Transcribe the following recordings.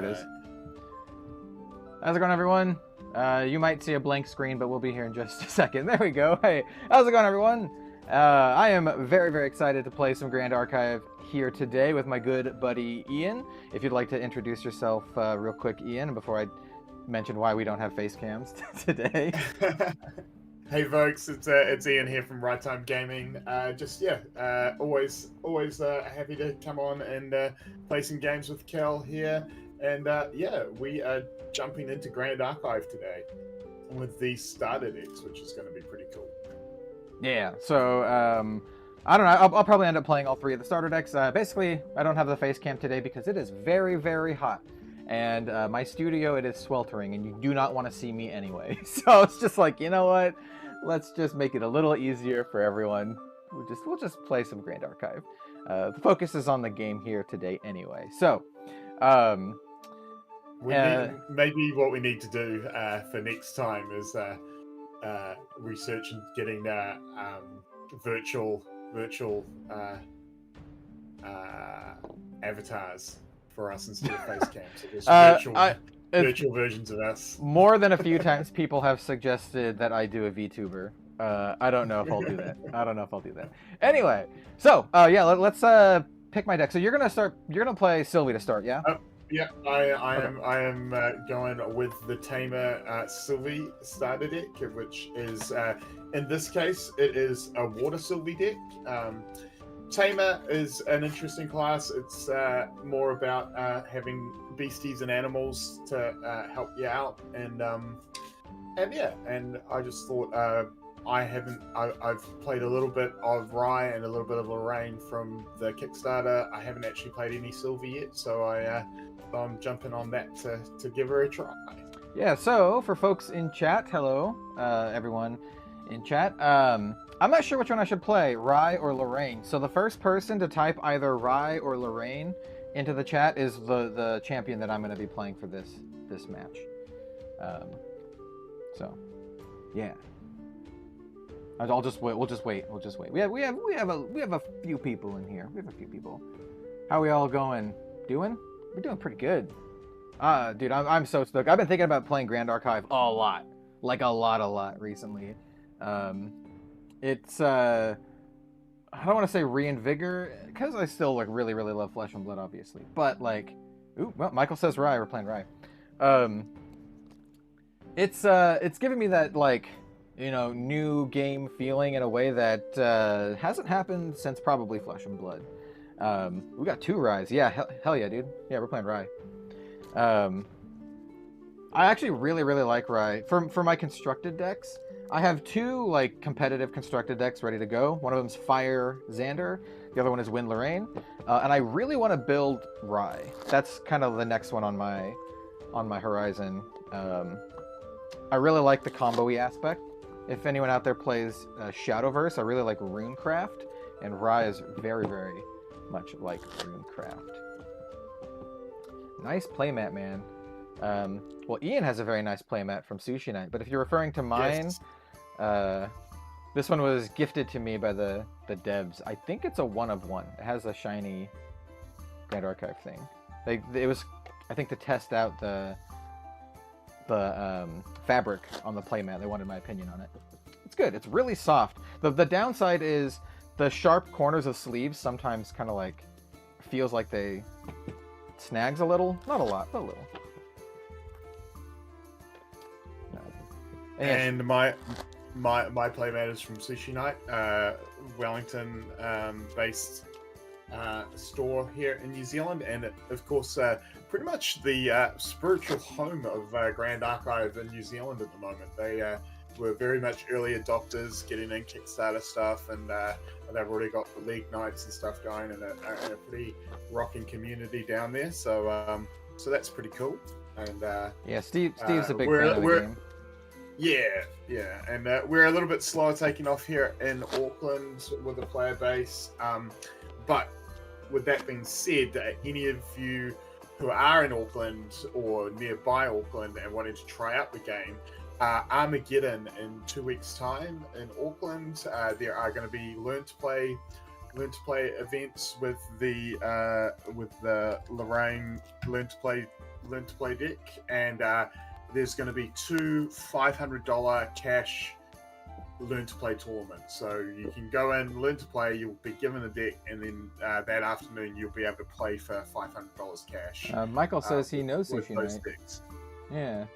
it is. How's it going, everyone? You might see a blank screen, but we'll be here in just a second. There we go. Hey, how's it going, everyone? I am very, very excited to play some Grand Archive here today with my good buddy Iain. If you'd like to introduce yourself real quick, Iain, before I mention why we don't have face cams today. Hey folks, it's Iain here from Right Time Gaming. Always happy to come on and play some games with Kel here. And we are jumping into Grand Archive today with the starter decks, which is going to be pretty cool. Yeah, so I don't know. I'll probably end up playing all three of the starter decks. Basically, I don't have the face cam today because it is very, very hot. And my studio, it is sweltering, and you do not want to see me anyway. So it's just like, you know what? Let's just make it a little easier for everyone. We'll just play some Grand Archive. The focus is on the game here today anyway. So, maybe what we need to do for next time is research and getting virtual avatars for us instead of face cams. So just virtual versions of us. More than a few times, people have suggested that I do a VTuber. I don't know if I'll do that. Anyway, so let's pick my deck. So you're gonna play Sylvie to start, yeah? I am going with the Tamer Sylvie starter deck, which is in this case it is a water Sylvie deck. Tamer is an interesting class. It's more about having beasties and animals to help you out, and I just thought I've played a little bit of Rye and a little bit of Lorraine from the Kickstarter. I haven't actually played any Sylvie yet, so I'm jumping on that to give her a try. Yeah. So for folks in chat, hello everyone in chat. I'm not sure which one I should play, Rye or Lorraine. So the first person to type either Rye or Lorraine into the chat is the champion that I'm going to be playing for this match. So, yeah. We'll just wait. We have a few people in here. How are we all going? We're doing pretty good. Dude, I'm so stoked. I've been thinking about playing Grand Archive a lot, like a lot recently. It's I don't want to say reinvigor because I still like really love Flesh and Blood, obviously. But like, Michael says Rye. We're playing Rye. It's giving me that like, you know, new game feeling in a way that hasn't happened since probably Flesh and Blood. We got 2 Ryes. Yeah, hell yeah, dude. Yeah, we're playing Rye. I actually really like Rye. For my constructed decks, I have 2 like competitive constructed decks ready to go. One of them's Fire Xander, the other one is Wind Lorraine, and I really want to build Rye. That's kind of the next one on my horizon. I really like the combo-y aspect. If anyone out there plays Shadowverse, I really like Runecraft, and Rye is very much like Runecraft. Nice playmat, man. Well, Iain has a very nice playmat from Sushi Night, but if you're referring to mine, yes. This one was gifted to me by the devs. I think it's a 1-of-1. It has a shiny Grand Archive thing. It was, I think, to test out the fabric on the playmat. They wanted my opinion on it. It's good. It's really soft. The downside is the sharp corners of sleeves sometimes kind of like feels like they snags a little. Not a lot, but a little. And my playmat is from Sushi Night, Wellington based store here in New Zealand, and of course pretty much the spiritual home of Grand Archive in New Zealand at the moment. They were very much early adopters, getting in Kickstarter stuff, and they've already got the league nights and stuff going, and a pretty rocking community down there. So that's pretty cool. And yeah, Steve's a big fan of the game. Yeah, and we're a little bit slower taking off here in Auckland with the player base. But with that being said, any of you who are in Auckland or nearby Auckland and wanting to try out the game, Armageddon in 2 weeks' time in Auckland. There are going to be learn to play learn to play events with the Lorraine learn to play deck, and there's going to be two $500 cash learn to play tournaments. So you can go in, learn to play, you'll be given a deck, and then that afternoon you'll be able to play for $500 cash. Michael says he knows with Sushi those Night. decks. Yeah.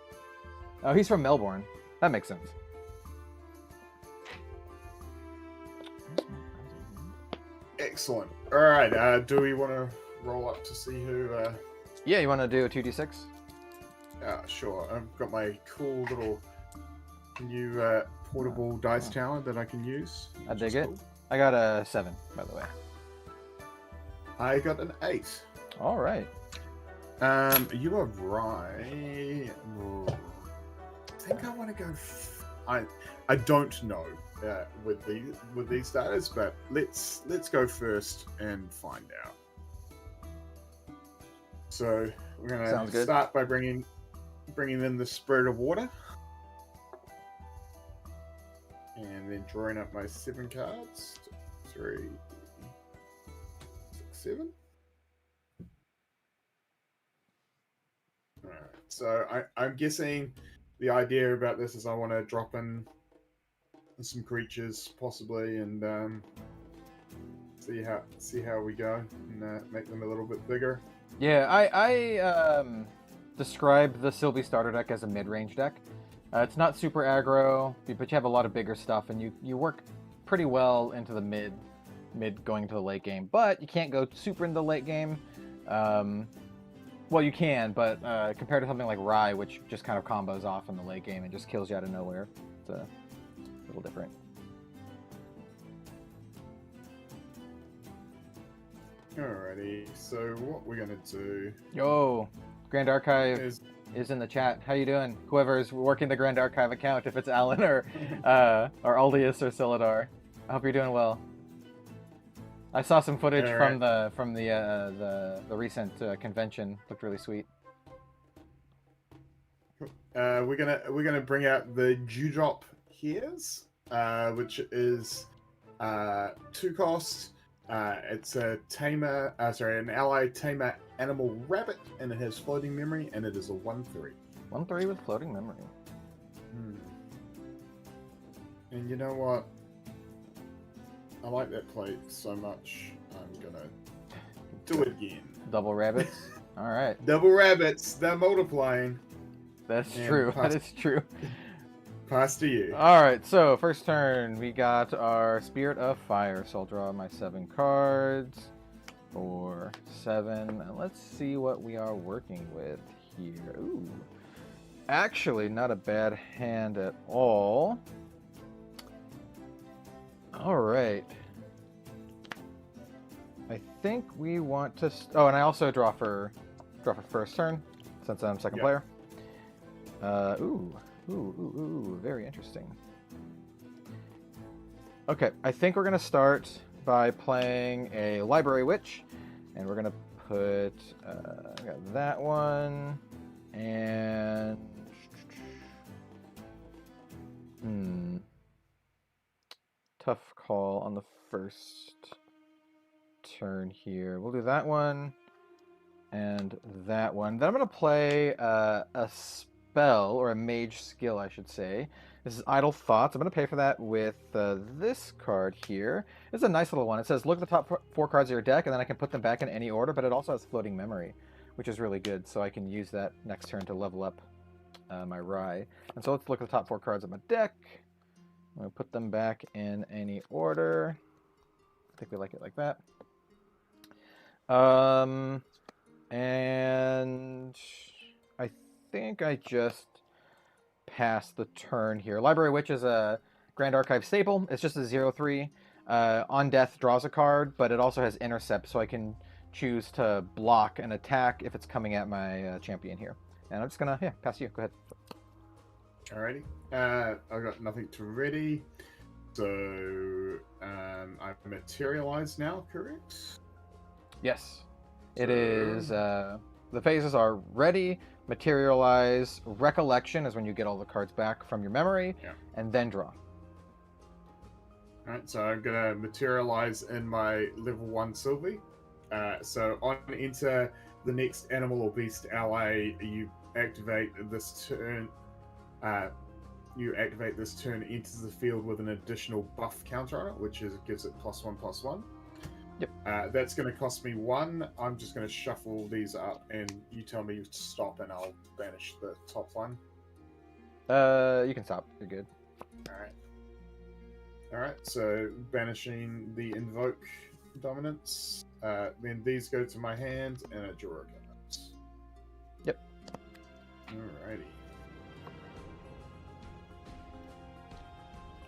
Oh, he's from Melbourne. That makes sense. Excellent. All right. Do we want to roll up to see who? Yeah, you want to do a 2d6? Sure. I've got my cool little new portable dice tower that I can use. I dig it. I got a 7, by the way. I got an 8. All right. You are right. I think I want to go. I don't know with these starters, but let's go first and find out. So we're gonna start by bringing in the Spirit of Water, and then drawing up my 7 cards. 3, 6, 7. All right. So I'm guessing the idea about this is I want to drop in some creatures possibly, and see how we go, and make them a little bit bigger. Yeah, I describe the Sylvie starter deck as a mid-range deck. It's not super aggro, but you have a lot of bigger stuff, and you work pretty well into the mid going into the late game. But you can't go super into the late game. Well, you can, but compared to something like Rye, which just kind of combos off in the late game and just kills you out of nowhere, it's a little different. Alrighty, so what we're gonna do? Yo, Grand Archive is in the chat. How you doing? Whoever's working the Grand Archive account, if it's Alan or Aldius or Silidar, I hope you're doing well. I saw some footage from the recent convention. Looked really sweet. We're gonna bring out the Dewdrop Here's, which is 2 cost. It's a an ally tamer animal rabbit, and it has floating memory, and it is a 1/3. 1/3 with floating memory. And you know what? I like that plate so much. I'm gonna do it again. Double rabbits. All right. Double rabbits. They're multiplying. That's true. That is true. Pass to you. All right. So first turn, we got our Spirit of Fire. So I'll draw my 7 cards. 4, 7. And let's see what we are working with here. Ooh. Actually, not a bad hand at all. All right. I think we want to. Oh, and I also draw for first turn since I'm second player. Ooh, very interesting. Okay, I think we're gonna start by playing a Library Witch, and we're gonna put I got that one, and tough call on the first turn here. We'll do that one and that one. Then I'm going to play a spell, or a mage skill, I should say. This is Idle Thoughts. I'm going to pay for that with this card here. It's a nice little one. It says, look at the top 4 cards of your deck, and then I can put them back in any order, but it also has floating memory, which is really good, so I can use that next turn to level up my Rye. And so let's look at the top 4 cards of my deck. I'm going to put them back in any order. I think we like it like that. And I think I just passed the turn here. Library Witch is a Grand Archive staple. It's just a 0/3. On death, draws a card, but it also has intercept, so I can choose to block an attack if it's coming at my champion here. And I'm just going to, pass you. Go ahead. Alrighty. I've got nothing to ready. So, I've materialized now, correct? Yes. It is, the phases are ready, materialize, recollection is when you get all the cards back from your memory, and then draw. Alright, so I'm gonna materialize in my level 1 Sylvie. So on enter the next animal or beast ally, you activate this turn. Enters the field with an additional buff counter on it, which gives it +1/+1. Yep. That's going to cost me 1. I'm just going to shuffle these up, and you tell me to stop, and I'll banish the top one. You can stop. You're good. Alright, so banishing the invoke dominance. Then these go to my hand, and I draw a card. Yep. Alrighty.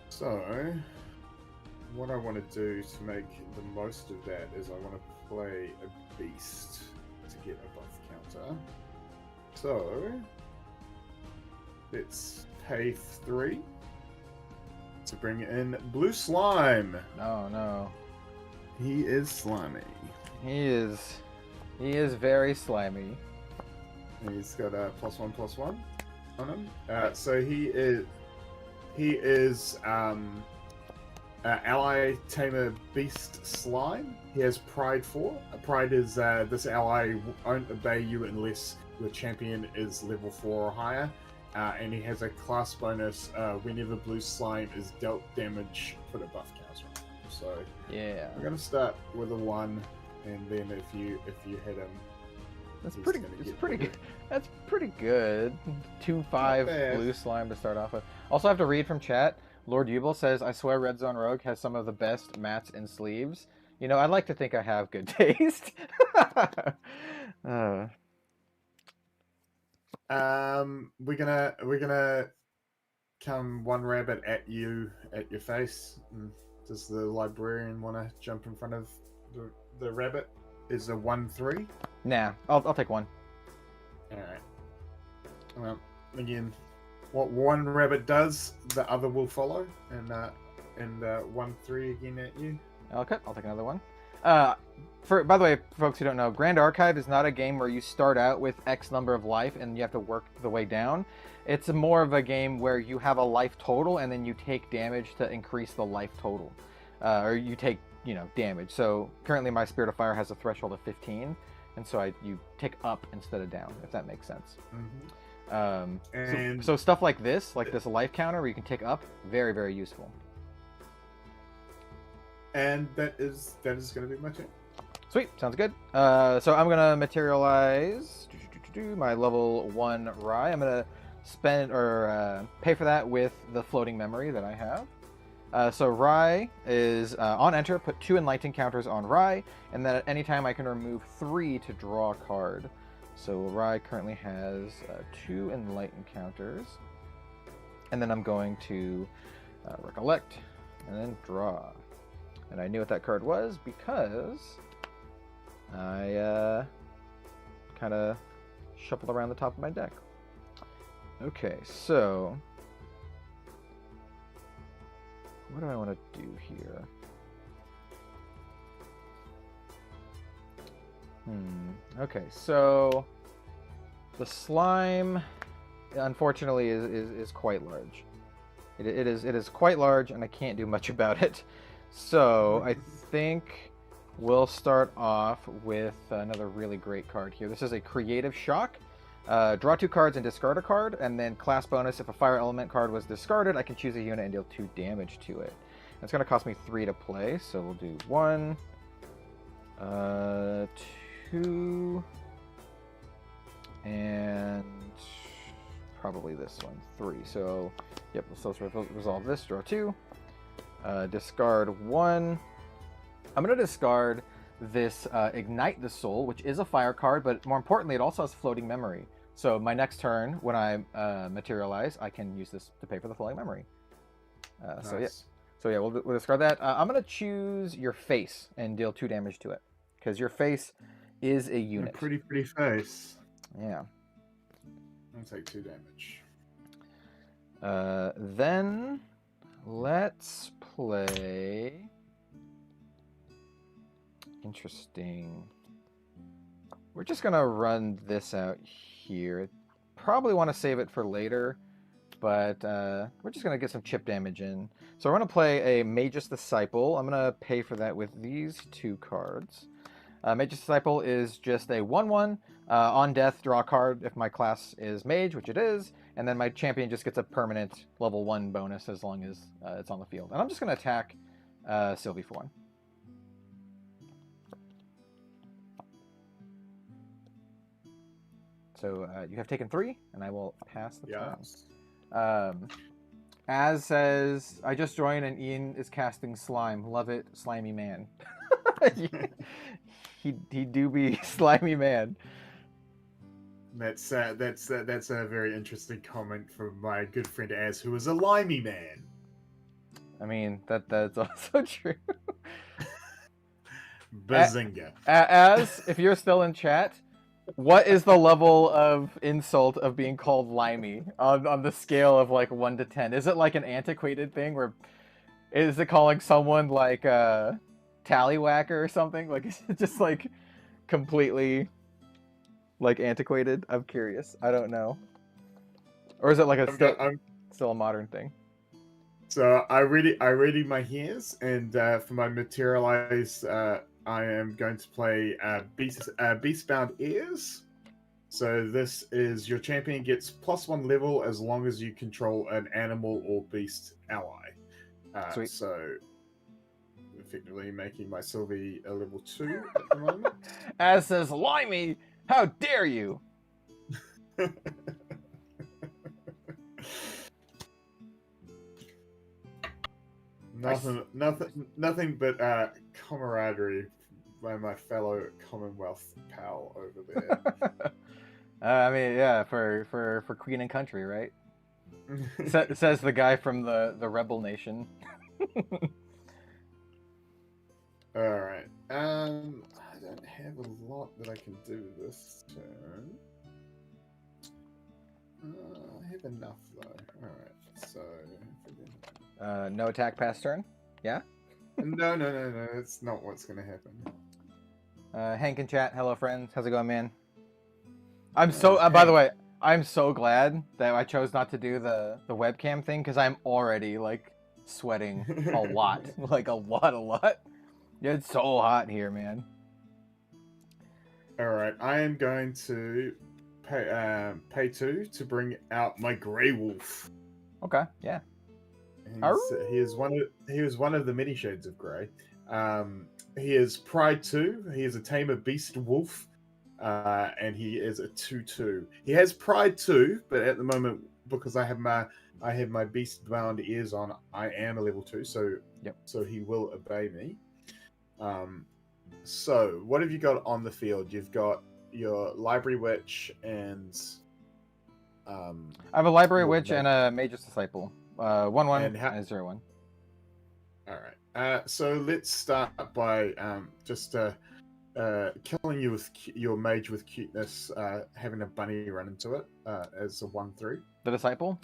So, what I want to do to make the most of that is I want to play a beast to get a buff counter. So, let's pay 3 to bring in Blue Slime. No, no. He is slimy. He is very slimy. He's got a +1/+1 on him. So he is ally tamer beast slime. He has pride 4. Pride is this ally won't obey you unless your champion is level 4 or higher. And he has a class bonus whenever blue slime is dealt damage, put a buff counter on. So yeah, we're gonna start with a 1, and then if you hit him, that's pretty good. That's pretty good. 2/5 blue slime to start off with. Also, I have to read from chat. Lord Ubel says, "I swear Red Zone Rogue has some of the best mats and sleeves." You know, I'd like to think I have good taste. We're gonna come one rabbit at your face. Does the librarian want to jump in front of the rabbit? Is a 1/3? Nah, I'll take 1. All right. Well, again, what one rabbit does, the other will follow, and 1/3 again at you. Okay, I'll take another 1. By the way, folks who don't know, Grand Archive is not a game where you start out with X number of life and you have to work the way down. It's more of a game where you have a life total and then you take damage to increase the life total, or you take damage. So currently my Spirit of Fire has a threshold of 15, and so you tick up instead of down, if that makes sense. Mm-hmm. So stuff like this life counter where you can tick up, very, very useful. And that is going to be my turn. Sweet, sounds good. So I'm gonna materialize my level 1 rye. I'm gonna spend or pay for that with the floating memory that I have. So rye is on enter, put 2 enlightened counters on rye, and then at any time I can remove 3 to draw a card. So rye currently has 2 enlightened counters, and then I'm going to recollect and then draw. And I knew what that card was because I kind of shuffled around the top of my deck. Okay, so what do I want to do here? Okay, so the slime, unfortunately, is quite large. It is quite large, and I can't do much about it. So I think we'll start off with another really great card here. This is a Creative Shock. Draw 2 cards and discard a card, and then class bonus, if a fire element card was discarded, I can choose a unit and deal 2 damage to it. It's going to cost me 3 to play, so we'll do 1, 2, and probably this one, 3. So, yep, let's resolve this, draw 2, discard 1. I'm going to discard this Ignite the Soul, which is a fire card, but more importantly, it also has floating memory. So my next turn, when I materialize, I can use this to pay for the floating memory. Nice. So yeah, we'll discard that. I'm going to choose your face and deal 2 damage to it, because your face is a unit. A pretty face. Yeah. I'll take 2 damage. Then let's play... Interesting. We're just gonna run this out here. Probably want to save it for later, but we're just going to get some chip damage in. So we're going to play a Magus Disciple. I'm going to pay for that with these 2 cards. Magus Disciple is just a 1/1. On death, draw a card if my class is Mage, which it is, and then my champion just gets a permanent level 1 bonus as long as it's on the field. And I'm just going to attack Sylvie for 1. So you have taken 3, and I will pass the turn. As says, I just joined and Iain is casting slime. Love it, slimy man. he do be slimy man. That's a very interesting comment from my good friend Az, who is a limey man. I mean, that's also true. Bazinga. As, if you're still in chat, what is the level of insult of being called limey on the scale of like 1 to 10? Is it like an antiquated thing where is it calling someone like tallywhacker or something? Like, is it just like completely like antiquated? I'm curious. I don't know. Or is it like still a modern thing? So I ready my hairs, and for my materialize, I am going to play Beastbound Ears. So this is your champion gets +1 level as long as you control an animal or beast ally. Sweet. So effectively making my Sylvie a level 2 at the moment. As says, limey, how dare you? Nothing but camaraderie by my fellow Commonwealth pal over there. I mean, yeah, for Queen and Country, right? Says the guy from the Rebel Nation. All right. I don't have a lot that I can do this turn. I have enough though. All right. So. No attack pass turn? Yeah? No. That's not what's going to happen. Hank in chat. Hello, friends. How's it going, man? I'm so... by the way, I'm so glad that I chose not to do the webcam thing, because I'm already, like, sweating a lot. Like, a lot. Yeah, it's so hot here, man. Alright, I am going to pay 2 to bring out my Grey Wolf. Okay, yeah. He is one of the many shades of grey. He is Pride 2. He is a tamer beast wolf, and he is a 2/2. He has Pride 2, but at the moment, because I have my beast bound ears on, I am a level 2. So so he will obey me. So what have you got on the field? You've got your Library Witch and I have a Library Witch and a Magus Disciple. 1/1 and a 0/1. All right. So let's start by just killing you with your mage with cuteness, having a bunny run into it as a 1/3. The Disciple?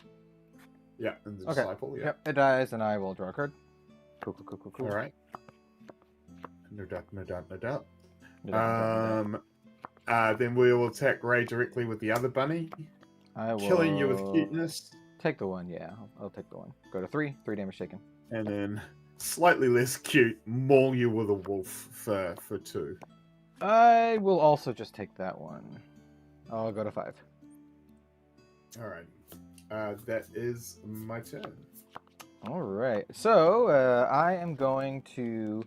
Yeah, and the Disciple. Yeah. Yep, it dies, and I will draw a card. Cool. All right. No doubt. Then we will attack Ray directly with the other bunny. I will killing you with cuteness. Take the 1, yeah. I'll take the 1. Go to 3 damage taken. And then slightly less cute, maul you with a wolf for 2. I will also just take that 1. I'll go to 5. All right. That is my turn. All right. So I am going to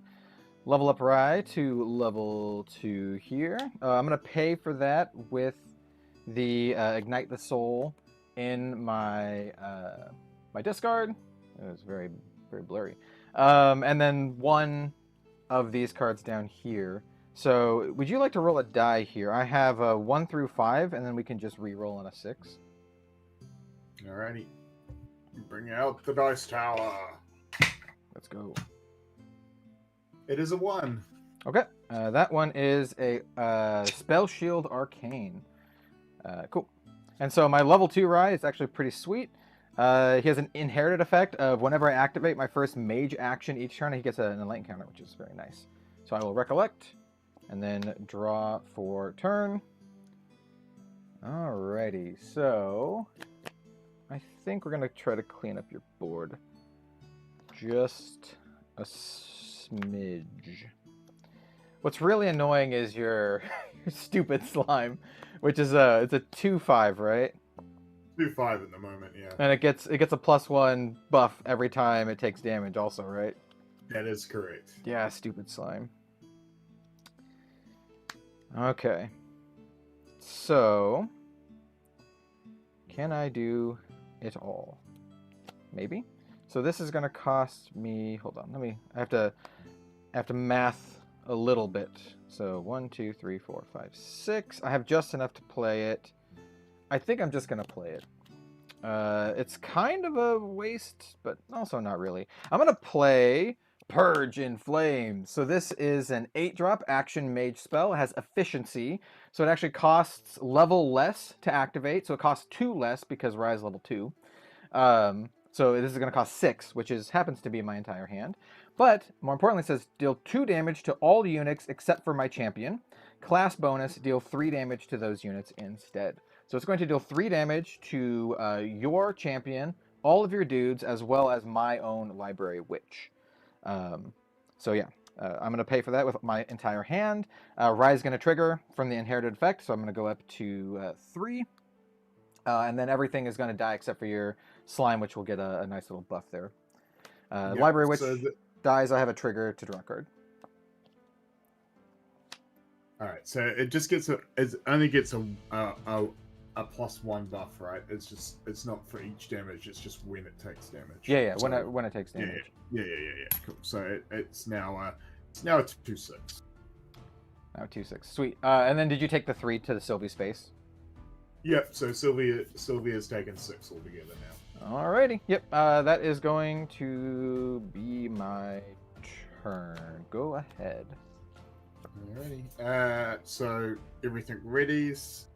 level up Rye to level 2 here. I'm going to pay for that with the Ignite the Soul in my my discard. It was very blurry. And then 1 of these cards down here. So would you like to roll a die here? I have a 1 through 5, and then we can just re-roll on a 6. Alrighty. Bring out the dice tower. Let's go. It is a 1. Okay. That one is a Spell Shield Arcane. Cool. And so my level 2 Rye is actually pretty sweet. He has an inherited effect of whenever I activate my first mage action each turn, he gets an enlighten counter, which is very nice. So I will recollect and then draw for turn. Alrighty, so I I think we're gonna try to clean up your board. Just a smidge. What's really annoying is your, your stupid slime, which is it's a 2/5, right? 2/5 at the moment, yeah. And it gets a +1 buff every time it takes damage, also, right? That is correct. Yeah, stupid slime. Okay. So, can I do it all? Maybe. So this is gonna cost me. Hold on. I have to math a little bit. So 1, 2, 3, 4, 5, 6. I have just enough to play it. I think I'm just gonna play it. It's kind of a waste, but also not really. I'm gonna play Purge in Flames. So this is an 8-drop action mage spell. It has efficiency, so it actually costs level less to activate. So it costs 2 less because Rise level 2. So this is going to cost 6, which happens to be my entire hand. But more importantly, it says deal 2 damage to all units except for my champion. Class bonus, deal 3 damage to those units instead. So it's going to deal 3 damage to your champion, all of your dudes, as well as my own library witch. So yeah, I'm going to pay for that with my entire hand. Rise is going to trigger from the inherited effect, so I'm going to go up to 3. And then everything is going to die except for your slime, which will get a nice little buff there. Yep, Library witch dies, I have a trigger to draw a card. All right, so it just gets it only gets a +1 buff, right? It's not for each damage. It's just when it takes damage. Yeah, so, when it takes damage. Yeah. Cool. So it's now a 2/6. Now 2/6. Sweet. And then did you take the 3 to the Sylvie space? Yep. So Sylvia's taken 6 altogether now. Alrighty. Yep. That is going to be my turn. Go ahead. Alrighty. So everything readies,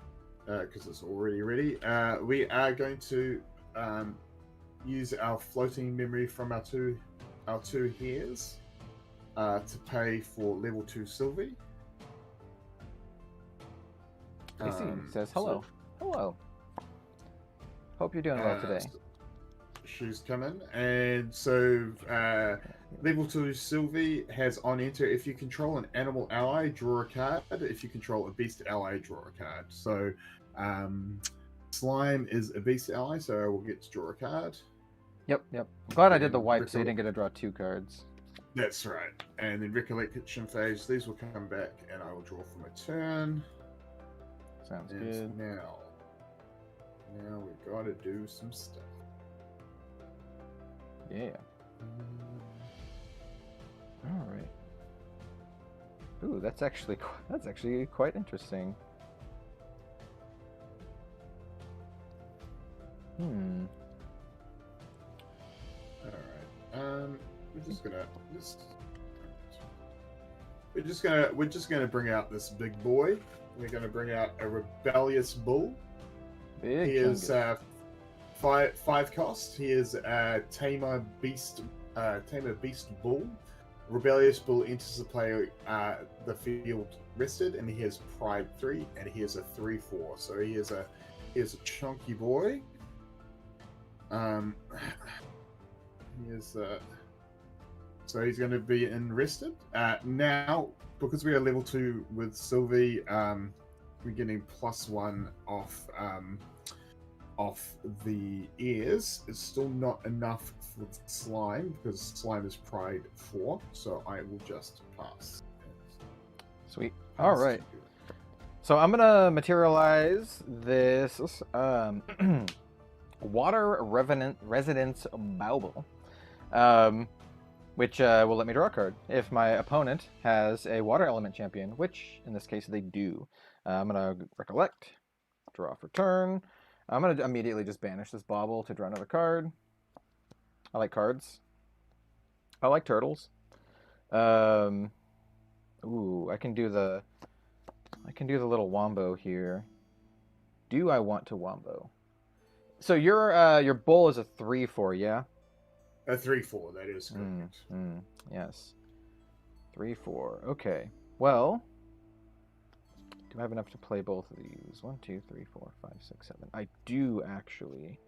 because it's already ready. We are going to use our floating memory from our two hairs to pay for level 2 Sylvie. AC says hello. Hello. Hope you're doing well today. She's coming, and so level 2 Sylvie has on enter. If you control an animal ally, draw a card. If you control a beast ally, draw a card. So Slime is a beast ally, so I will get to draw a card. Yep. Glad I did the wipe, so you didn't get to draw 2 cards. That's right. And then Recollect Kitchen Phase. These will come back, and I will draw for my turn. Sounds and good. Now we gotta do some stuff. Yeah. All right. Ooh, that's actually quite interesting. All right. We're just gonna bring out this big boy. We're gonna bring out a rebellious bull. He is 5 cost. He is a Tamer Beast Bull. Rebellious Bull enters the field rested, and he has Pride 3, and he is a 3/4. So he is a chunky boy. So he's going to be in rested. Now, because we are level 2 with Sylvie, we're getting +1 off the ears. It's still not enough for Slime, because Slime is Pride 4, so I will just pass. Sweet. All right. So I'm gonna materialize this Water Residence Bauble, which will let me draw a card if my opponent has a water element champion, which in this case they do. I'm gonna recollect, draw for turn. I'm gonna immediately just banish this bauble to draw another card. I like cards. I like turtles. Ooh, I can do the little wombo here. Do I want to wombo? So your bull is a 3/4, yeah? A 3/4, that is correct. Yes. 3/4. Okay. Well, do I have enough to play both of these? 1, 2, 3, 4, 5, 6, 7. I do actually.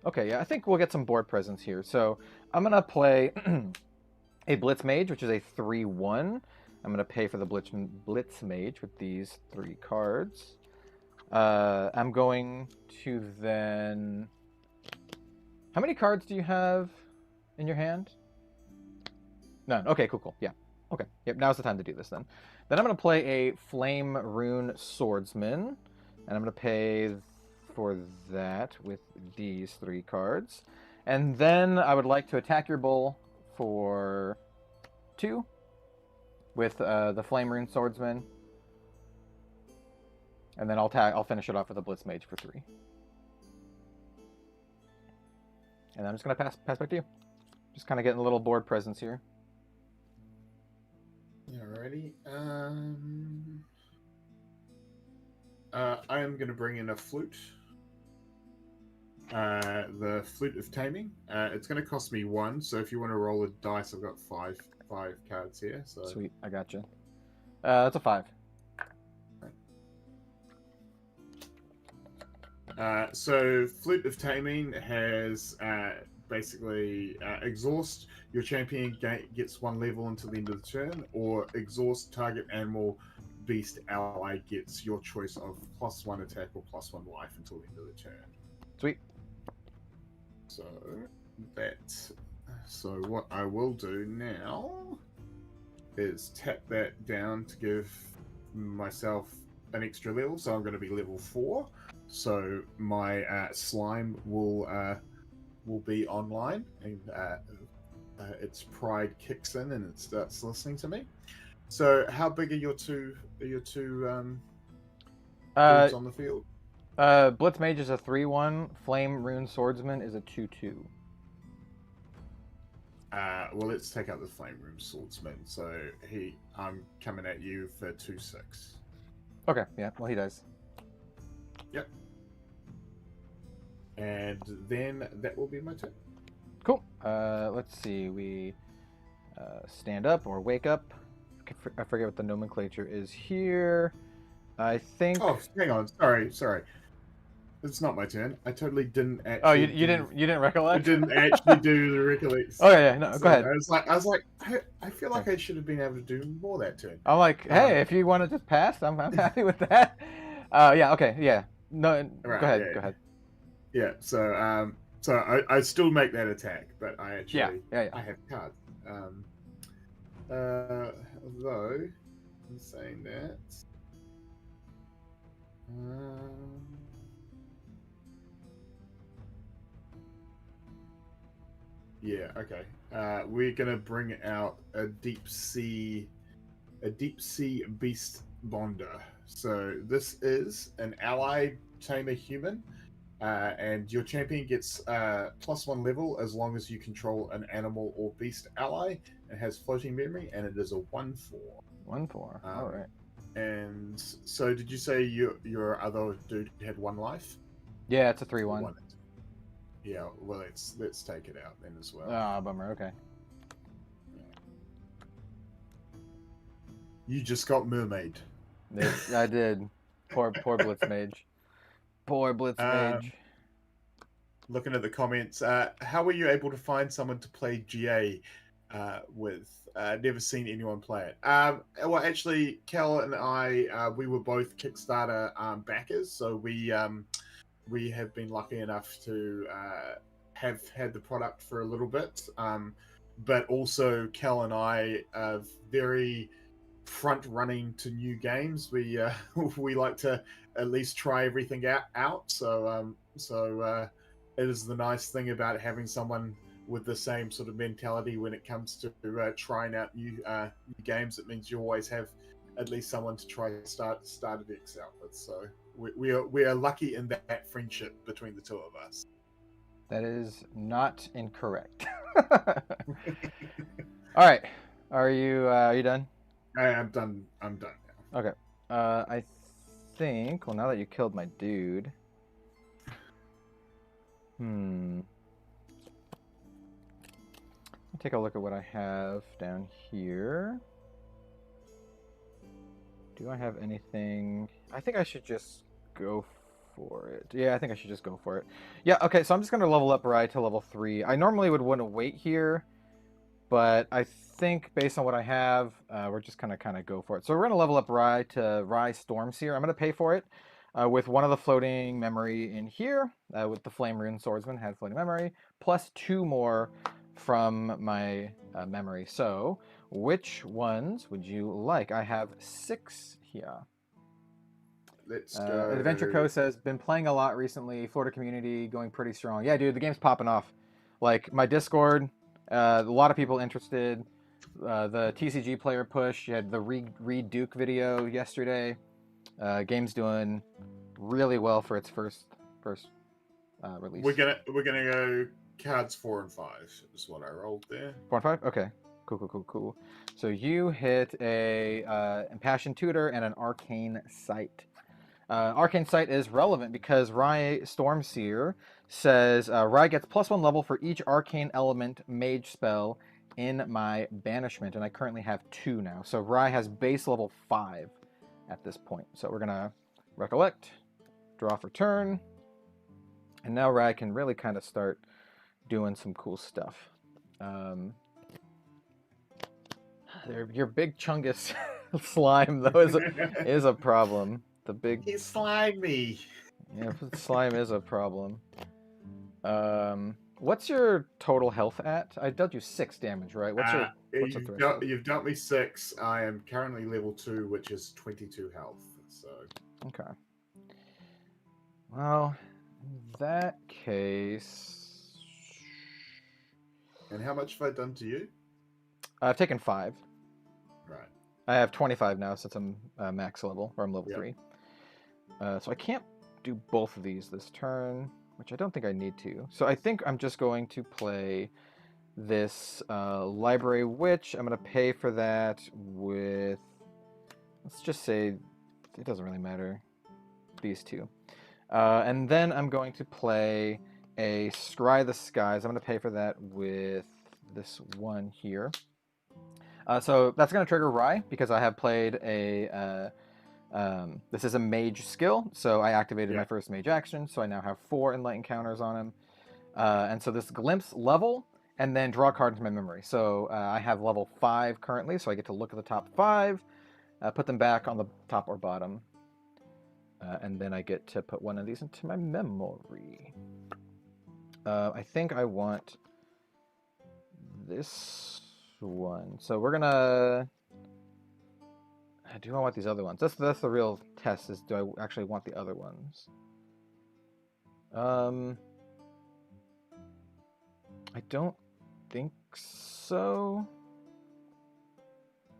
Okay, yeah, I think we'll get some board presence here. So I'm gonna play a Blitz Mage, which is a 3/1. I'm gonna pay for the Blitz Mage with these 3 cards. I'm going to then. How many cards do you have in your hand? None. Okay, cool. Yeah. Okay. Yep. Now's the time to do this then. Then I'm gonna play a Flame Rune Swordsman, and I'm gonna pay for that with these 3 cards. And then I would like to attack your bull for 2 with the Flame Rune Swordsman. And then I'll finish it off with a Blitz Mage for 3. And I'm just gonna pass back to you. Just kind of getting a little board presence here. Alrighty. I am going to bring in a flute. The Flute of Taming. It's going to cost me 1, so if you want to roll a dice, I've got 5 cards here. So. Sweet, I gotcha. That's a 5. So Flute of Taming has basically exhaust. Your champion gets 1 level until the end of the turn, or exhaust target animal beast ally gets your choice of +1 attack or +1 life until the end of the turn. Sweet. So what I will do now is tap that down to give myself an extra level. So I'm going to be level 4. So my slime will be online, and its pride kicks in and it starts listening to me. So how big are your two dudes on the field? Blitz Mage is a 3/1. Flame Rune Swordsman is a 2/2. Well, let's take out the Flame Rune Swordsman. So I'm coming at you for 2/6. Okay, yeah. Well, he does. Yep. And then that will be my turn. Cool. Let's see. We stand up or wake up. I forget what the nomenclature is here. I think. Oh, hang on. Sorry. It's not my turn. I totally didn't actually. Oh, you didn't recollect? I didn't actually do the recollect. Oh yeah. No, go ahead. I was like, I feel like I should have been able to do more that turn. I'm like, hey, if you want to just pass, I'm happy with that. Yeah. Okay. Yeah. No. Right, go ahead. yeah. Go ahead. Yeah. So I still make that attack, but I actually yeah. I have cards. Although in saying that. Yeah, okay. We're gonna bring out a deep sea beast bonder. So this is an ally tamer human, and your champion gets +1 level as long as you control an animal or beast ally. It has floating memory, and it is a 1/4. 1/4. All right. And so, did you say your other dude had 1 life? Yeah, it's a 3/1. Yeah, well, let's take it out then as well. Ah, bummer. Okay. You just got mermaid. I did. Poor Blitz Mage. Poor Blitz Mage. Looking at the comments, how were you able to find someone to play GA with? Never seen anyone play it. Well, actually, Keller and I, we were both Kickstarter backers, so we have been lucky enough to have had the product for a little bit. But also, Kel and I are very front running to new games. We we like to at least try everything out. So it is the nice thing about having someone with the same sort of mentality when it comes to trying out new games. It means you always have at least someone to try start a decks out with. So we are lucky in that friendship between the two of us. That is not incorrect. All right, are you done? I'm done. I'm done now. Okay. I think. Well, now that you killed my dude. Take a look at what I have down here. Do I have anything? I think I should just go for it. Yeah, I think I should just go for it. Yeah, okay, so I'm just going to level up Rye to level 3. I normally would want to wait here, but I think based on what I have, we're just going to kind of go for it. So we're going to level up Rye to Rye Stormseer. I'm going to pay for it with one of the floating memory in here, with the Flame Rune Swordsman had floating memory, plus 2 more from my memory. So which ones would you like? I have 6 here. Let's go. Adventure Co says, been playing a lot recently. Florida community going pretty strong. Yeah, dude, the game's popping off. Like, my Discord, a lot of people interested. The TCG player push. You had the Reed Duke video yesterday. Game's doing really well for its first release. We're gonna go cards 4 and 5 is what I rolled there. 4 and 5? Okay. Cool. So you hit a Impassioned Tutor and an Arcane Sight. Arcane Sight is relevant because Rye Stormseer says Rye gets +1 level for each arcane element mage spell in my banishment, and I currently have 2 now. So Rye has base level 5 at this point. So we're gonna recollect, draw for turn, and now Rye can really kind of start doing some cool stuff. Your big Chungus slime though is a problem. The big. He's slimy. Yeah, slime is a problem. What's your total health at? I dealt you 6 damage, right? What's your you've dealt me 6. I am currently level 2, which is 22 health. So. Okay. Well, in that case. And how much have I done to you? I've taken 5. Right. I have 25 now since I'm max level, or I'm level 3. So I can't do both of these this turn, which I don't think I need to. So I think I'm just going to play this Library Witch. I'm going to pay for that with, let's just say, it doesn't really matter, these 2. And then I'm going to play a Scry the Skies. I'm going to pay for that with this one here. So that's going to trigger Rye, because I have played a... this is a mage skill, so I activated my first mage action, so I now have 4 enlightened counters on him. And so this glimpse level, and then draw a card into my memory. So I have level 5 currently, so I get to look at the top 5, put them back on the top or bottom, and then I get to put one of these into my memory. I think I want this one. So we're gonna... Do I want these other ones? That's the real test, is do I actually want the other ones? I don't think so.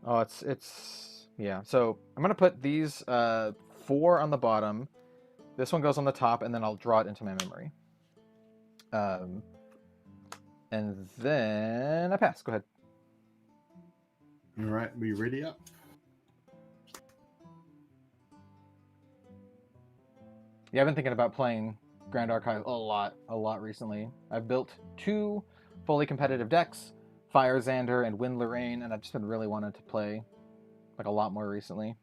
Oh, it's yeah. So I'm gonna put these 4 on the bottom. This one goes on the top, and then I'll draw it into my memory. And then I pass. Go ahead. All right, we ready up? Yeah, I've been thinking about playing Grand Archive a lot recently. I've built 2 fully competitive decks, Fire Xander and Wind Lorraine, and I've just been really wanting to play like a lot more recently.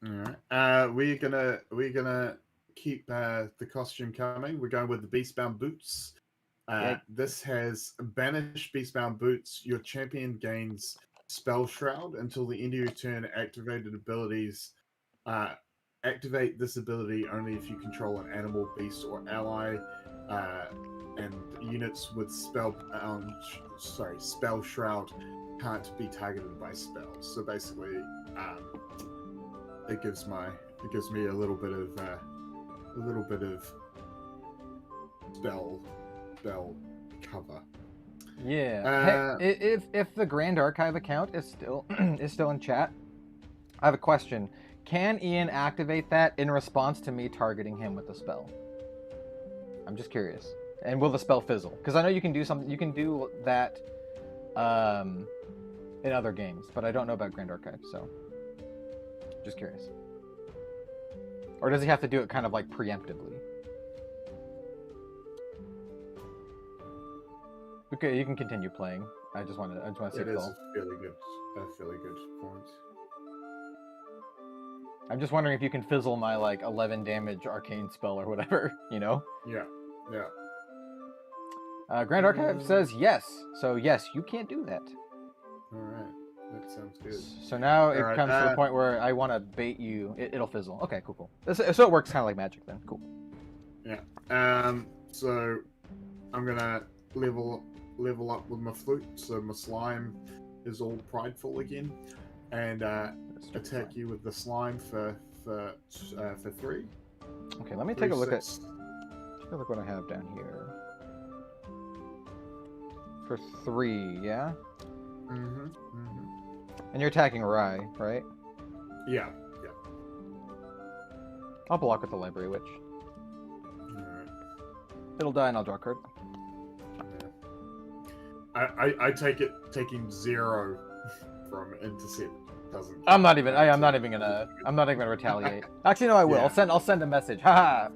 All right. We're gonna keep the costume coming. We're going with the Beastbound Boots. This has banished Beastbound Boots. Your champion gains Spell Shroud until the end of your turn. Activated abilities. Activate this ability only if you control an animal, beast, or ally, and units with Spell Shroud can't be targeted by spells. So basically, it gives me a little bit of spell cover. Yeah. If the Grand Archive account is still in chat, I have a question. Can Iain activate that in response to me targeting him with the spell? I'm just curious. And will the spell fizzle? Because I know you can do something. You can do that in other games, but I don't know about Grand Archive, so just curious. Or does he have to do it kind of like preemptively? Okay, you can continue playing. I just want to see it is a fairly good point. I'm just wondering if you can fizzle my like 11 damage arcane spell or whatever, you know? Yeah. Yeah. Grand Archive says yes. So yes, you can't do that. All right. That sounds good. So now it Alright, comes to the point where I want to bait you. It'll fizzle. Okay, cool. So it works kind of like magic then. Cool. Yeah. So I'm gonna level up with my flute, so my slime is all prideful again, and attack you with the slime for 3. Okay, let me take a look at. Take a look what I have down here. For 3, yeah. And you're attacking Rye, right? Yeah. I'll block with the Library Witch. Alright. It'll die and I'll draw a card. Yeah. I take it taking 0 from intercept doesn't. I'm not even gonna retaliate. Actually, no, I will. Yeah. I'll send a message. Haha.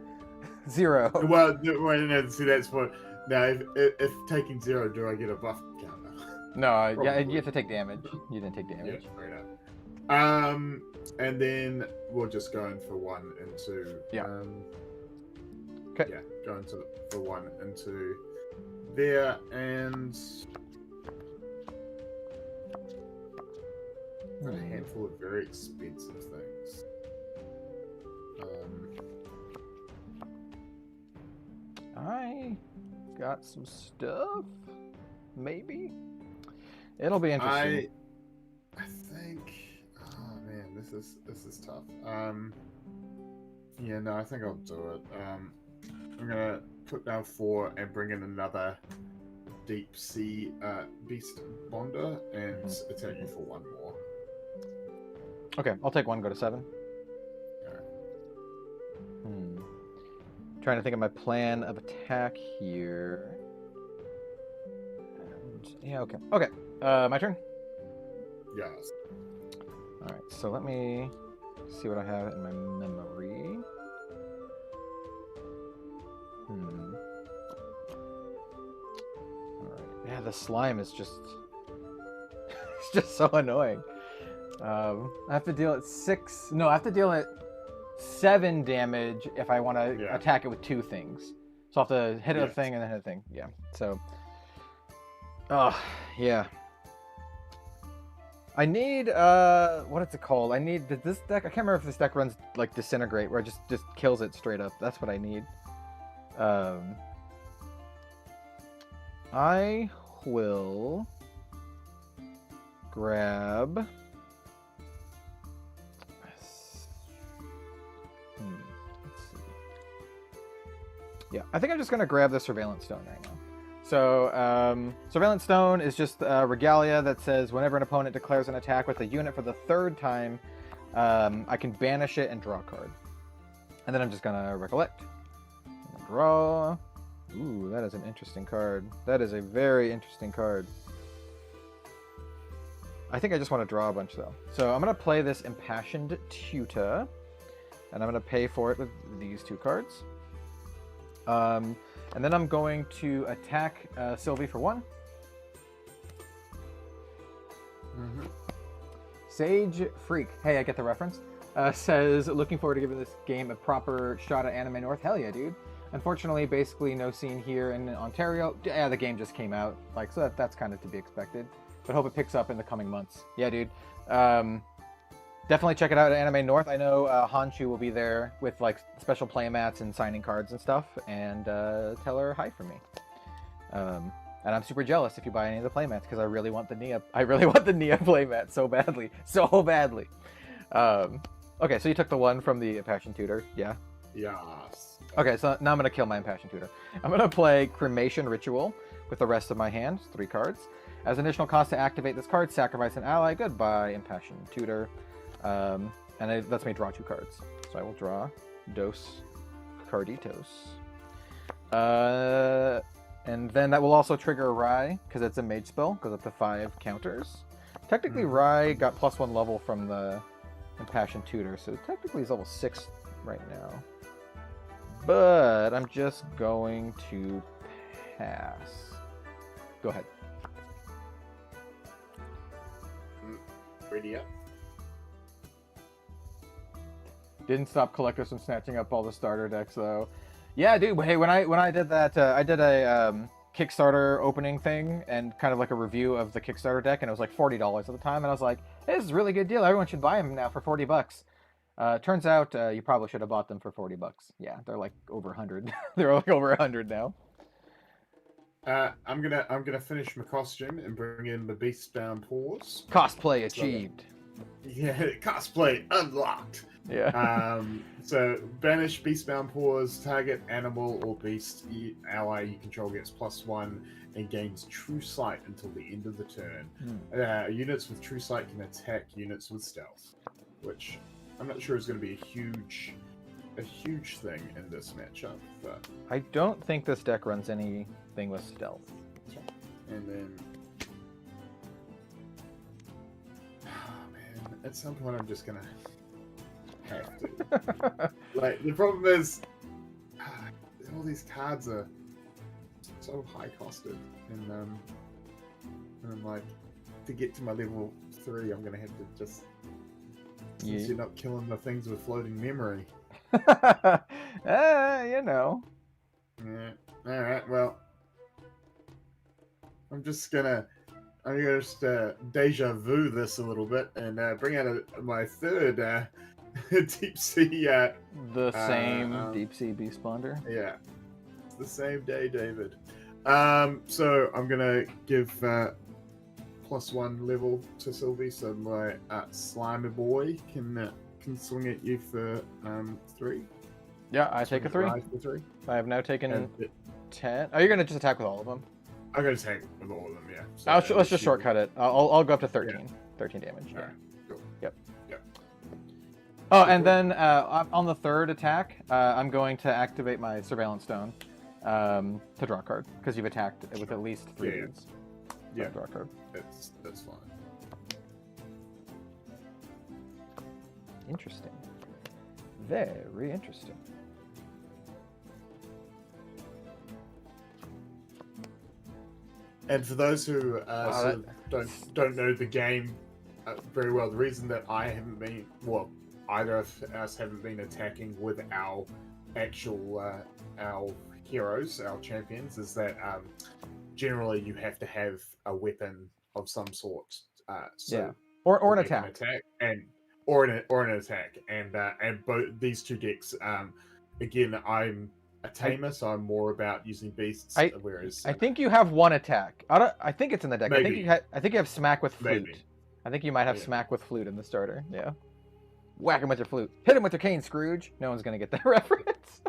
0. Well, wait, no, see that's what. Now, if taking 0, do I get a buff counter? No, yeah, you have to take damage. You didn't take damage. Yeah, straight up. And then we'll just go in for 1 and 2. Yeah. Okay. Yeah, go into for 1 and 2 there, and a handful of very expensive things. I got some stuff. Maybe. It'll be interesting. I think. Oh man, this is tough. Yeah, no, I think I'll do it. I'm gonna put down 4 and bring in another deep sea beast bonder and attack you for 1 more. Okay, I'll take 1. Go to 7. Alright. Trying to think of my plan of attack here. And, yeah, okay. Okay, my turn? Yes. Alright, so let me see what I have in my memory. Alright, yeah, the slime is just... it's just so annoying. I have to deal at 6... No, I have to deal at 7 damage if I want to attack it with 2 things. So I have to hit a thing and then hit a thing. Yeah, so... Oh, yeah. I need, what is it called? I need this deck. I can't remember if this deck runs like Disintegrate, where it just kills it straight up. That's what I need. I will grab. Let's see. Yeah, I think I'm just gonna grab the Surveillance Stone right now. So, Surveillance Stone is just regalia that says whenever an opponent declares an attack with a unit for the 3rd time, I can banish it and draw a card. And then I'm just gonna recollect. Draw. Ooh, that is an interesting card. That is a very interesting card. I think I just want to draw a bunch though. So I'm gonna play this Impassioned Tutor, and I'm gonna pay for it with these 2 cards. And then I'm going to attack Sylvie for 1. Sage Freak, hey, I get the reference, says, looking forward to giving this game a proper shot at Anime North. Hell yeah, dude. Unfortunately, basically no scene here in Ontario. Yeah, the game just came out, like, so that's kind of to be expected. But hope it picks up in the coming months. Yeah, dude. Definitely check it out at Anime North. I know Honshu will be there with like special playmats and signing cards and stuff, and tell her hi from me. And I'm super jealous if you buy any of the playmats because I really want the Nia. I really want the Nia playmat so badly, so badly. Okay, so you took the 1 from the Impassioned Tutor, yeah? Yes. Okay, so now I'm gonna kill my Impassioned Tutor. I'm gonna play Cremation Ritual with the rest of my hand, 3 cards. As an additional cost to activate this card, sacrifice an ally. Goodbye, Impassioned Tutor. And it lets me draw 2 cards. So I will draw Dos Carditos. And then that will also trigger Rye, because it's a mage spell, goes up to 5 counters. Technically, Rye got +1 level from the Impassioned Tutor, so technically he's level 6 right now. But I'm just going to pass. Go ahead. Ready up. Didn't stop collectors from snatching up all the starter decks though. Yeah, dude. Hey, when I did that, I did a Kickstarter opening thing and kind of like a review of the Kickstarter deck, and it was like $40 at the time, and I was like, hey, this is a really good deal. Everyone should buy them now for $40. Turns out you probably should have bought them for $40. Yeah, they're like over 100. They're like over 100 now. I'm gonna finish my costume and bring in the Beastbound Paws. Cosplay achieved. Yeah, cosplay unlocked. Yeah. So banish Beastbound Paws. Target animal or beast ally you control gets +1 and gains True Sight until the end of the turn. Units with True Sight can attack units with Stealth, which I'm not sure is going to be a huge thing in this matchup. But I don't think this deck runs anything with Stealth. and then, oh man, at some point I'm just gonna have to. Like the problem is, all these cards are so high costed, and I'm like, to get to my level 3, I'm gonna have to just. Since you're not killing the things with floating memory. You know. Yeah. All right. Well, I'm just deja vu this a little bit and bring out my third deep sea. The same deep sea beast bonder. Yeah. It's the same day, David. So I'm gonna give +1 level to Sylvie, so my Slimer boy can swing at you for 3. Yeah, I take a 3. For 3. I have now taken 10. Oh, you're gonna just attack with all of them? I'm gonna attack with all of them. Yeah. So let's just shortcut it. I'll go up to 13. Yeah. 13 damage. Yeah. All right. Cool. Yep. Yep. Oh, and then on the third attack, I'm going to activate my Surveillance Stone to draw a card because you've attacked with at least 3 dudes. Yeah. Draw a card. That's fine. Interesting. Very interesting. And for those who don't know the game very well, the reason that either of us haven't been attacking with our actual our heroes, our champions, is that generally you have to have a weapon of some sort. Or an attack. Or an attack, and both these two decks. Again, I'm a tamer, so I'm more about using beasts. Whereas I think you have one attack. I think it's in the deck. Maybe. I think you have Smack with Flute. Maybe. I think you might have Smack with Flute in the starter. Yeah. Whack him with your flute. Hit him with your cane, Scrooge. No one's gonna get that reference.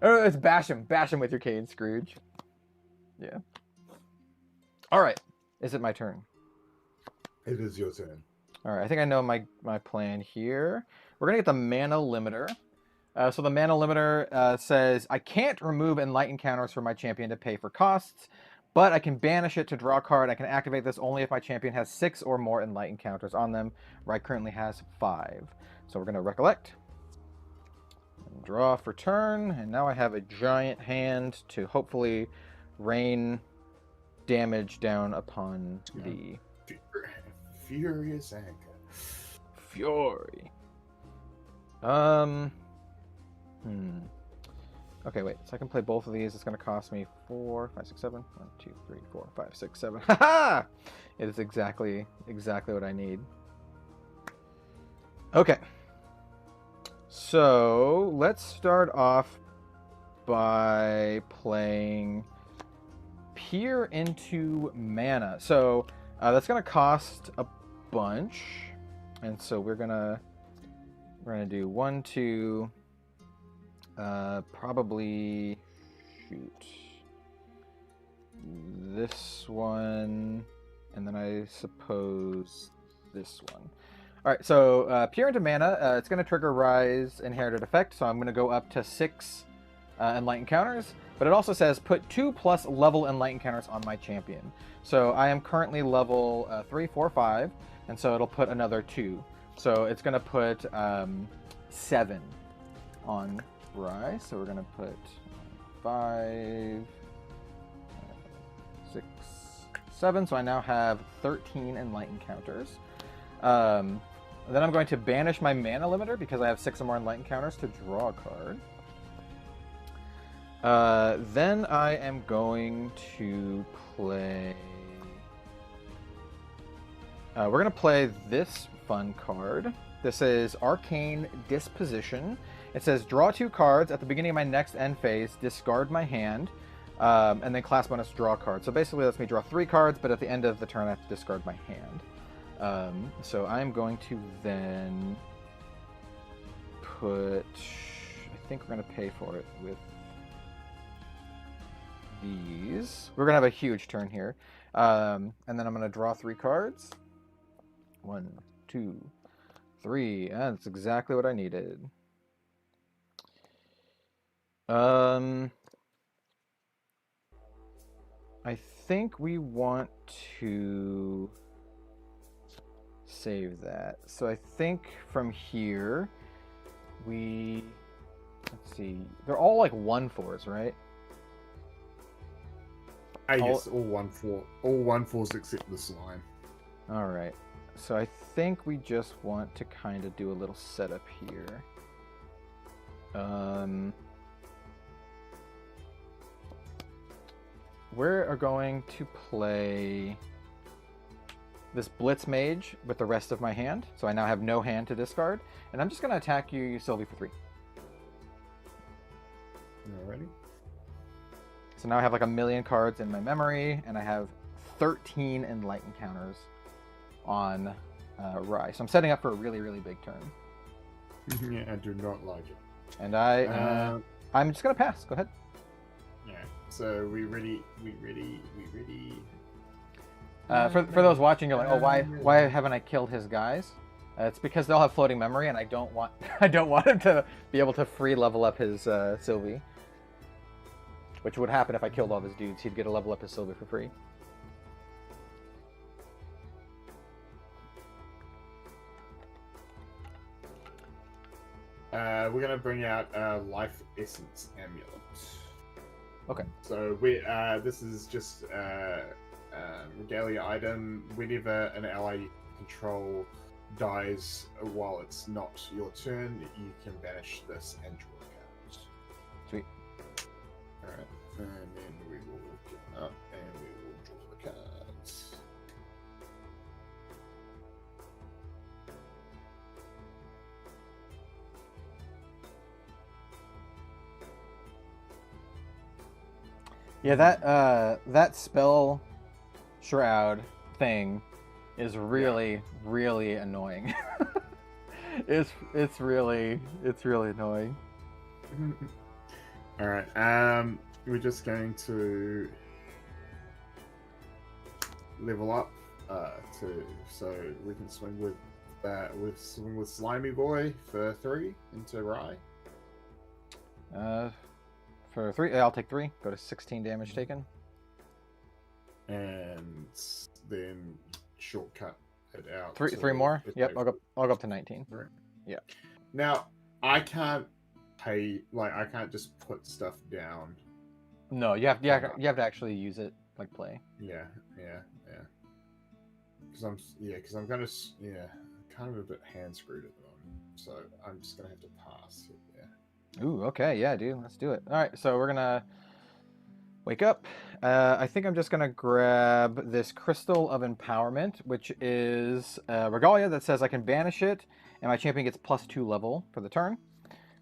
Or it's bash him. Bash him with your cane, Scrooge. Yeah. All right. Is it my turn? It is your turn. All right. I think I know my plan here. We're gonna get the mana limiter. So the mana limiter says I can't remove enlightened counters from my champion to pay for costs, but I can banish it to draw a card. I can activate this only if my champion has 6 or more enlightened counters on them, where I currently has 5. So we're gonna recollect. And draw for turn, and now I have a giant hand to hopefully rain damage down upon the Furious anger. Fury. Okay, wait. So I can play both of these. It's going to cost me 4, 5, 6, 7. 1, 2, 3, 4, 5, 6, 7. Haha! It is exactly what I need. Okay. So let's start off by playing Peer into Mana. So that's going to cost a bunch, and so we're gonna do 1, 2. Probably shoot this one, and then I suppose this one. All right, so Peer into Mana, it's going to trigger Rise Inherited Effect, so I'm going to go up to 6 Enlightened counters, but it also says put 2+ level Enlightened counters on my champion. So I am currently level 3, 4, 5, and so it'll put another 2. So it's going to put 7 on Rise. So we're going to put 5, 6, 7. So I now have 13 Enlightened counters. Then I'm going to banish my mana limiter because I have 6 or more enlightened counters to draw a card. Then I am going to play... we're going to play this fun card. This is Arcane Disposition. It says, draw 2 cards. At the beginning of my next end phase, discard my hand, and then class bonus, draw a card. So basically lets me draw 3 cards, but at the end of the turn I have to discard my hand. So I'm going to then put... I think we're going to pay for it with these. We're going to have a huge turn here. And then I'm going to draw 3 cards. 1, 2, 3. That's exactly what I needed. I think we want to save that. So I think from here we... Let's see. They're all like 1/4s, right? Yes, all 1/4. All 1/4s except the slime. All right. So I think we just want to kind of do a little setup here. We're going to play this Blitz Mage with the rest of my hand. So I now have no hand to discard. And I'm just going to attack you, Sylvie, for 3. Alrighty. So now I have like 1,000,000 cards in my memory, and I have 13 enlightened counters on Rye. So I'm setting up for a really, really big turn. Yeah, I do not like it. And I'm just going to pass. Go ahead. Yeah. So we ready. For those watching, you're like, oh, why haven't I killed his guys? It's because they'll have floating memory, and I don't want him to be able to free level up his Sylvie, which would happen if I killed all of his dudes. He'd get a level up his Sylvie for free. We're gonna bring out Life Essence Amulet. Okay. So this is just regalia item. Whenever an ally you control dies while it's not your turn, you can banish this and draw a card. Sweet. Alright, and then we will get up and we will draw the cards. Yeah, that spell shroud thing is really, really annoying. it's really annoying. All right. We're just going to level up so we can swing with Slimy Boy for 3 into Rye. For 3, I'll take 3. Go to 16 damage taken. And then shortcut it out. 3 more. Yep, I'll go up to 19. Right. Yeah. Now I can't I can't just put stuff down. No, you have to actually use it like play. Yeah. Because I'm kind of a bit hand screwed at the moment, so I'm just gonna have to pass. Yeah. Ooh, okay, yeah, dude, let's do it. All right, so we're gonna wake up. I think I'm just gonna grab this Crystal of Empowerment, which is Regalia that says I can banish it, and my champion gets +2 level for the turn.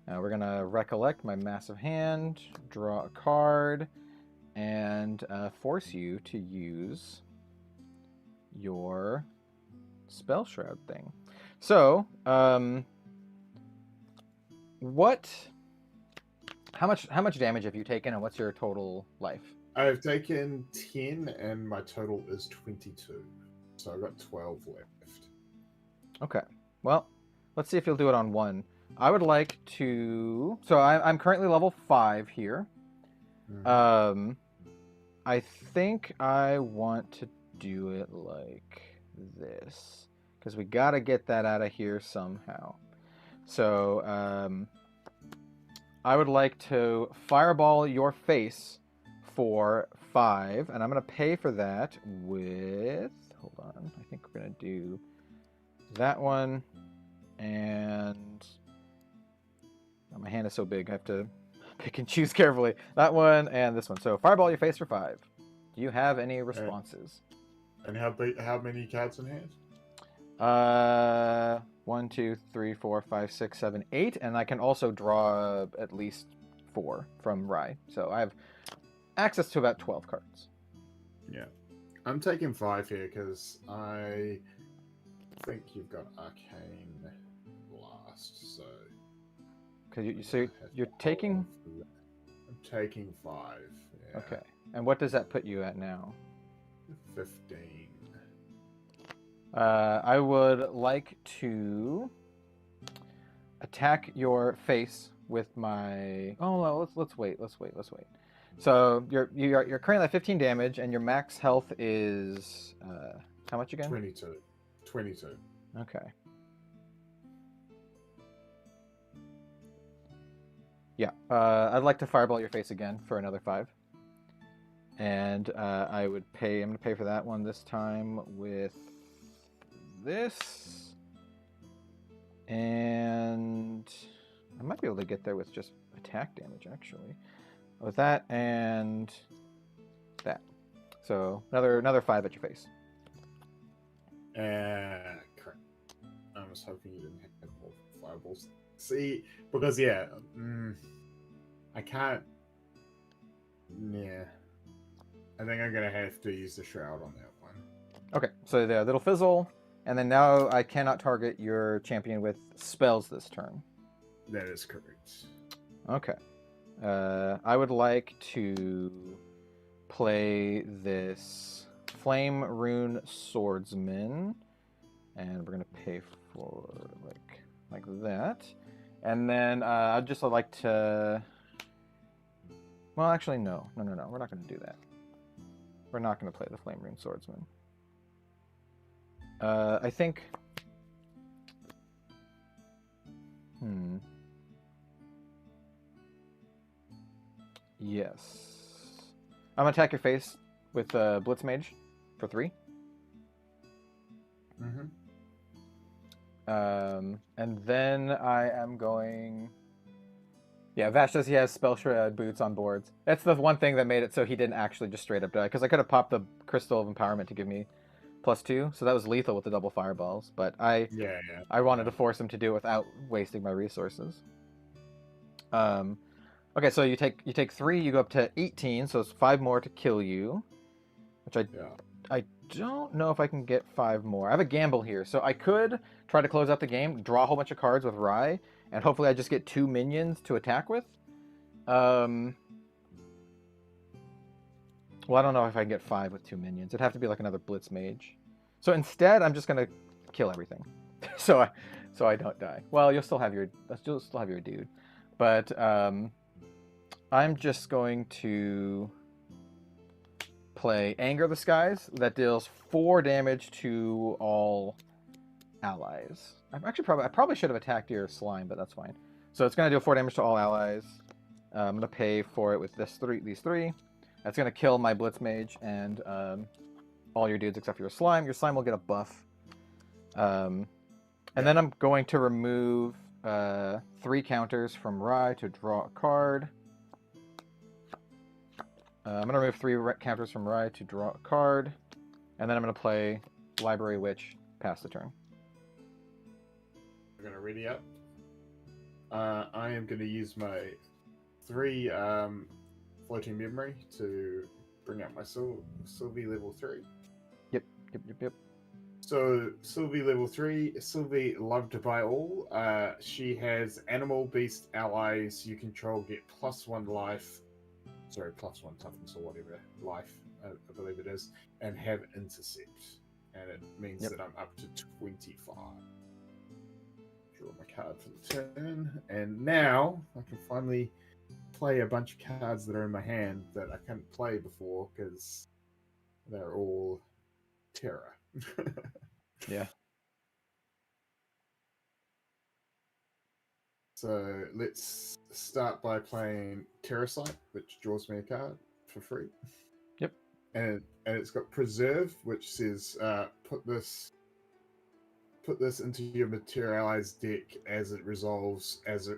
We're gonna recollect my massive hand, draw a card, and force you to use your Spell Shroud thing. So, how much damage have you taken, and what's your total life? I've taken 10, and my total is 22. So I've got 12 left. Okay. Well, let's see if you'll do it on 1. I would like to... So I'm currently level 5 here. Mm-hmm. I think I want to do it like this, because we got to get that out of here somehow. So, I would like to fireball your face for 5, and I'm going to pay for that with... Hold on. I think we're going to do that one And oh, my hand is so big, I have to pick and choose carefully. That one and this one. So fireball your face for 5. Do you have any responses? And how many cards in hand? 1, 2, 3, 4, 5, 6, 7, 8, and I can also draw at least 4 from Rye. So I have access to about 12 cards. Yeah. I'm taking 5 here because I think you've got Arcane Blast, so... You're taking... I'm taking 5, yeah. Okay. And what does that put you at now? 15. I would like to attack your face with my... Oh, no, let's wait. So you're currently at 15 damage, and your max health is how much again? 22. Okay. Yeah. I'd like to fireball your face again for another 5. And I would pay. I'm gonna pay for that one this time with this, and I might be able to get there with just attack damage actually. With that and that, so another 5 at your face. Correct. I was hoping you didn't have more fireballs. See, because yeah, I can't. Yeah, I think I'm gonna have to use the shroud on that one. Okay, so the little fizzle. And then now I cannot target your champion with spells this turn. That is correct. Okay. I would like to play this Flame Rune Swordsman. And we're going to pay for like that. And then I'd just like to... Well, actually, no. We're not going to do that. We're not going to play the Flame Rune Swordsman. I think... Yes. I'm going to attack your face with Blitz Mage for 3. And then I am going... Yeah, Vash says he has Spell Shred Boots on boards. That's the one thing that made it so he didn't actually just straight up die. Because I could have popped the Crystal of Empowerment to give me +2, so that was lethal with the double fireballs. But I wanted to force him to do it without wasting my resources. Okay, so you take 3, you go up to 18, so it's 5 more to kill you. Which I don't know if I can get 5 more. I have a gamble here, so I could try to close out the game, draw a whole bunch of cards with Rye, and hopefully I just get 2 minions to attack with. Well, I don't know if I can get 5 with 2 minions. It'd have to be like another Blitz Mage. So instead, I'm just gonna kill everything, so I don't die. Well, you'll still have your dude, but I'm just going to play Anger the Skies that deals 4 damage to all allies. I probably should have attacked your slime, but that's fine. So it's gonna do 4 damage to all allies. I'm gonna pay for it with these 3. That's going to kill my Blitz Mage and all your dudes except for your slime. Your slime will get a buff. And then I'm going to remove 3 counters from Rye to draw a card. I'm going to remove 3 counters from Rye to draw a card. And then I'm going to play Library Witch, pass the turn. I'm going to ready up. I am going to use my 3... floating memory to bring up my Sylvie level 3. Yep. So Sylvie level 3, Sylvie loved by all. She has animal beast allies you control get +1 life, +1 toughness or whatever life, I believe it is, and have intercept. And it means that I'm up to 25. Draw my card for the turn, and now I can finally play a bunch of cards that are in my hand that I couldn't play before because they're all terror. Yeah. So let's start by playing Terrasite, which draws me a card for free. Yep. And it's got Preserve, which says put this put this into your materialized deck as it resolves. As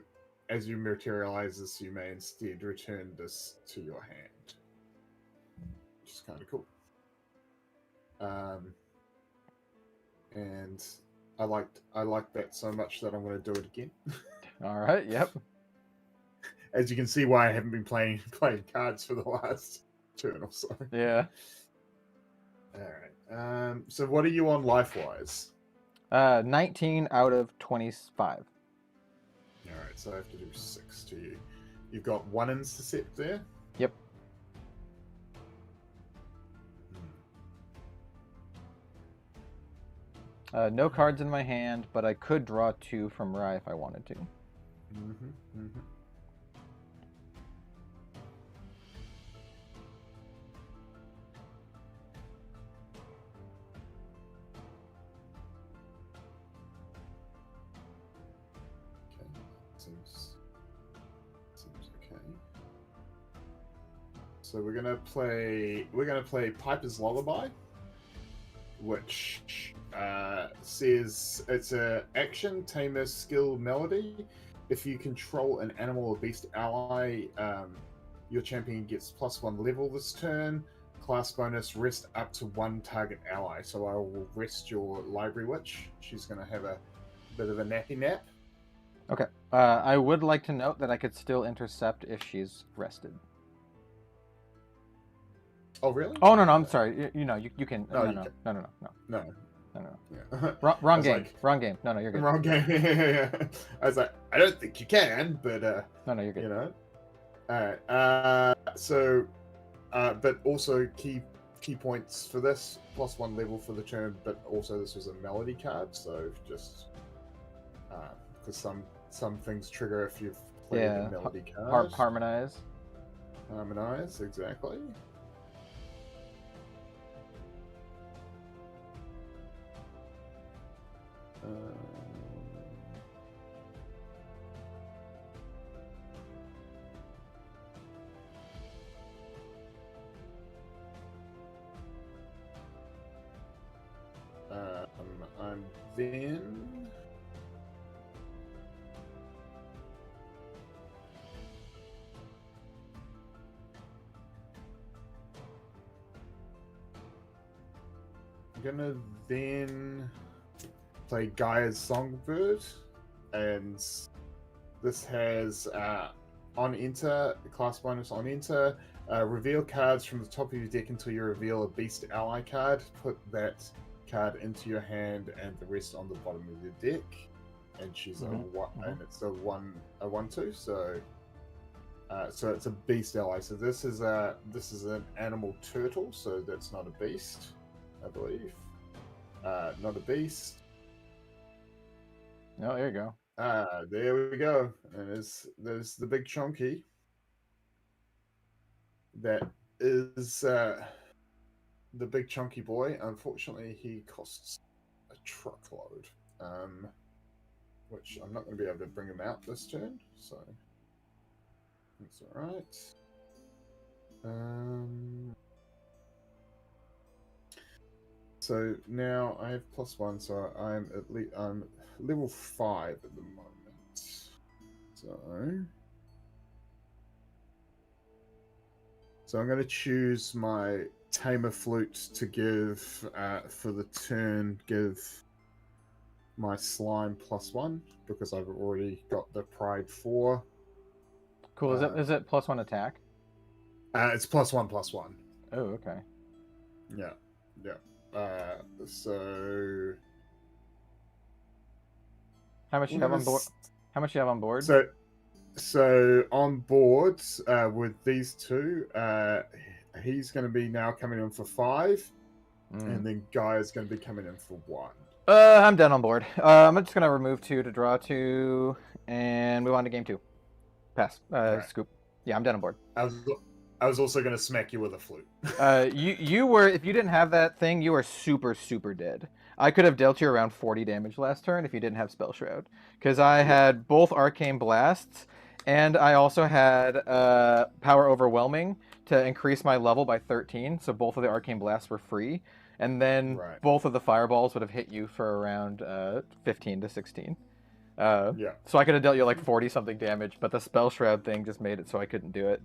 you materialize this, you may instead return this to your hand, which is kind of cool. And I liked that so much that I'm going to do it again. All right. Yep. As you can see, why I haven't been playing cards for the last turn or so. Yeah. All right. So what are you on life-wise? 19 out of 25. All right. So I have to do 6 to you. You've got 1 intercept there. Yep. No cards in my hand, but I could draw 2 from Rye if I wanted to. Seems okay. So we're gonna play Piper's Lullaby, which says it's a action tamer skill melody. If you control an animal or beast ally, your champion gets +1 level this turn. Class bonus, rest up to 1 target ally. So I will rest your library witch. She's gonna have a bit of a nappy nap. Okay. I would like to note that I could still intercept if she's rested. Oh really? Oh no, I'm sorry. You can. No, No. Yeah. Wrong game. Like, wrong game. No, you're good. Wrong game. Yeah. I was like, I don't think you can, but No, you're good. you know. All right. But also key points for this: +1 level for the turn. But also this was a melody card, so just because some things trigger if you've played a melody card. Harmonize. Harmonize, exactly. I'm then gonna play Gaia's Songbird, and this has on enter, class bonus on enter, reveal cards from the top of your deck until you reveal a beast ally card. Put that card into your hand and the rest on the bottom of your deck. And she's and it's a 1/2, so it's a beast ally. So this is an animal turtle, so that's not a beast, I believe. Not a beast. Oh, there you go. There we go. And there's the big chunky. That is the big chunky boy. Unfortunately, he costs a truckload. Which I'm not going to be able to bring him out this turn, so that's all right. So now I have +1, so I'm level 5 at the moment. So I'm going to choose my Tamer Flute to give for the turn. Give my slime +1 because I've already got the Pride 4. Cool. Is it +1 attack? It's +1/+1. Oh, okay. Yeah. So how much you have on board? How much you have on board? So on board with these two, he's going to be now coming in for 5, and then Guy is going to be coming in for 1. I'm done on board. I'm just gonna remove 2 to draw 2, and move on to game 2. Pass. Right. Scoop. Yeah, I'm done on board. I was also gonna smack you with a flute. You were, if you didn't have that thing, you were super dead. I could have dealt you around 40 damage last turn if you didn't have Spell Shroud, because I had both Arcane Blasts, and I also had Power Overwhelming to increase my level by 13. So both of the Arcane Blasts were free. and then Right. both of the fireballs would have hit you for around 15 to 16. Yeah. So I could have dealt you like 40 something damage, but the spell shroud thing just made it so I couldn't do it.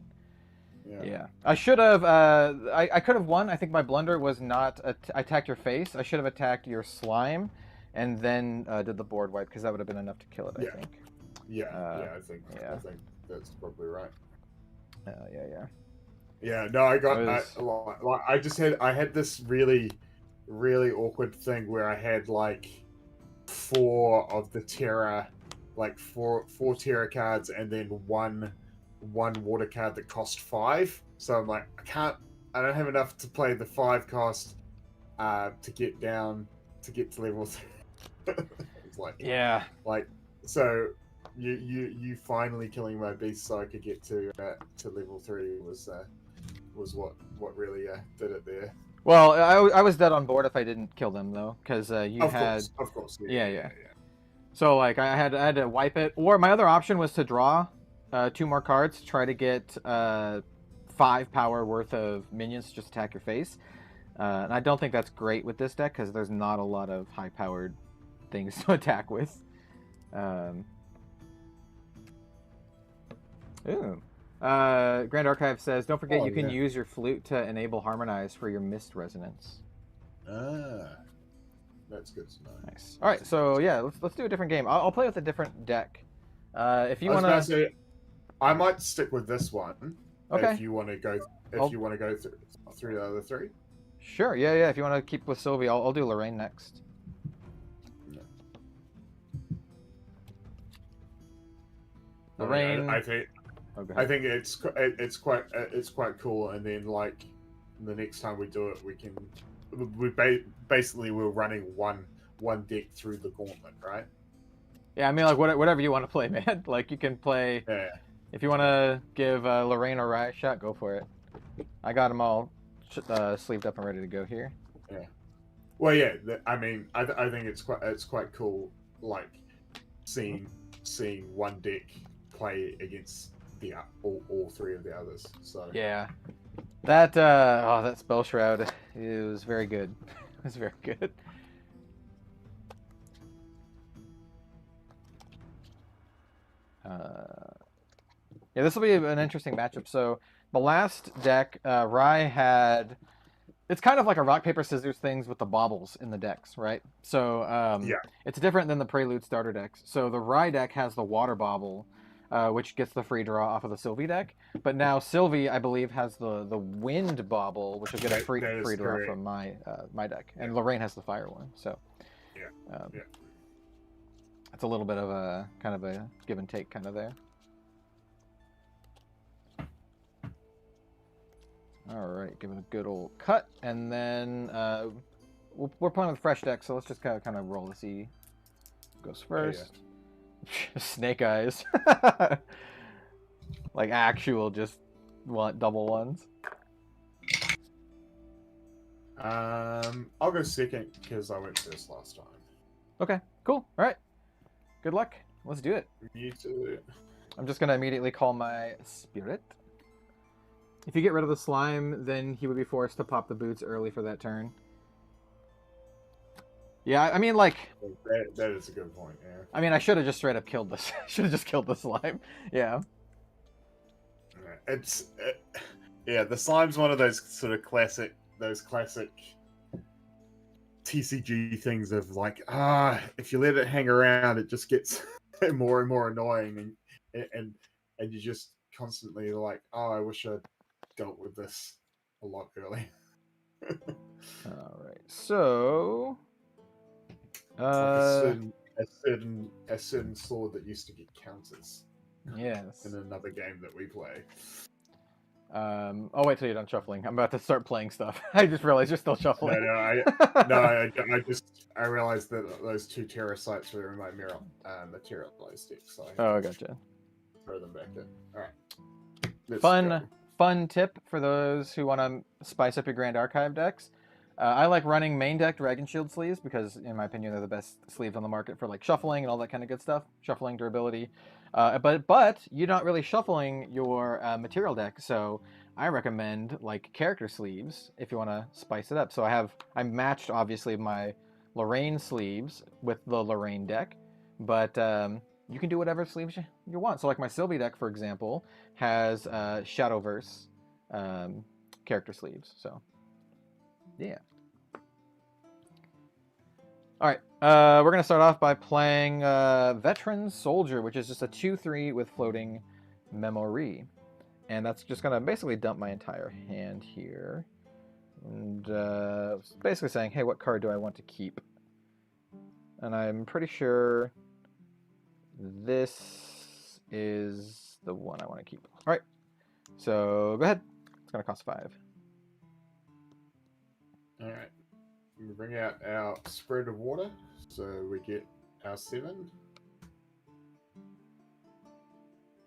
Yeah. I should have. I could have won. I think my blunder was not attacked your face. I should have attacked your slime, and then did the board wipe because that would have been enough to kill it. I think. Yeah. I think that's probably right. Yeah. Yeah. No, I had this really, really awkward thing where I had like 4 of the Terra, like four Terra cards, and then one water card that cost 5. So I'm like, I don't have enough to play the 5 cost to get to level 3. It's like, yeah, like, so you finally killing my beast so I could get to level 3 was what really did it there. Well, I was dead on board if I didn't kill them though, because you of had. Course, of course. Yeah. So like I had to wipe it, or my other option was to draw 2 more cards to try to get 5 power worth of minions to just attack your face. And I don't think that's great with this deck because there's not a lot of high-powered things to attack with. Grand Archive says, don't forget you can use your flute to enable Harmonize for your Mist Resonance. That's good to know. Nice. All right, so yeah, let's do a different game. I'll play with a different deck. If you want to say, I might stick with this one. Okay. If you want to go, through the other 3. Sure. Yeah. If you want to keep with Sylvie, I'll do Lorraine next. Yeah. Lorraine. I think it's quite cool. And then like the next time we do it, we're running one deck through the gauntlet, right? Yeah, I mean like whatever you want to play, man. Like you can play. Yeah. If you want to give Lorraine a riot shot, go for it. I got them all sleeved up and ready to go here. Yeah. Well, yeah. I mean, I think it's quite cool, like seeing one deck play against all 3 of the others. So yeah, that spell shroud is very good. It's very good. Yeah, this will be an interesting matchup. So the last deck, Rye had. It's kind of like a rock paper scissors things with the baubles in the decks, right? So it's different than the Prelude starter decks. So the Rye deck has the water bauble, which gets the free draw off of the Sylvie deck. But now Sylvie, I believe, has the wind bauble, which will get a free draw from my deck, and Lorraine has the fire one. So it's a little bit of a kind of a give and take kind of there. All right, give it a good old cut, and then we're playing with fresh deck, so let's just kind of roll to see who goes first. Yeah. Snake eyes, like actual just double ones. I'll go second because I went first last time. Okay, cool. All right, good luck. Let's do it. You too. I'm just gonna immediately call my spirit. If you get rid of the slime, then he would be forced to pop the boots early for that turn. Yeah, I mean, like... That is a good point, yeah. I mean, I should have just straight up killed this. Should have just killed the slime. Yeah. The slime's one of those sort of classic TCG things of like, if you let it hang around, it just gets more and more annoying, and you just constantly like, I wish I'd dealt with this a lot earlier. All right, so a certain sword that used to get counters. Yes. In another game that we play. Oh, wait till you're done shuffling. I'm about to start playing stuff. I just realized you're still shuffling. I realized that those 2 Terra sites were in my materialized deck, so I gotcha. Throw them back in. All right. Fun tip for those who want to spice up your Grand Archive decks. I like running main deck Dragon Shield sleeves because, in my opinion, they're the best sleeves on the market for like shuffling and all that kind of good stuff. Shuffling, durability. But you're not really shuffling your material deck, so I recommend like character sleeves if you want to spice it up. So I matched obviously my Lorraine sleeves with the Lorraine deck, but you can do whatever sleeves you want. So like my Sylvie deck, for example, has Shadowverse character sleeves. So yeah. All right, we're gonna start off by playing Veteran Soldier, which is just a 2/3 with floating memory. And that's just going to basically dump my entire hand here. And basically saying, hey, what card do I want to keep? And I'm pretty sure this is the one I want to keep. All right, so go ahead. It's going to cost 5. All right. We bring out our spread of water. So we get our 7.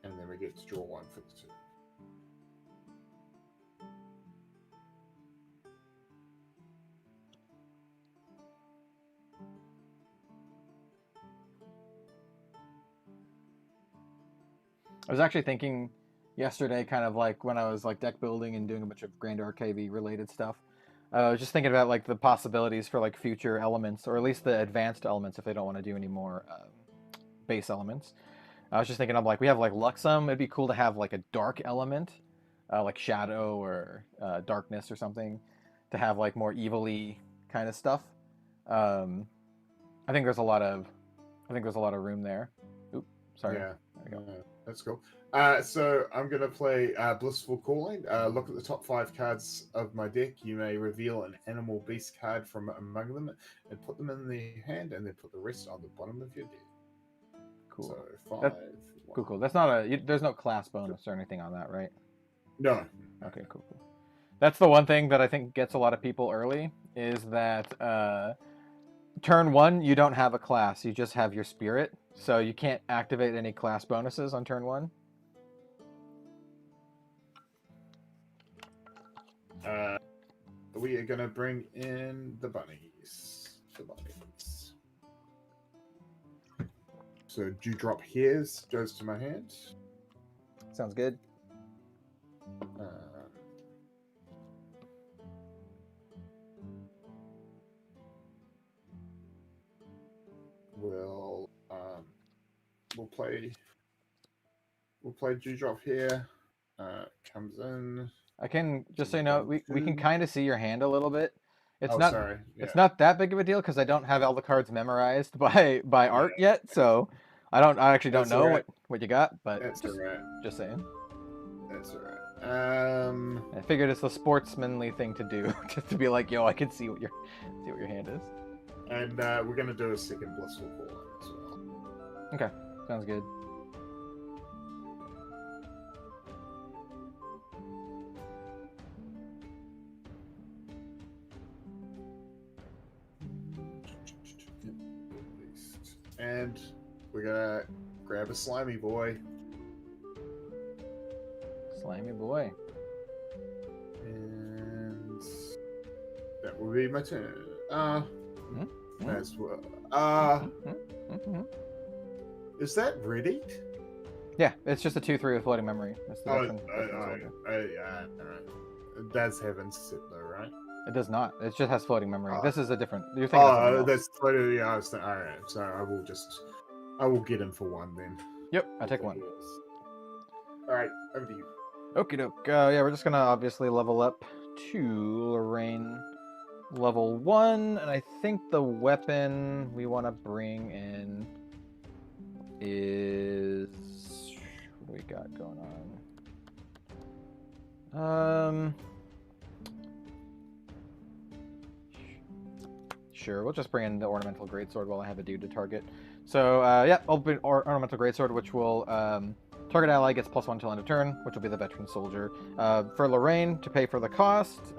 And then we get to draw 1 for the 2. I was actually thinking yesterday, kind of like when I was like deck building and doing a bunch of Grand Archive related stuff. I was just thinking about like the possibilities for like future elements, or at least the advanced elements if they don't want to do any more base elements. I was just thinking of like, we have like Luxem. It'd be cool to have like a dark element, like Shadow or Darkness or something, to have like more evilly kind of stuff. I think there's a lot of room there. Oop, sorry. Yeah, there we go. That's cool. So I'm going to play Blissful Calling. Look at the top 5 cards of my deck. You may reveal an animal beast card from among them and put them in the hand, and then put the rest on the bottom of your deck. Cool. So 5. Cool. That's not there's no class bonus or anything on that, right? No. Okay, cool. That's the one thing that I think gets a lot of people early, is that turn 1, you don't have a class. You just have your spirit. So you can't activate any class bonuses on turn 1. We are going to bring in the bunnies. So Dewdrop Hairs goes to my hand. Sounds good. We'll play Dewdrop here. Comes in. I can just so you know, we can kind of see your hand a little bit. It's sorry. Yeah. It's not that big of a deal because I don't have all the cards memorized by art yet, so I actually don't know what you got, but that's just saying. That's all right. I figured it's the sportsmanly thing to do, just to be like, yo, I can see what your hand is. And we're gonna do a second Blissful Calling as well. Okay, sounds good. And we're gonna grab a Slimy Boy. Slimy Boy. And that will be my turn. As well. Is that ready? Yeah, it's just a 2/3 with floating memory. That's the yeah. That's Heaven's Set though, right? It does not. It just has floating memory. This is a different. You're thinking that's floating. Yeah, all right. So I will get him for 1 then. Yep, I take 1. All right, over to you. Okie doke. Yeah, we're just gonna obviously level up to Lorraine level 1, and I think the weapon we want to bring in is what we got going on. Sure, we'll just bring in the Ornamental Greatsword while I have a dude to target. So, yeah, I'll bring Ornamental Greatsword, which will target ally gets +1 till end of turn, which will be the Veteran Soldier. For Lorraine, to pay for the cost,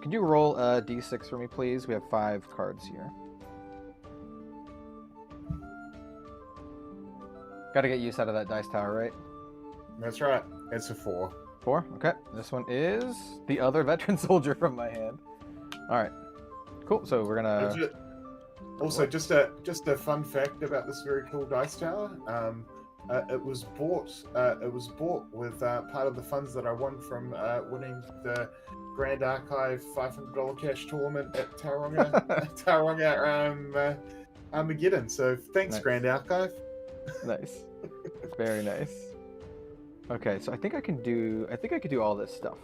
could you roll a d6 for me, please? We have 5 cards here. Got to get use out of that dice tower, right? That's right. It's a 4. 4? Okay. This one is the other Veteran Soldier from my hand. All right. Cool. So we're gonna. Also, just a fun fact about this very cool dice tower. it was bought. It was bought with part of the funds that I won from winning the Grand Archive $500 cash tournament at Tauranga Armageddon. So thanks, Nice. Grand Archive. Nice. Very nice. Okay, so I think I can do all this stuff.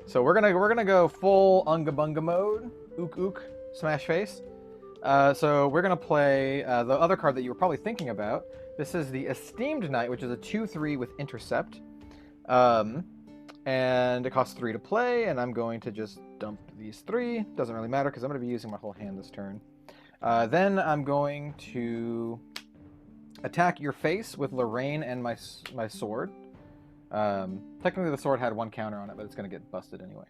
So we're gonna go full Unga Bunga mode. Ook ook, smash face. So we're gonna play the other card that you were probably thinking about. This is the Esteemed Knight, which is a 2/3 with Intercept. And it costs 3 to play, and I'm going to just dump these 3. Doesn't really matter because I'm going to be using my whole hand this turn. Then I'm going to attack your face with Lorraine and my sword. Technically the sword had 1 counter on it, but it's going to get busted anyway.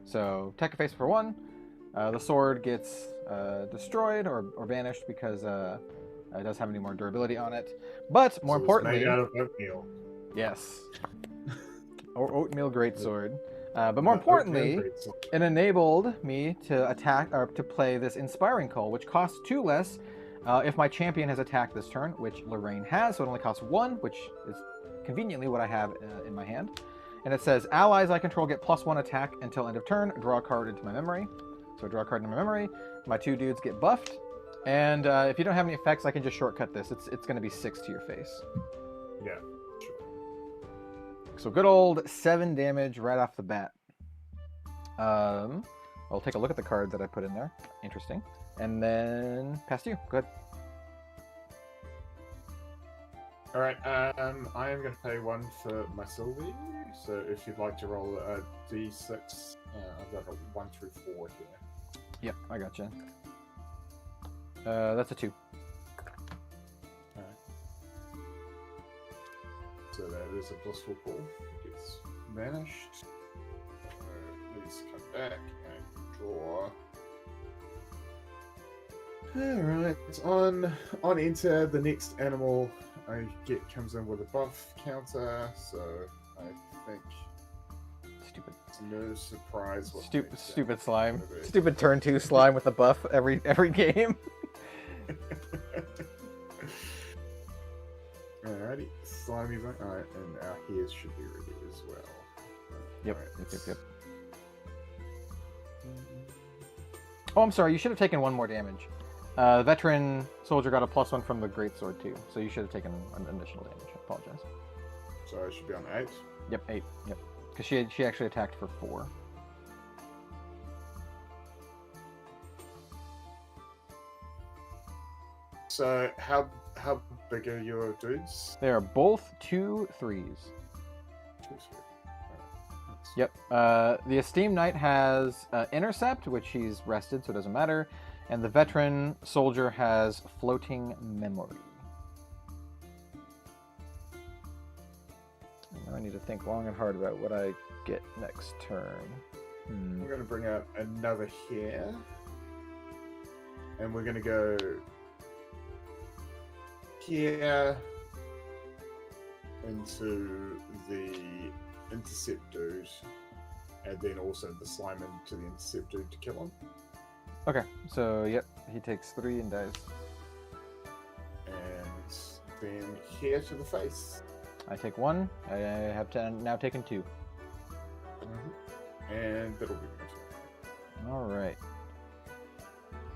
So attack your face for 1. The sword gets destroyed or banished because it doesn't have any more durability on it. But more importantly, it's made out of oatmeal. Yes. Or oatmeal greatsword. But more importantly, it enabled me to attack or to play this Inspiring Call, which costs 2 less if my champion has attacked this turn, which Lorraine has, so it only costs 1, which is conveniently what I have in my hand. And it says, allies I control get +1 attack until end of turn, draw a card into my memory. So I draw a card into my memory, my 2 dudes get buffed, and if you don't have any effects, I can just shortcut this. It's going to be 6 to your face. Yeah. So good old 7 damage right off the bat. I'll take a look at the card that I put in there. Interesting. And then pass to you. Go ahead. All right. I am going to pay 1 for my Sylvie. So if you'd like to roll a d6, I've got a 1 through 4 here. Yep, I gotcha. That's a 2. So that is a blissful pool. It gets vanished. Please come back and draw. Alright, on enter, the next animal I get comes in with a buff counter, so I think Stupid. it's no surprise what Stupid slime. Stupid turn 2 slime with a buff every game. Alrighty, Slimy's on. Alright, and our hairs should be ready as well. Yep, Alright. yep. Oh, I'm sorry, you should have taken 1 more damage. The veteran soldier got a +1 from the greatsword too, so you should have taken an additional damage. I apologize. So I should be on 8? Yep, 8. Yep. Because she actually attacked for 4. So how big are your dudes? They are both 2 3s. 2, 3. Yep. The Esteemed Knight has Intercept, which he's rested, so it doesn't matter. And the veteran soldier has Floating Memory. And now I need to think long and hard about what I get next turn. We're going to bring out another here. And we're going to go here into the Intercept dude. And then also the slime into the Intercept dude to kill him. Okay, so yep, he takes 3 and dies. And then here to the face. I take 1. I have now taken 2. And that'll be my turn. Alright.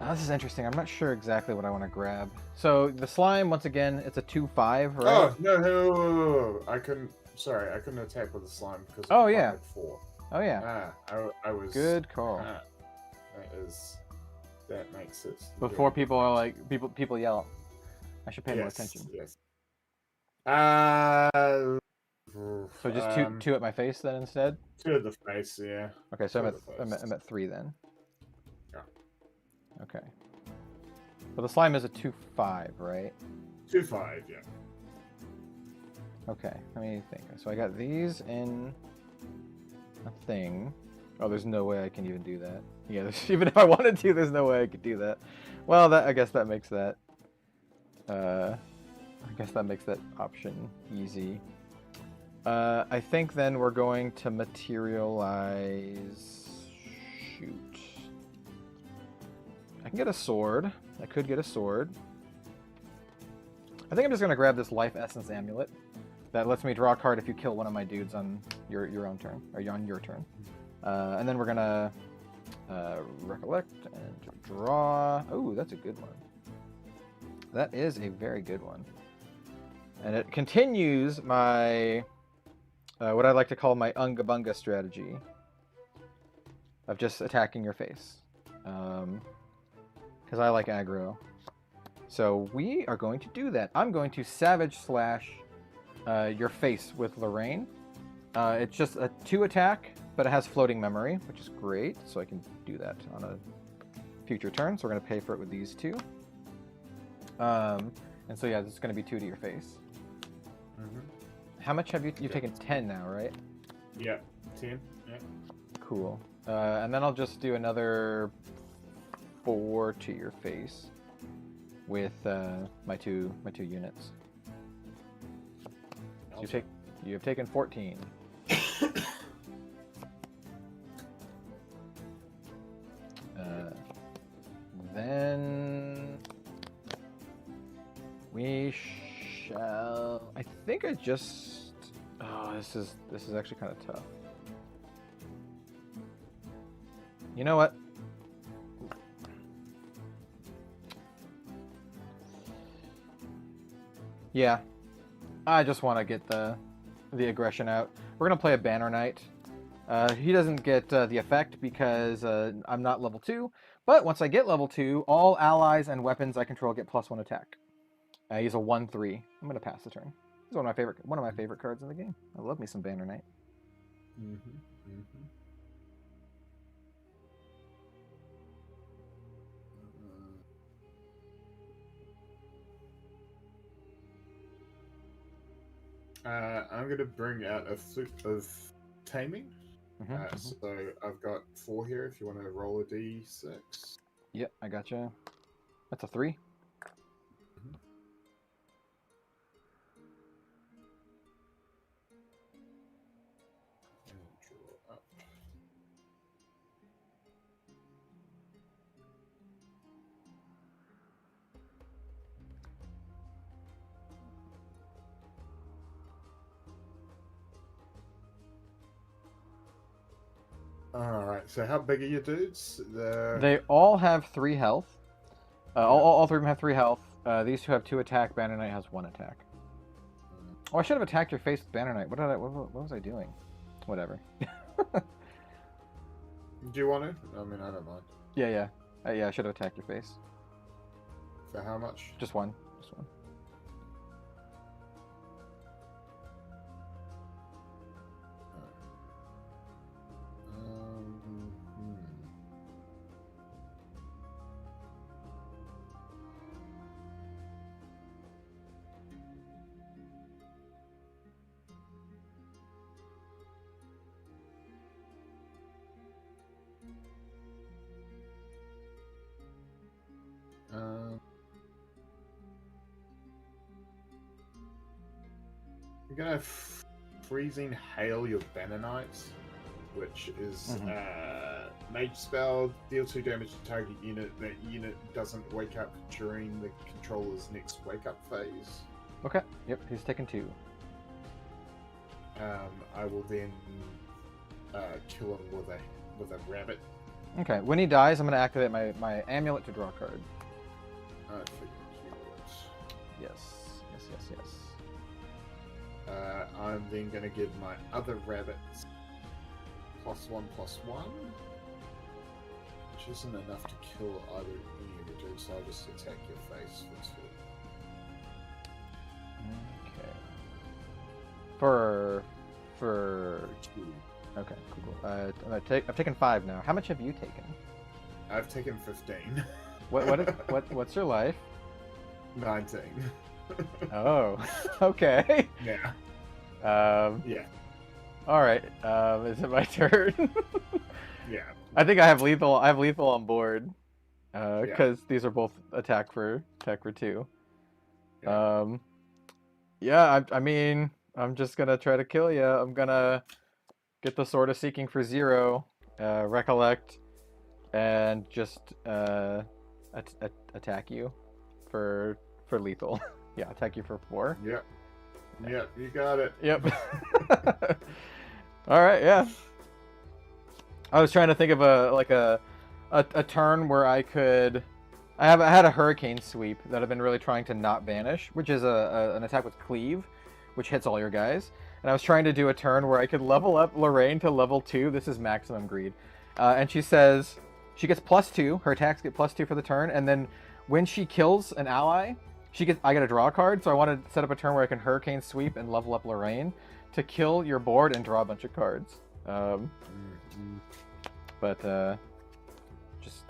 This is interesting. I'm not sure exactly what I want to grab. So the slime, once again, it's a 2/5, right? Oh, no. I couldn't attack with the slime because Oh, yeah. 4. Oh, yeah. I was... Good call. That makes it... Before people are like, people yell. I should pay more Yes, attention. yes. So just two at my face then instead? 2 at the face, yeah. Okay, so Two I'm at the face. at 3 then. Yeah. Okay. But the slime is a 2/5, right? 2/5, yeah. Okay, let me think. So I got these in a thing. Oh, there's no way I can even do that. Yeah, even if I wanted to, there's no way I could do that. Well, I guess that makes that... I guess that makes that option easy. I think then we're going to materialize... Shoot. I can get a sword. I could get a sword. I think I'm just going to grab this Life Essence Amulet. That lets me draw a card if you kill one of my dudes on your own turn, or on your turn. And then we're gonna recollect and draw. Oh, that's a good one. That is a very good one. And it continues my, what I like to call my Unga Bunga strategy of just attacking your face. Because I like aggro. So we are going to do that. I'm going to Savage Slash your face with Lorraine. It's just a 2 attack, but it has floating memory, which is great. So I can do that on a future turn. So we're going to pay for it with these 2. And so yeah, this is going to be 2 to your face. How much have you've taken 10 now, right? Yeah, 10. Yeah. Cool. And then I'll just do another 4 to your face with my two units. So you have taken 14. Then we shall. I think I just. Oh, this is actually kind of tough. You know what? Yeah, I just want to get the aggression out. We're gonna play a Banner Knight. He doesn't get the effect because I'm not level 2. But once I get level 2, all allies and weapons I control get +1 attack. He's a 1/3. I'm gonna pass the turn. He's one of my favorite cards in the game. I love me some Banner Knight. I'm going to bring out a flute of taming. So I've got 4 here if you want to roll a d6. Yep, I gotcha. That's a 3. And draw up. Alright, so how big are your dudes? They all have 3 health. All 3 of them have 3 health. These 2 have 2 attack. Banner Knight has 1 attack. Oh, I should have attacked your face with Banner Knight. What was I doing? Whatever. Do you want to? I mean, I don't mind. Yeah. Yeah, I should have attacked your face. For how much? Just 1. Just 1. I'm gonna freezing hail your Banner Knights, which is mage spell, deal 2 damage to target unit. That unit doesn't wake up during the controller's next wake up phase. Okay. Yep, he's taken 2. I will then kill him with a rabbit. Okay. When he dies, I'm gonna activate my amulet to draw a card. I figured you would. Yes. I'm then going to give my other rabbits +1/+1, which isn't enough to kill either any of the dudes, so I'll just attack your face first. Okay. For 2. Okay, cool. I've taken 5 now. How much have you taken? I've taken 15. What's your life? 19. Oh, okay. Yeah. Yeah. All right. Is it my turn? Yeah. I think I have lethal. I have lethal on board. Because these are both attack for 2. Yeah. Yeah. I mean, I'm just gonna try to kill you. I'm gonna get the Sword of Seeking for 0, recollect, and just attack you for lethal. Yeah, attack you for 4. Yeah. Yep, you got it. Yep. All right, yeah. I was trying to think of a turn where I had a hurricane sweep that I've been really trying to not banish, which is an attack with cleave, which hits all your guys. And I was trying to do a turn where I could level up Lorraine to level 2. This is maximum greed. And she says she gets +2. Her attacks get +2 for the turn, and then when she kills an ally, I get to draw a card. So I want to set up a turn where I can hurricane sweep and level up Lorraine to kill your board and draw a bunch of cards. But just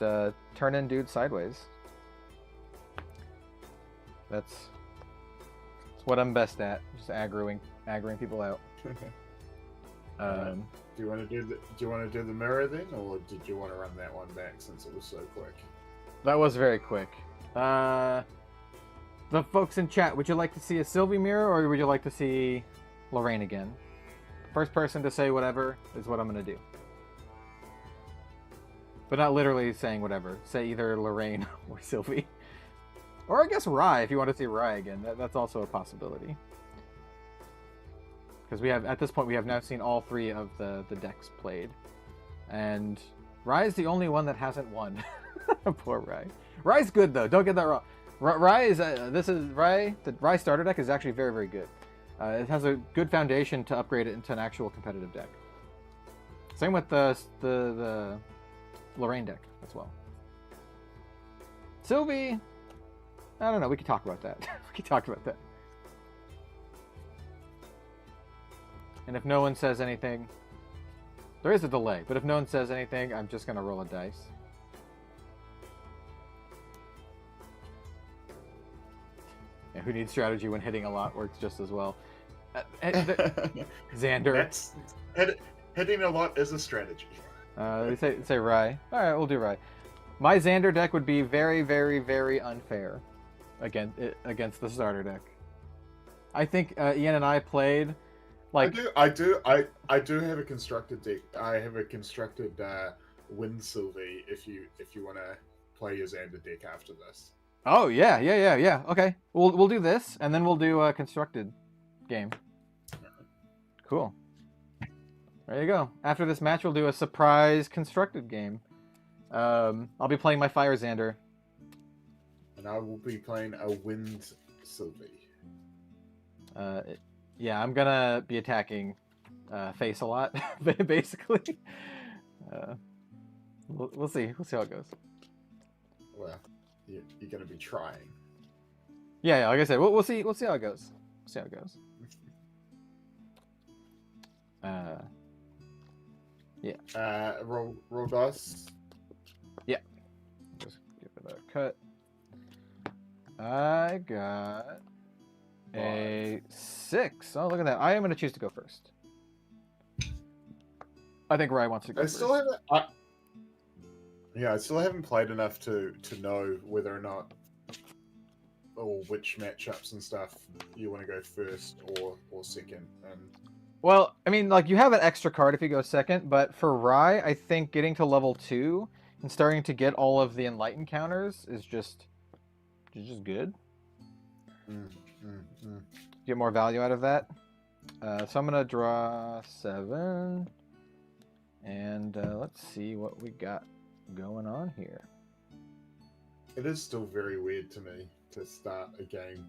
turn in dudes sideways. That's what I'm best at. Just aggroing people out. Do you want to do the mirror then, or did you want to run that one back since it was so quick? That was very quick. The folks in chat, would you like to see a Sylvie mirror, or would you like to see Lorraine again? First person to say whatever is what I'm going to do. But not literally saying whatever. Say either Lorraine or Sylvie. Or I guess Rye, if you want to see Rye again. That's also a possibility. Because at this point, we have now seen all 3 of the decks played. And Rye is the only one that hasn't won. Poor Rye. Rye's good, though. Don't get that wrong. Rye is, the Rye starter deck is actually very, very good. It has a good foundation to upgrade it into an actual competitive deck. Same with the Lorraine deck as well. Sylvie, I don't know. We could talk about that. And if no one says anything, there is a delay. But if no one says anything, I'm just gonna roll a dice. Yeah, who needs strategy when hitting a lot works just as well. Xander. Hitting a lot is a strategy. They say Rye. All right, we'll do Rye. My Xander deck would be very, very, very unfair against the starter deck. I think Iain and I played like I do have a constructed deck. I have a constructed Win Sylvie if you want to play your Xander deck after this. Oh yeah. Okay, we'll do this, and then we'll do a constructed game. Cool. There you go. After this match, we'll do a surprise constructed game. I'll be playing my Fire Xander. And I will be playing a Wind Sylvie. Yeah, I'm gonna be attacking face a lot, basically. We'll see. We'll see how it goes. Well, you're gonna be trying. Yeah. Like I said, we'll see. We'll see how it goes. Yeah. Roll dice. Yeah. Just give it a cut. I got a 6. Oh, look at that. I am going to choose to go first. I think Rye wants to go first. I still haven't played enough to know whether or not, or which matchups and stuff you want to go first or second. And well, I mean, like, you have an extra card if you go second, but for Rye, I think getting to level 2 and starting to get all of the Enlighten counters is just good. Get more value out of that. So I'm going to draw 7. And let's see what we got going on here. It is still very weird to me to start a game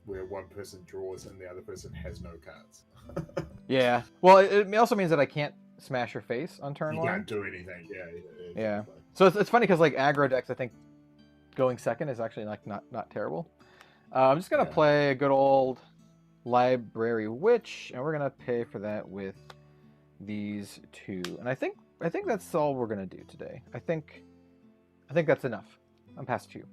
where one person draws and the other person has no cards. Yeah. Well, it also means that I can't smash your face on turn 1. You can't do anything. Yeah. So it's funny because like aggro decks, I think going second is actually like not terrible. I'm just gonna play a good old Library Witch, and we're gonna pay for that with these 2. And I think that's all we're gonna do today. I think that's enough. I'm past 2.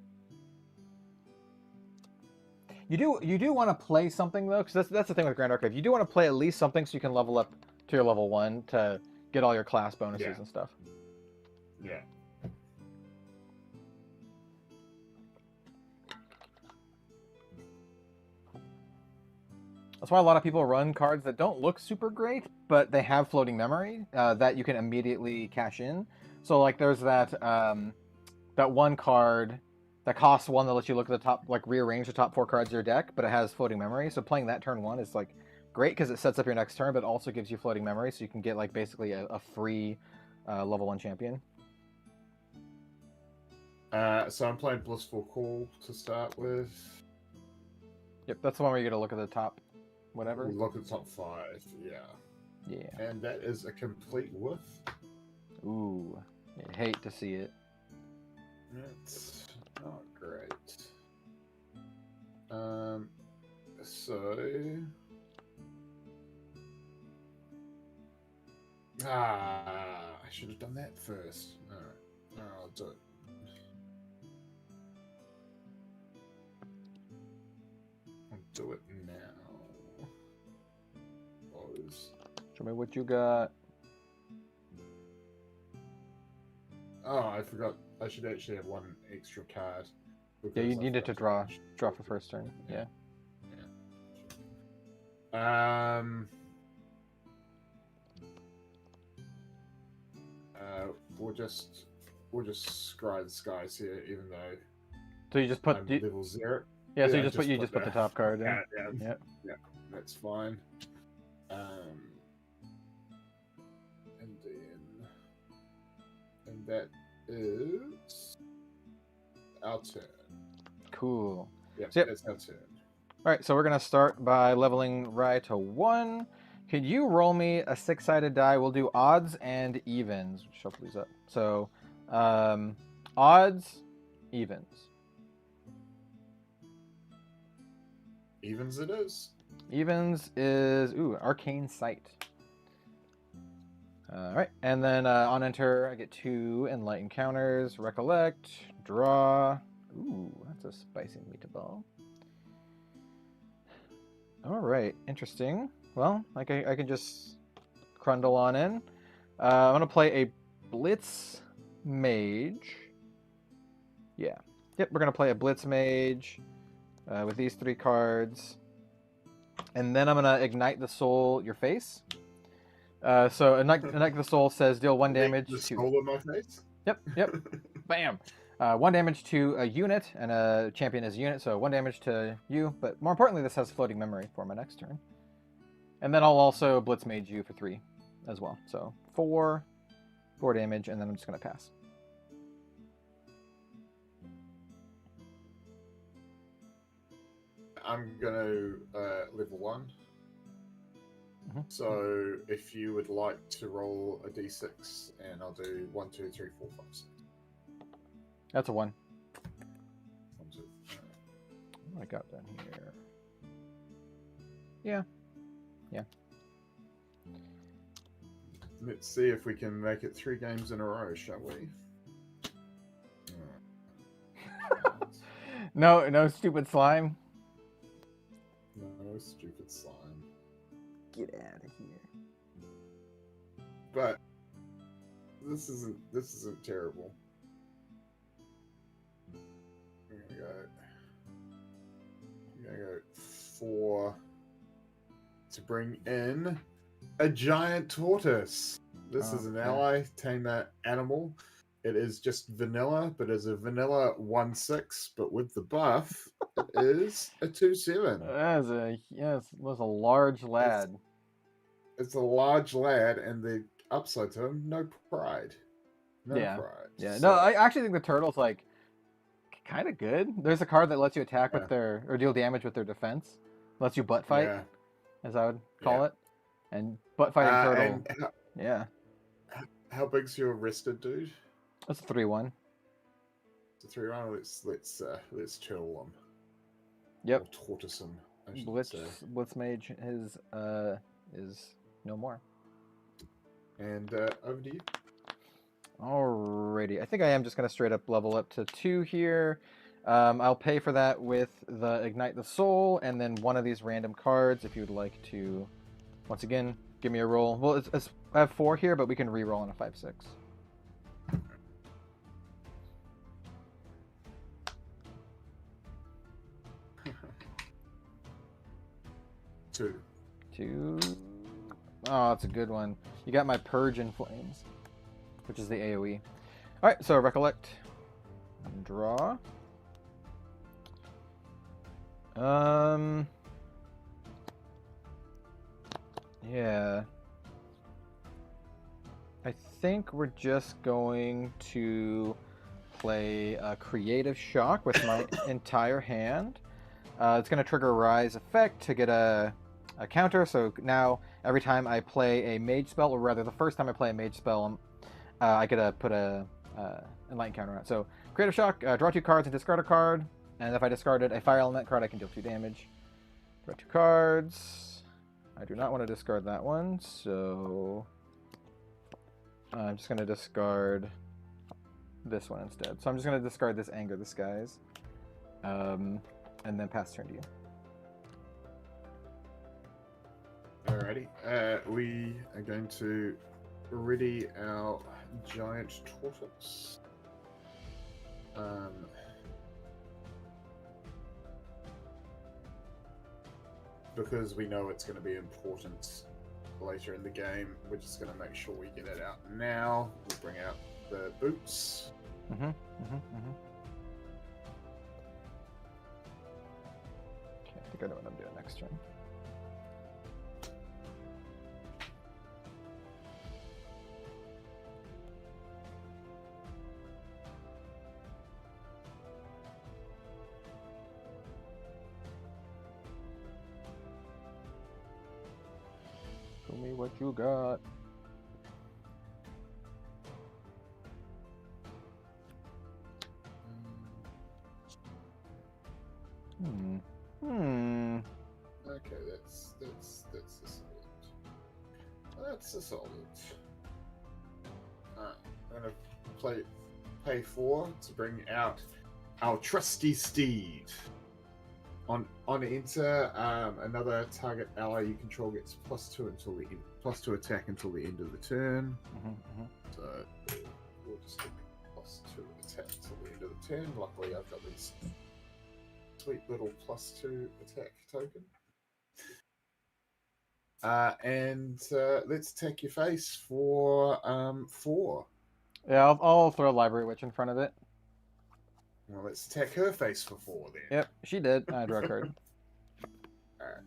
You do want to play something though, because that's the thing with Grand Archive. You do want to play at least something so you can level up to your level 1 to get all your class bonuses and stuff. Yeah. That's why a lot of people run cards that don't look super great, but they have floating memory that you can immediately cash in. So like there's that one card that costs 1 that lets you look at the top, like rearrange the top 4 cards of your deck, but it has floating memory. So playing that turn 1 is like great because it sets up your next turn, but also gives you floating memory, so you can get like basically a free level 1 champion. So I'm playing Blissful Call to start with. Yep, that's the one where you get to look at the top, whatever. Look at the top 5, yeah. Yeah. And that is a complete whiff. Ooh, I hate to see it. That's not great. So... I should have done that first. Alright, I'll do it. I'll do it now. Close. Show me what you got. Oh, I forgot. I should actually have 1 extra card. Yeah, you needed to draw for first turn. Yeah. We'll just scry the skies here, even though. So you just put I'm level 0. Yeah, so you just put the top card in. Yeah, that's fine. And that is our turn. Cool. Yeah, so, that's our turn. All right, so we're gonna start by leveling Rye to 1. Can you roll me a 6-sided die? We'll do odds and evens. Shuffle these up. So, odds, evens. Evens it is. Evens is Arcane Sight. All right, and then on enter, I get 2 enlightened counters. Recollect, draw. Ooh, that's a spicy meatball. All right, interesting. Well, I can just crundle on in. I'm gonna play a Blitz Mage. Yeah. Yep, we're gonna play a Blitz Mage with these 3 cards, and then I'm gonna Ignite the Soul your face. So Ignite the Soul says deal 1 damage. The soul in my face. Yep. Bam. 1 damage to a unit, and a champion is a unit, so 1 damage to you. But more importantly, this has floating memory for my next turn. And then I'll also Blitz Mage you for 3 as well. So 4 damage, and then I'm just going to pass. I'm going to level 1. Mm-hmm. So if you would like to roll a d6, and I'll do 1, 2, 3, 4, 5, 6. That's a 1. 1, 2. What I got down here? Yeah. Let's see if we can make it 3 games in a row, shall we? No stupid slime. No stupid slime. Get out of here. But this isn't terrible. I'm gonna go 4 to bring in a giant tortoise. This is an ally, tame that animal. It is just vanilla, but as a vanilla 1/6, but with the buff, it is a 2/7. Was a large lad. It's a large lad, and the upside to him, no pride. No pride. Yeah. So, No, I actually think the turtle's like kind of good. There's a card that lets you attack with their or deal damage with their defense. Lets you butt fight, as I would call it. And butt fighting turtle. How big's your arrested dude? That's a 3/1. It's a 3/1. Let's chill them. Yep. Or tortoise him. Blitz Mage is no more. And over to you. Alrighty, I think I am just gonna straight up level up to 2 here. I'll pay for that with the Ignite the Soul, and then one of these random cards if you would like to. Once again, give me a roll. Well, I have 4 here, but we can re-roll on a 5/6. Two. Oh, that's a good one. You got my Purge in Flames, which is the AoE. Alright, so recollect. And draw. Yeah. I think we're just going to play a Creative Shock with my entire hand. It's going to trigger a Rise effect to get a counter, so now every time I play a mage spell, or rather the first time I play a mage spell, I get to put a enlighten counter on it. So Creative Shock, draw 2 cards and discard a card, and if I discarded a fire element card, I can deal 2 damage. Draw 2 cards. I do not want to discard that one, so I'm just going to discard this one instead. So I'm just going to discard this Anger the Skies, and then pass turn to you. Alrighty, we are going to ready our giant tortoise. Because we know it's going to be important later in the game, we're just going to make sure we get it out now. We'll bring out the boots. Okay, I think I know what I'm doing next turn. Show me what you got. Okay, that's a solid. That's a solid. I'm gonna pay 4 to bring out our trusty steed. On enter, another target ally you control gets +2 until the +2 attack until the end of the turn. So we'll just get +2 attack until the end of the turn. Luckily, I've got these sweet little +2 attack token. And let's attack your face for 4. Yeah, I'll throw a Library Witch in front of it. Well, let's attack her face for 4 then. Yep, she did. I draw a card. Alright.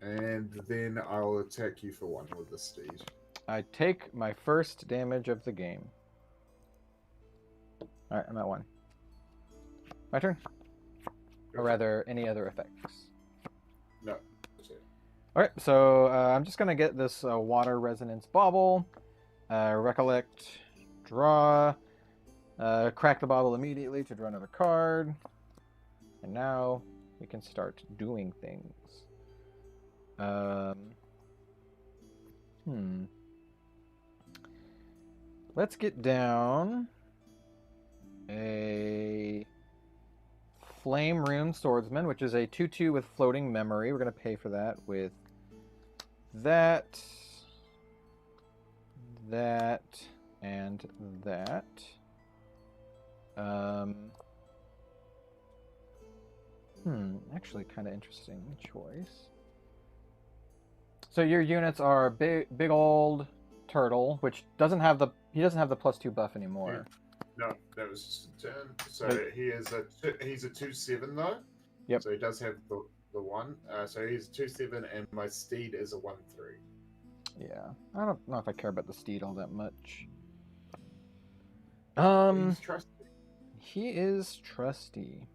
And then I'll attack you for 1 with the steed. I take my first damage of the game. Alright, I'm at 1. My turn? Or rather, any other effects? No. That's it. Alright, so I'm just going to get this Water Resonance Bauble. Recollect. Draw. Crack the bauble immediately to draw another card. And now we can start doing things. Let's get down a Flame Rune Swordsman, which is a 2/2 with floating memory. We're going to pay for that with that, and that. Actually kind of interesting choice. So your units are big old turtle, which doesn't have the +2 buff anymore. No, that was just a turn. So he's a 2/7 though. Yep. So he does have the 1. So he's a 2/7, and my steed is a 1/3. Yeah, I don't know if I care about the steed all that much. He's trusty. He is trusty.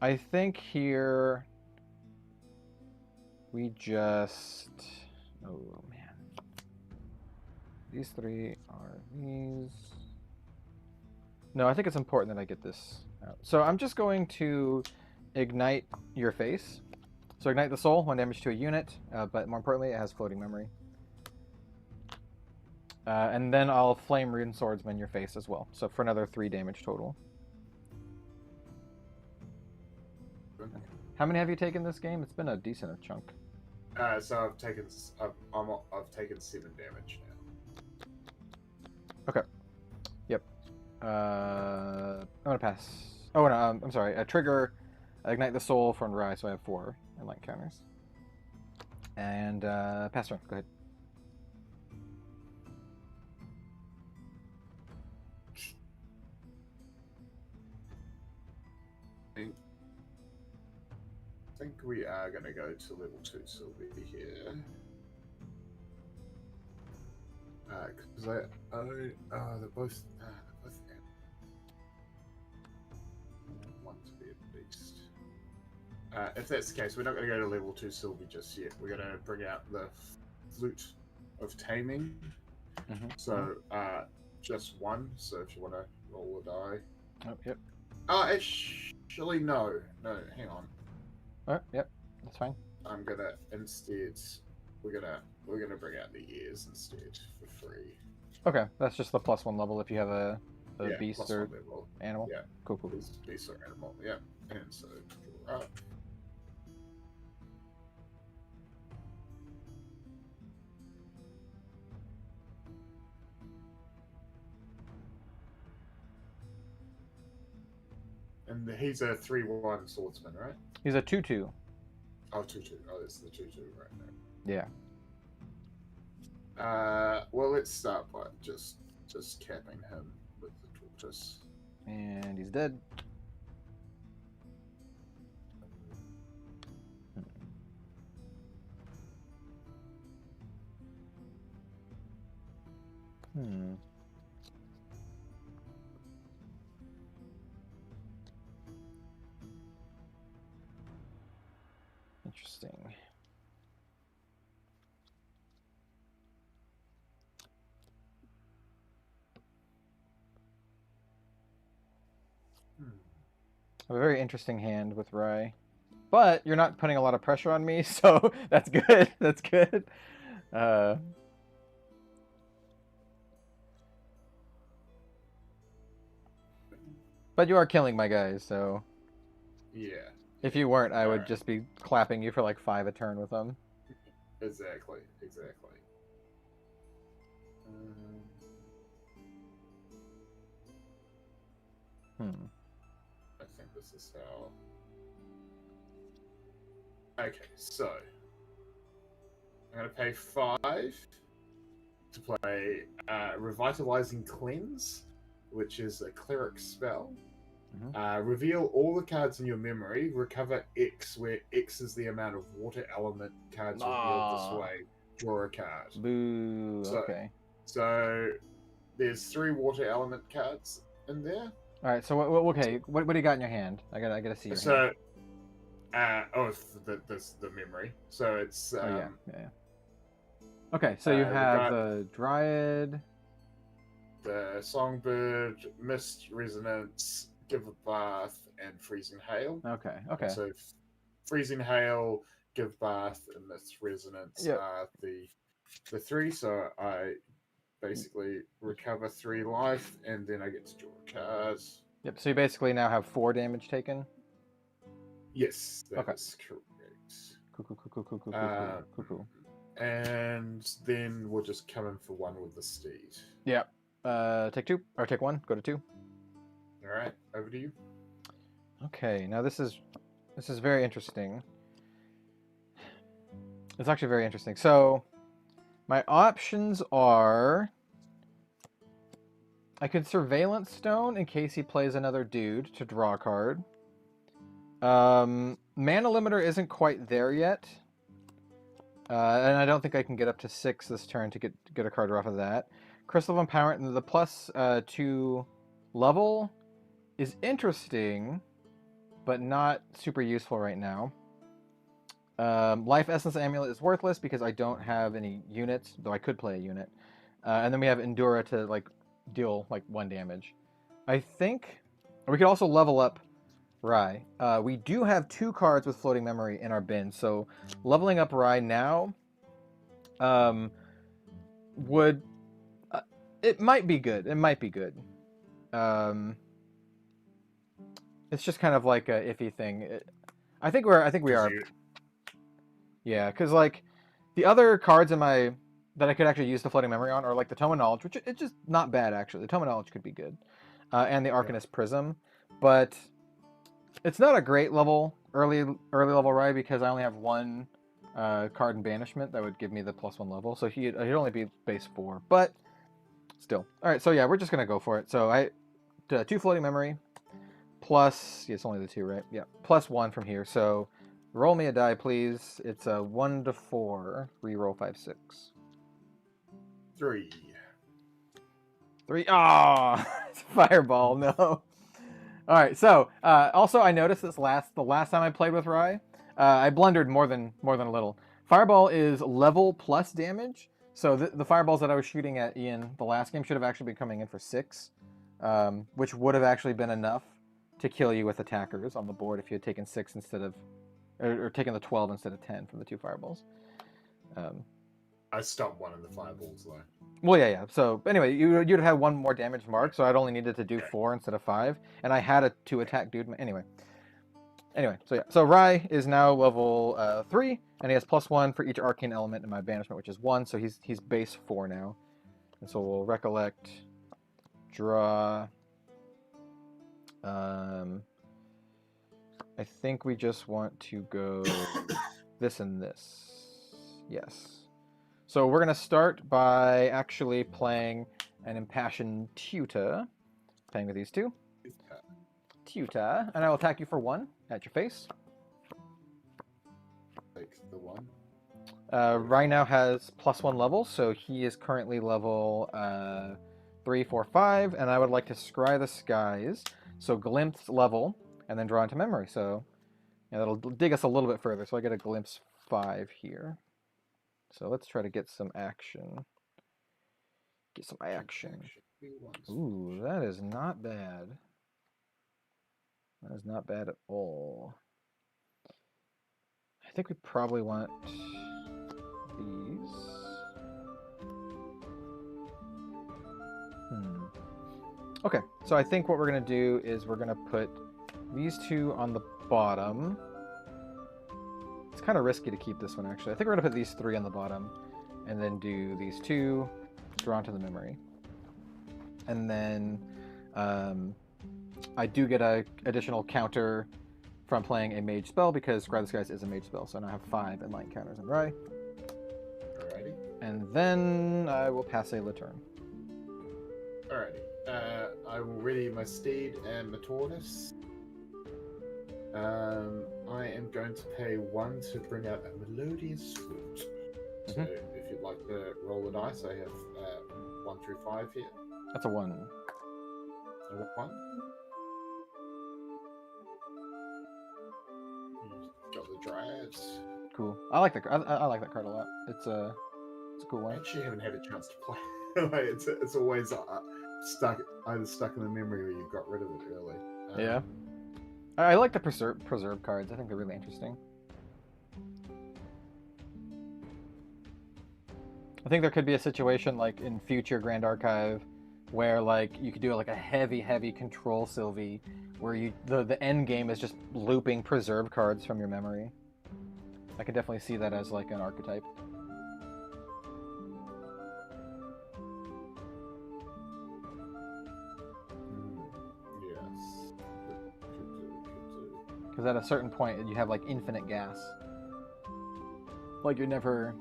I think here we just... Oh, man. These 3 are these. No, I think it's important that I get this out. So I'm just going to ignite your face. So ignite the soul, 1 damage to a unit, but more importantly, it has floating memory. And then I'll Flame Rune Swordsman your face as well. So for another 3 damage total. How many have you taken this game? It's been a decent chunk. So I've taken 7 damage now. Okay. Yep. I'm gonna pass. Oh no, I'm sorry. Trigger, ignite the soul from Rye, so I have 4 enlighten counters. And pass turn. Go ahead. think we are going to go to level 2 Sylvie here. Because they're both one to be a beast. If that's the case, we're not going to go to level 2 Sylvie just yet. We're going to bring out the Flute of Taming. So, just one. So if you want to roll a die. Oh, yep. Actually, no. No, hang on. Oh, yep. That's fine. I'm gonna instead. We're gonna bring out the ears instead for free. Okay, that's just the +1 level if you have a beast or level. animal. Yeah. Cool. Beast or animal. Yeah. And so draw up. And he's a 3/1 swordsman, right? He's a 2/2. Oh, 2/2. Oh, it's the 2/2 right Yeah. now. Well, let's start by just capping him with the tortoise. And he's dead. Interesting. A very interesting hand with Rye. But you're not putting a lot of pressure on me, so that's good. That's good. But you are killing my guys, so... Yeah. If you weren't, I would just be clapping you for like 5 a turn with them. Exactly. I think this is how... Okay, so... I'm going to pay 5 to play Revitalizing Cleanse, which is a cleric spell. Reveal all the cards in your memory. Recover X, where X is the amount of water element cards revealed this way. Draw a card. Boo. Okay. So there's 3 water element cards in there. All right. So what do you got in your hand? I gotta see your hand. The memory. So it's yeah. Okay. So you have the Dryad, the Songbird, Mist Resonance, Give a Bath, and Freezing Hail. Okay. So Freezing Hail, Give Bath, and Mist Resonance are the 3. So I basically recover 3 life, and then I get to draw a card. Yep. So you basically now have 4 damage taken. Yes, that is correct. Cool. And then we'll just come in for 1 with the steed. Yep. Take 2 or take 1. Go to 2. All right, over to you. Okay, now this is very interesting. It's actually very interesting. So, my options are... I could Surveillance Stone in case he plays another dude to draw a card. Mana Limiter isn't quite there yet. And I don't think I can get up to 6 this turn to get a card off of that. Crystal of Empowerment, and the +2 level is interesting, but not super useful right now. Life Essence Amulet is worthless because I don't have any units, though I could play a unit. And then we have Endura to like deal like 1 damage. I think we could also level up Rye. We do have 2 cards with Floating Memory in our bin, so leveling up Rye now would it might be good. It might be good. It's just kind of like a iffy thing. I think we are. Yeah, because like the other cards in my that I could actually use the Floating Memory on are like the Tome of Knowledge, which it's just not bad actually. The Tome of Knowledge could be good, and the Arcanist Prism, but it's not a great early level Rye because I only have 1 card in Banishment that would give me the +1 level, so he'd only be base 4, but still. All right, so yeah, we're just gonna go for it. So I 2 Floating Memory plus it's only the 2, right? Yeah, +1 from here. So Roll me a die, please. It's a 1 to 4. Reroll 5, 6. 3. 3. Ah, fireball. No. All right. So, also, I noticed the last time I played with Rye, I blundered more than a little. Fireball is level plus damage. So the fireballs that I was shooting at Iain the last game should have actually been coming in for 6, which would have actually been enough to kill you with attackers on the board if you had taken 6 instead of, or taken the 12 instead of 10 from the 2 fireballs. I stopped one of the fireballs though. Well, yeah. So anyway, you'd have had 1 more damage mark, so I'd only needed to do 4 instead of 5, and I had a 2 attack dude. Anyway, so yeah. So Rye is now level 3, and he has +1 for each arcane element in my banishment, which is 1. So he's base 4 now, and so we'll recollect, draw. I think we just want to go this and this. Yes. So we're going to start by actually playing an Impassioned Tutor. Playing with these 2. Tutor. And I will attack you for 1 at your face. Take the 1. Rye now has +1 levels, so he is currently level 3, 4, 5, and I would like to scry the skies. So glimpse level, and then draw into memory. So yeah, that'll dig us a little bit further. So I get a glimpse 5 here. So let's try to get some action. Get some action. Ooh, that is not bad. That is not bad at all. I think we probably want these. Okay, so I think what we're going to do is we're going to put these 2 on the bottom. It's kind of risky to keep this one, actually. I think we're going to put these 3 on the bottom, and then do these 2, draw into the memory. And then I do get an additional counter from playing a mage spell, because Scry the Skies is a mage spell, so now I have 5 enlightened counters in Rye. Alrighty. And then I will pass a turn. Alrighty. I will ready my steed and my tortoise. I am going to pay 1 to bring out a melodious flute. So if you'd like to roll a dice, I have 1 through 5 here. That's a 1. A 1. Got the dryads. Cool. I like that. I like that card a lot. It's a cool one. I actually haven't had a chance to play. Like, it's always either stuck in the memory or you got rid of it early. Yeah. I like the preserve cards. I think they're really interesting. I think there could be a situation like in future Grand Archive where like you could do like a heavy control Sylvie where the end game is just looping preserve cards from your memory. I could definitely see that as like an archetype. Because at a certain point, you have like infinite gas. Like you're never,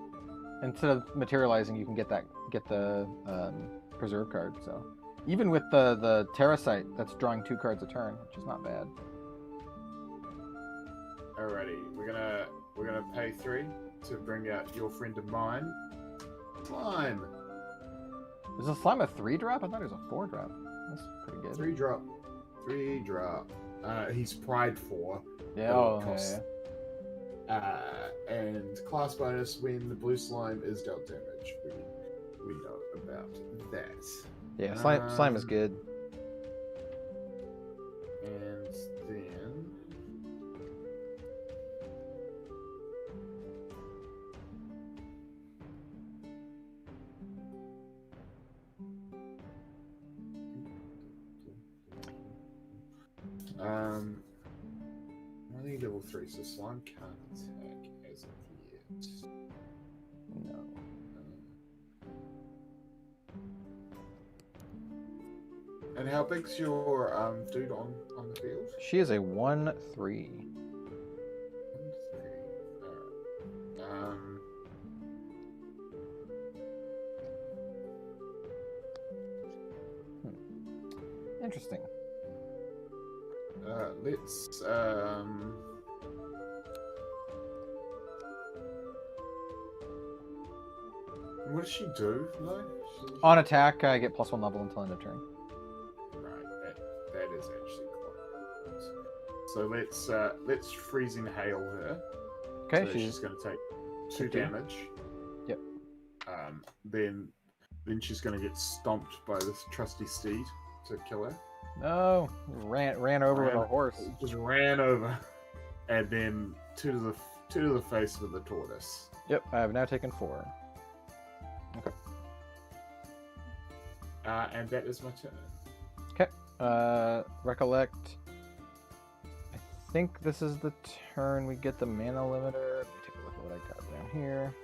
instead of materializing, you can get the preserve card. So even with the Terrasite, that's drawing 2 cards a turn, which is not bad. Alrighty, we're gonna pay 3 to bring out your friend of mine, Slime. Is the Slime a 3-drop? I thought it was a 4-drop. That's pretty good. 3-drop. 3-drop. He's Pride 4. Yeah, and class bonus when the blue slime is dealt damage. We know about that. Yeah, slime is good. And then only level 3, so slime can't attack as of yet. No. And how big's your dude on the field? She is a 1/3. 1, 3. Alright. Interesting. Let's does she do? No. On attack, I get +1 level until end of turn. Right. That is actually quite good. So let's freezing hail her. Okay, So she's going to take 2 damage. Yep. Then she's going to get stomped by this trusty steed to kill her. No, ran over with a horse. Just ran over, and then two to the face with the tortoise. Yep, I have now taken 4. Okay. And that is my turn. Okay. Recollect. I think this is the turn we get the mana limiter. Let me take a look at what I got down here.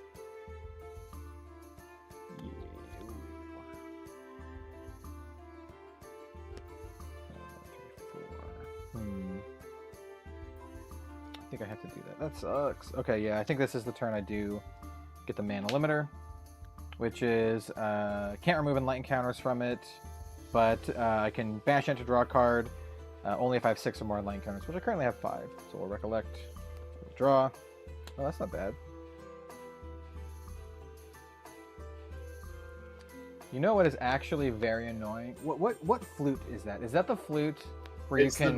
I think I have to do that. That sucks. Okay, yeah, I think this is the turn I do get the mana limiter, which is can't remove enlightened counters from it, but I can bash in to draw a card only if I have 6 or more enlightened counters, which I currently have 5. So we'll recollect, draw. Oh, that's not bad. You know what is actually very annoying? What flute is that? Is that the flute where it's you can?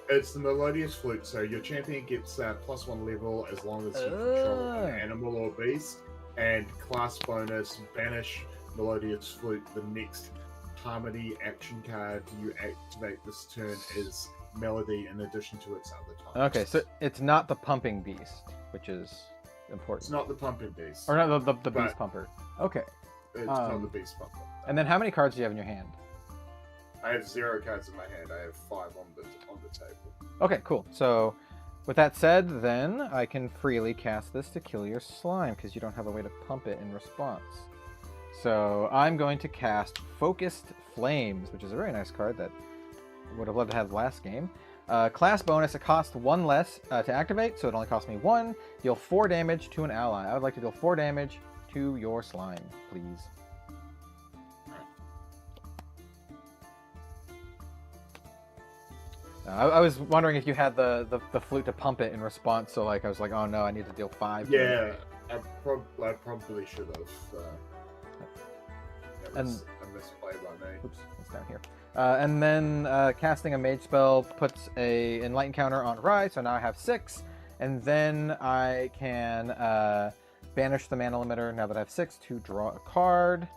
It's the melodious flute. So your champion gets +1 level as long as you control an animal or beast, and class bonus banish melodious flute. The next harmony action card you activate this turn is melody in addition to its other types. Okay, so it's not the pumping beast, which is important. It's not the pumping beast. Or not the beast pumper. Okay. It's not the beast pumper. And then how many cards do you have in your hand? I have 0 cards in my hand. I have 5 on the table. Okay, cool. So, with that said, then I can freely cast this to kill your slime because you don't have a way to pump it in response. So I'm going to cast Focused Flames, which is a very nice card that I would have loved to have last game. Class bonus, it costs 1 less to activate, so it only costs me 1. Deal 4 damage to an ally. I would like to deal 4 damage to your slime, please. I was wondering if you had the flute to pump it in response, so like I was like, oh no, I need to deal 5. Yeah, I probably should have. That was a misplay by me. Oops, it's down here. And then casting a mage spell puts a enlightened counter on Rye, so now I have 6. And then I can banish the mana limiter now that I have 6 to draw a card.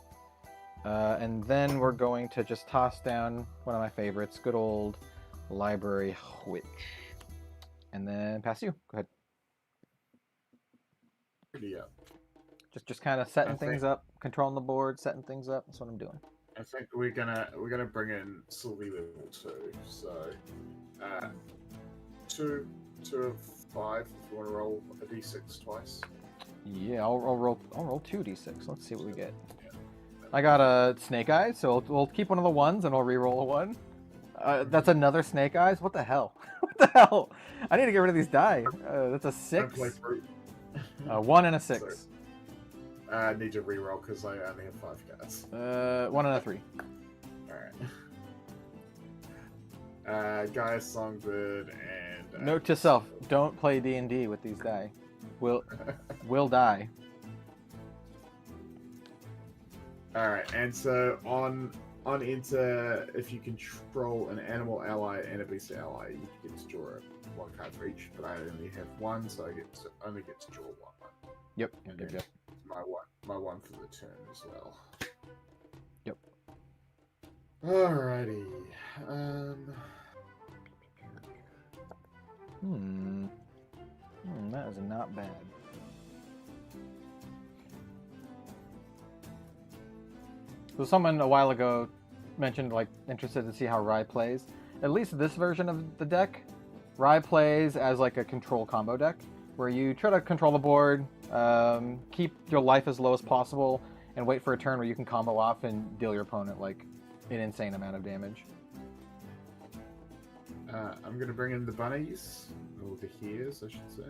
And then we're going to just toss down one of my favorites, good old Library Witch. And then pass you. Go ahead. Yeah. Just kind of setting things up, controlling the board, setting things up. That's what I'm doing. I think we're gonna bring in Sylvie level 2. So 2 of 5 if you want to roll a d6 twice. Yeah, I'll roll 2d6. Let's see what we get. Yeah. I got a Snake Eyes, so we'll keep one of the 1s and I'll re-roll a 1. That's another Snake Eyes? What the hell? What the hell? I need to get rid of these die. That's a 6. 1 and a 6. Sorry. I need to re-roll because I only have 5 cards. 1 and a 3. Alright. Gaius Songbird and... Note to self, don't play D&D with these die. Will die. Alright, and so on enter, if you control an animal ally and a beast ally, you get to draw 1 card for each, but I only have 1, so I only get to draw 1. Yep. My one for the turn as well. Yep. Alrighty. That is not bad. So someone a while ago mentioned interested to see how Rye plays. At least this version of the deck, Rye plays as like a control combo deck, where you try to control the board, keep your life as low as possible, and wait for a turn where you can combo off and deal your opponent like an insane amount of damage. I'm going to bring in the bunnies, or the hares, I should say.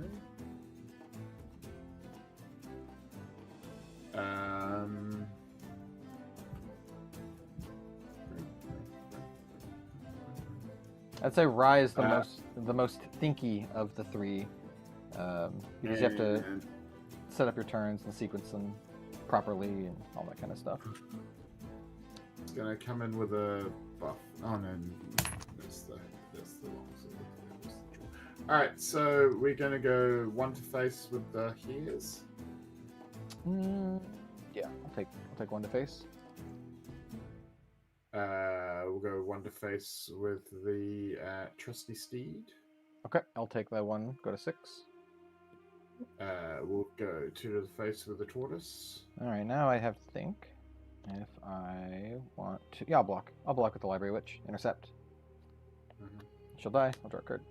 I'd say Rye is the most thinky of the 3. You just have to set up your turns and sequence them properly and all that kind of stuff. It's gonna come in with a buff. Oh no, that's the wrong side. All right, so we're gonna go one to face with the heres. Yeah, I'll take one to face. We'll go one to face with the trusty steed. Okay, I'll take that one. Go to 6. We'll go 2 to the face with the tortoise. All right, now I have to think if I want to. Yeah, I'll block. I'll block with the library witch. Intercept. She'll die. I'll draw a card.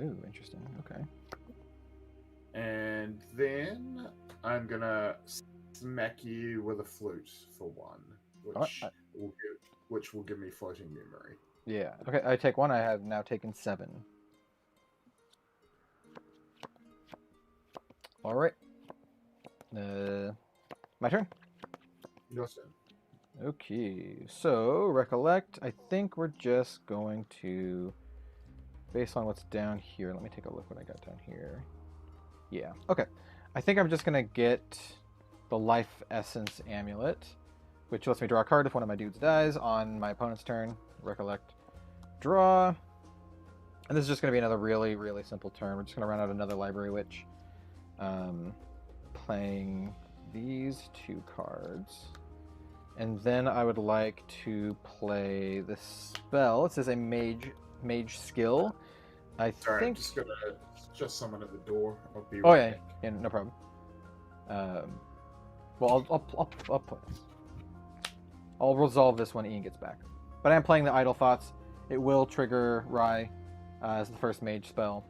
Ooh, interesting. Okay. And then I'm gonna smack you with a flute for 1, which will give me floating memory. Yeah. Okay, I take 1. I have now taken 7. All right. My turn. Your turn. Okay. So recollect. I think we're just going to, based on what's down here. Let me take a look what I got down here. Yeah. Okay. I think I'm just gonna get the life essence amulet, which lets me draw a card if one of my dudes dies on my opponent's turn. Recollect. Draw. And this is just going to be another really, really simple turn. We're just going to run out another library witch. Playing these 2 cards. And then I would like to play this spell. It says a mage skill. Sorry, think... I'm just going to just summon at the door. I'll be right back. Yeah, no problem. Well, I'll resolve this when Iain gets back. But I am playing the Idle Thoughts. It will trigger Rye as the first mage spell.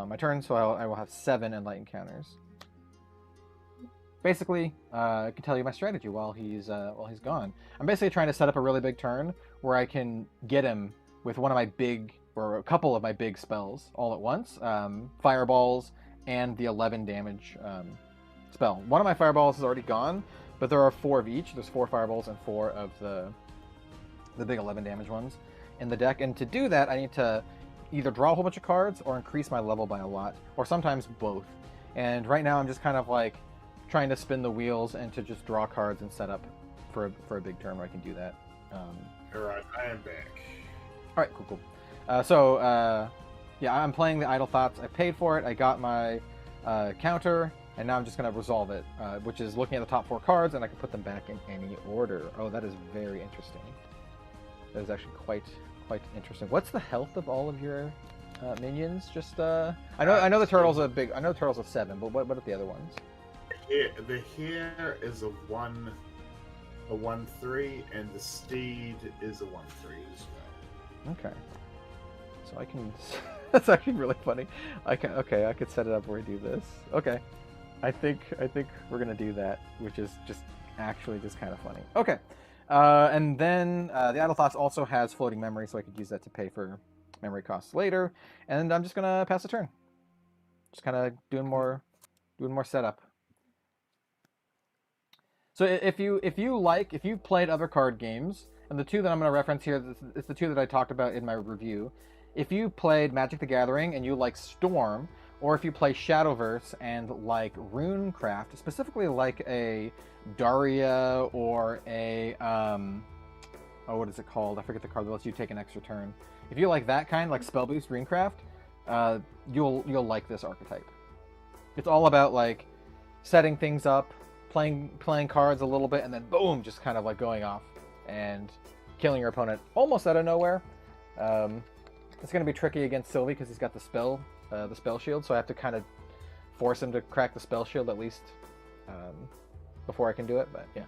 My turn, so I will have 7 enlightened counters. Basically, I can tell you my strategy while he's gone. I'm basically trying to set up a really big turn where I can get him with one of my big, or a couple of my big spells all at once. Fireballs and the 11 damage spell. One of my fireballs is already gone, but there are 4 of each. There's 4 fireballs and 4 of the big 11 damage ones in the deck. And to do that, I need to either draw a whole bunch of cards or increase my level by a lot, or sometimes both. And right now I'm just kind of like trying to spin the wheels and to just draw cards and set up for a big turn where I can do that. Alright, I am back. Alright, cool. Yeah, I'm playing the Idle Thoughts. I paid for it, I got my counter, and now I'm just going to resolve it, which is looking at the top 4 cards, and I can put them back in any order. Oh, that is very interesting. That is actually quite interesting. What's the health of all of your minions? Just I know the turtle's a 7, but what are the other ones? The hare is a 1/3, and the steed is a 1/3 as well. Okay. So I can. That's actually really funny. I could set it up where I do this. Okay. I think we're gonna do that, which is just kind of funny. Okay. And then the Idle Thoughts also has floating memory, so I could use that to pay for memory costs later. And I'm just gonna pass the turn. Just kind of doing more setup. So if you've played other card games, and the 2 that I'm going to reference here is the 2 that I talked about in my review. If you played Magic the Gathering and you like Storm, or if you play Shadowverse and like Runecraft, specifically like a Daria or a what is it called? I forget the card that lets you take an extra turn. If you like that kind, like Spellboost Runecraft, you'll like this archetype. It's all about like setting things up, playing cards a little bit, and then boom, just kind of like going off and killing your opponent almost out of nowhere. It's going to be tricky against Sylvie because he's got the spell shield, so I have to kind of force him to crack the spell shield at least before I can do it. But yeah.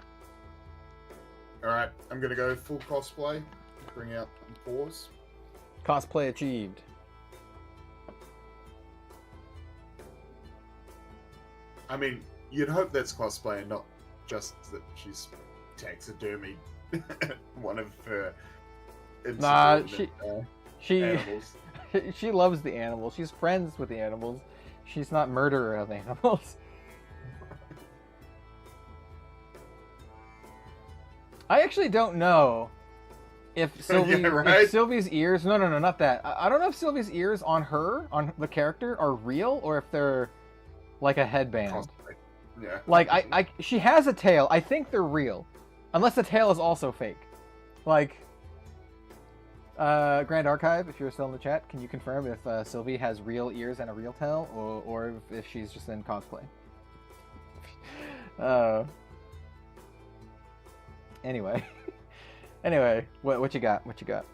All right, I'm going to go full cosplay. Bring out the paws. Cosplay achieved. I mean, you'd hope that's cosplay and not just that she's taxidermied one of her animals. She loves the animals. She's friends with the animals. She's not murderer of animals. I actually don't know if Sylvie, if Sylvie's ears... No, not that. I don't know if Sylvie's ears on the character, are real, or if they're like a headband. Yeah. Like, she has a tail. I think they're real. Unless the tail is also fake. Like, Grand Archive, if you're still in the chat, can you confirm if Sylvie has real ears and a real tail, or if she's just in cosplay? Anyway. Anyway, what you got? What you got?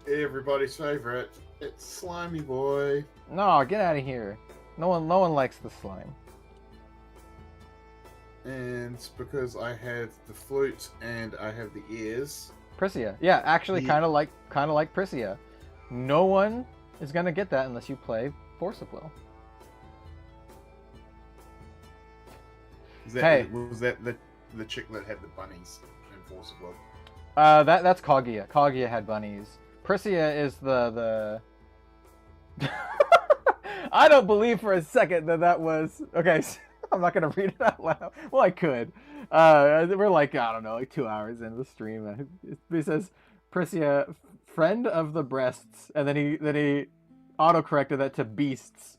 Everybody's favorite. It's Slimy Boy. No, get out of here. No one likes the slime. And because I have the flute and I have the ears. Priscia. Yeah, actually kind of like Priscia. No one is going to get that unless you play Force of Will. Was that the chick that had the bunnies in Force of Will? That's Kaguya. Kaguya had bunnies. Priscia is the I don't believe for a second that was... Okay, so I'm not going to read it out loud. Well, I could. We're like, I don't know, like 2 hours into the stream. He says, Priscia, friend of the breasts. And then he auto-corrected that to beasts.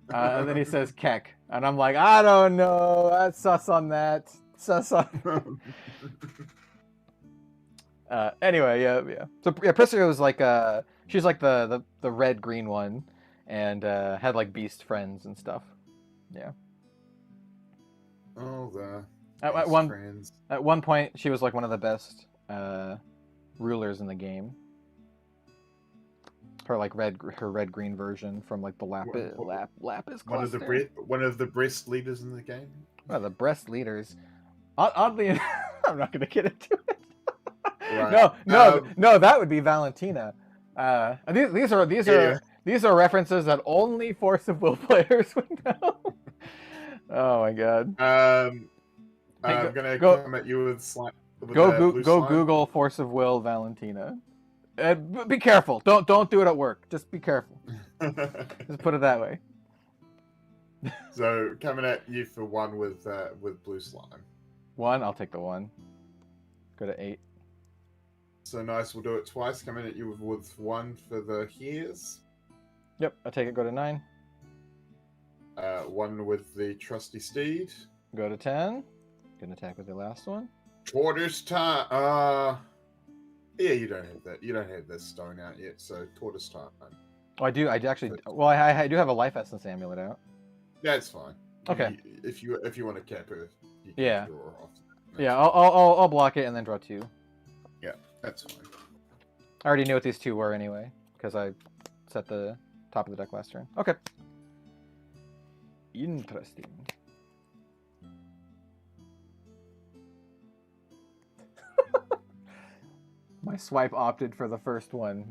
And then he says, Keck. And I'm like, I don't know. That's sus on that. Sus on... Anyway, yeah. So yeah, Priscia was like she's like the red-green one, and had like beast friends and stuff. Yeah. Oh, the friends. At one point, she was like one of the best rulers in the game. Her like red-green version from like the Lapis cluster. One of the breast leaders in the game. One of the breast leaders. Oddly, I'm not gonna get into it. Right. No, that would be Valentina. These are references that only Force of Will players would know. Oh my god. I'm gonna come at you with slime. Go Google Force of Will Valentina. Be careful. Don't do it at work. Just be careful. Just put it that way. So coming at you for one with blue slime. One, I'll take the one. Go to 8. So nice, we'll do it twice. Coming at you with one for the hairs. Yep, I'll take it. Go to 9. One with the trusty steed. Go to 10. Gonna attack with the last one. Tortoise time. Yeah, you don't have that. You don't have this stone out yet, so tortoise time. Oh, I do. I actually. Well, I do have a life essence amulet out. That's fine. Okay. If you want to cap her, you can yeah. draw her off. Yeah, I'll block it and then draw 2. Yeah, that's fine. I already knew what these 2 were anyway, because I set the top of the deck last turn. Okay. Interesting. My swipe opted for the first one.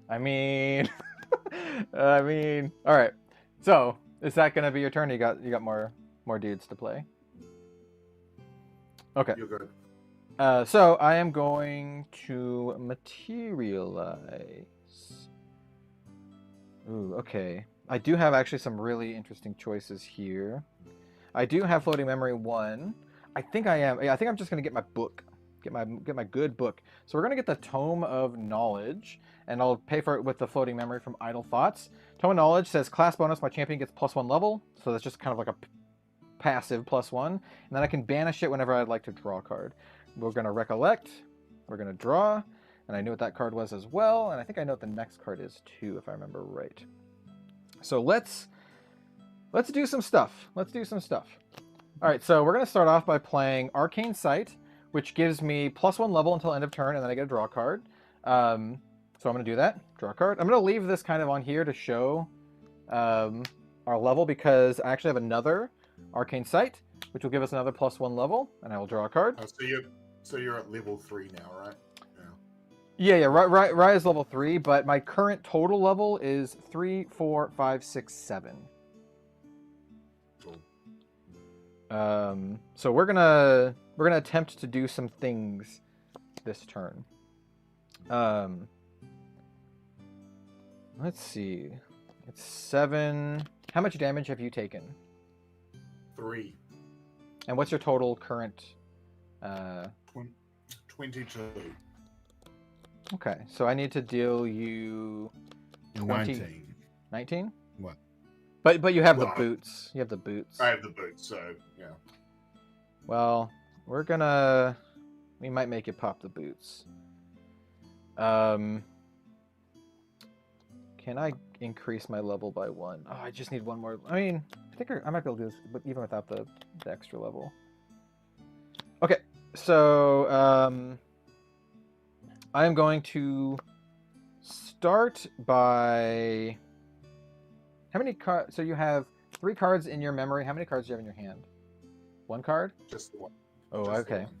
I mean, all right. So, is that gonna be your turn? You got more dudes to play. Okay. You're good. So I am going to materialize. Ooh, okay. I do have actually some really interesting choices here. I do have floating memory 1. I think I'm just gonna get my book. Get my good book. So we're gonna get the Tome of Knowledge, and I'll pay for it with the floating memory from Idle Thoughts. Tome of Knowledge says class bonus, my champion gets +1 level, so that's just kind of like a passive +1, and then I can banish it whenever I'd like to draw a card. We're gonna recollect, we're gonna draw, and I knew what that card was as well, and I think I know what the next card is too, if I remember right. So let's do some stuff. Let's do some stuff. All right, so we're gonna start off by playing Arcane Sight, which gives me +1 level until end of turn, and then I get a draw card. So I'm going to do that. Draw a card. I'm going to leave this kind of on here to show our level, because I actually have another Arcane Sight, which will give us another +1 level, and I will draw a card. Oh, so you're at level 3 now, right? Yeah. Right is level 3, but my current total level is 3, 4, 5, 6, 7. Cool. So we're gonna attempt to do some things this turn. Let's see. It's 7. How much damage have you taken? 3. And what's your total current? 22. Okay, so I need to deal you 19. 19? What? But you have the Well, boots. You have the boots. I have the boots, so yeah. Well, we might make you pop the boots. Can I increase my level by 1? Oh, I just need 1 more. I mean, I think I might be able to do this, but even without the extra level. Okay, so I am going to start by... How many cards? So you have 3 cards in your memory. How many cards do you have in your hand? 1 card? Just the one. Oh, Just the okay. one.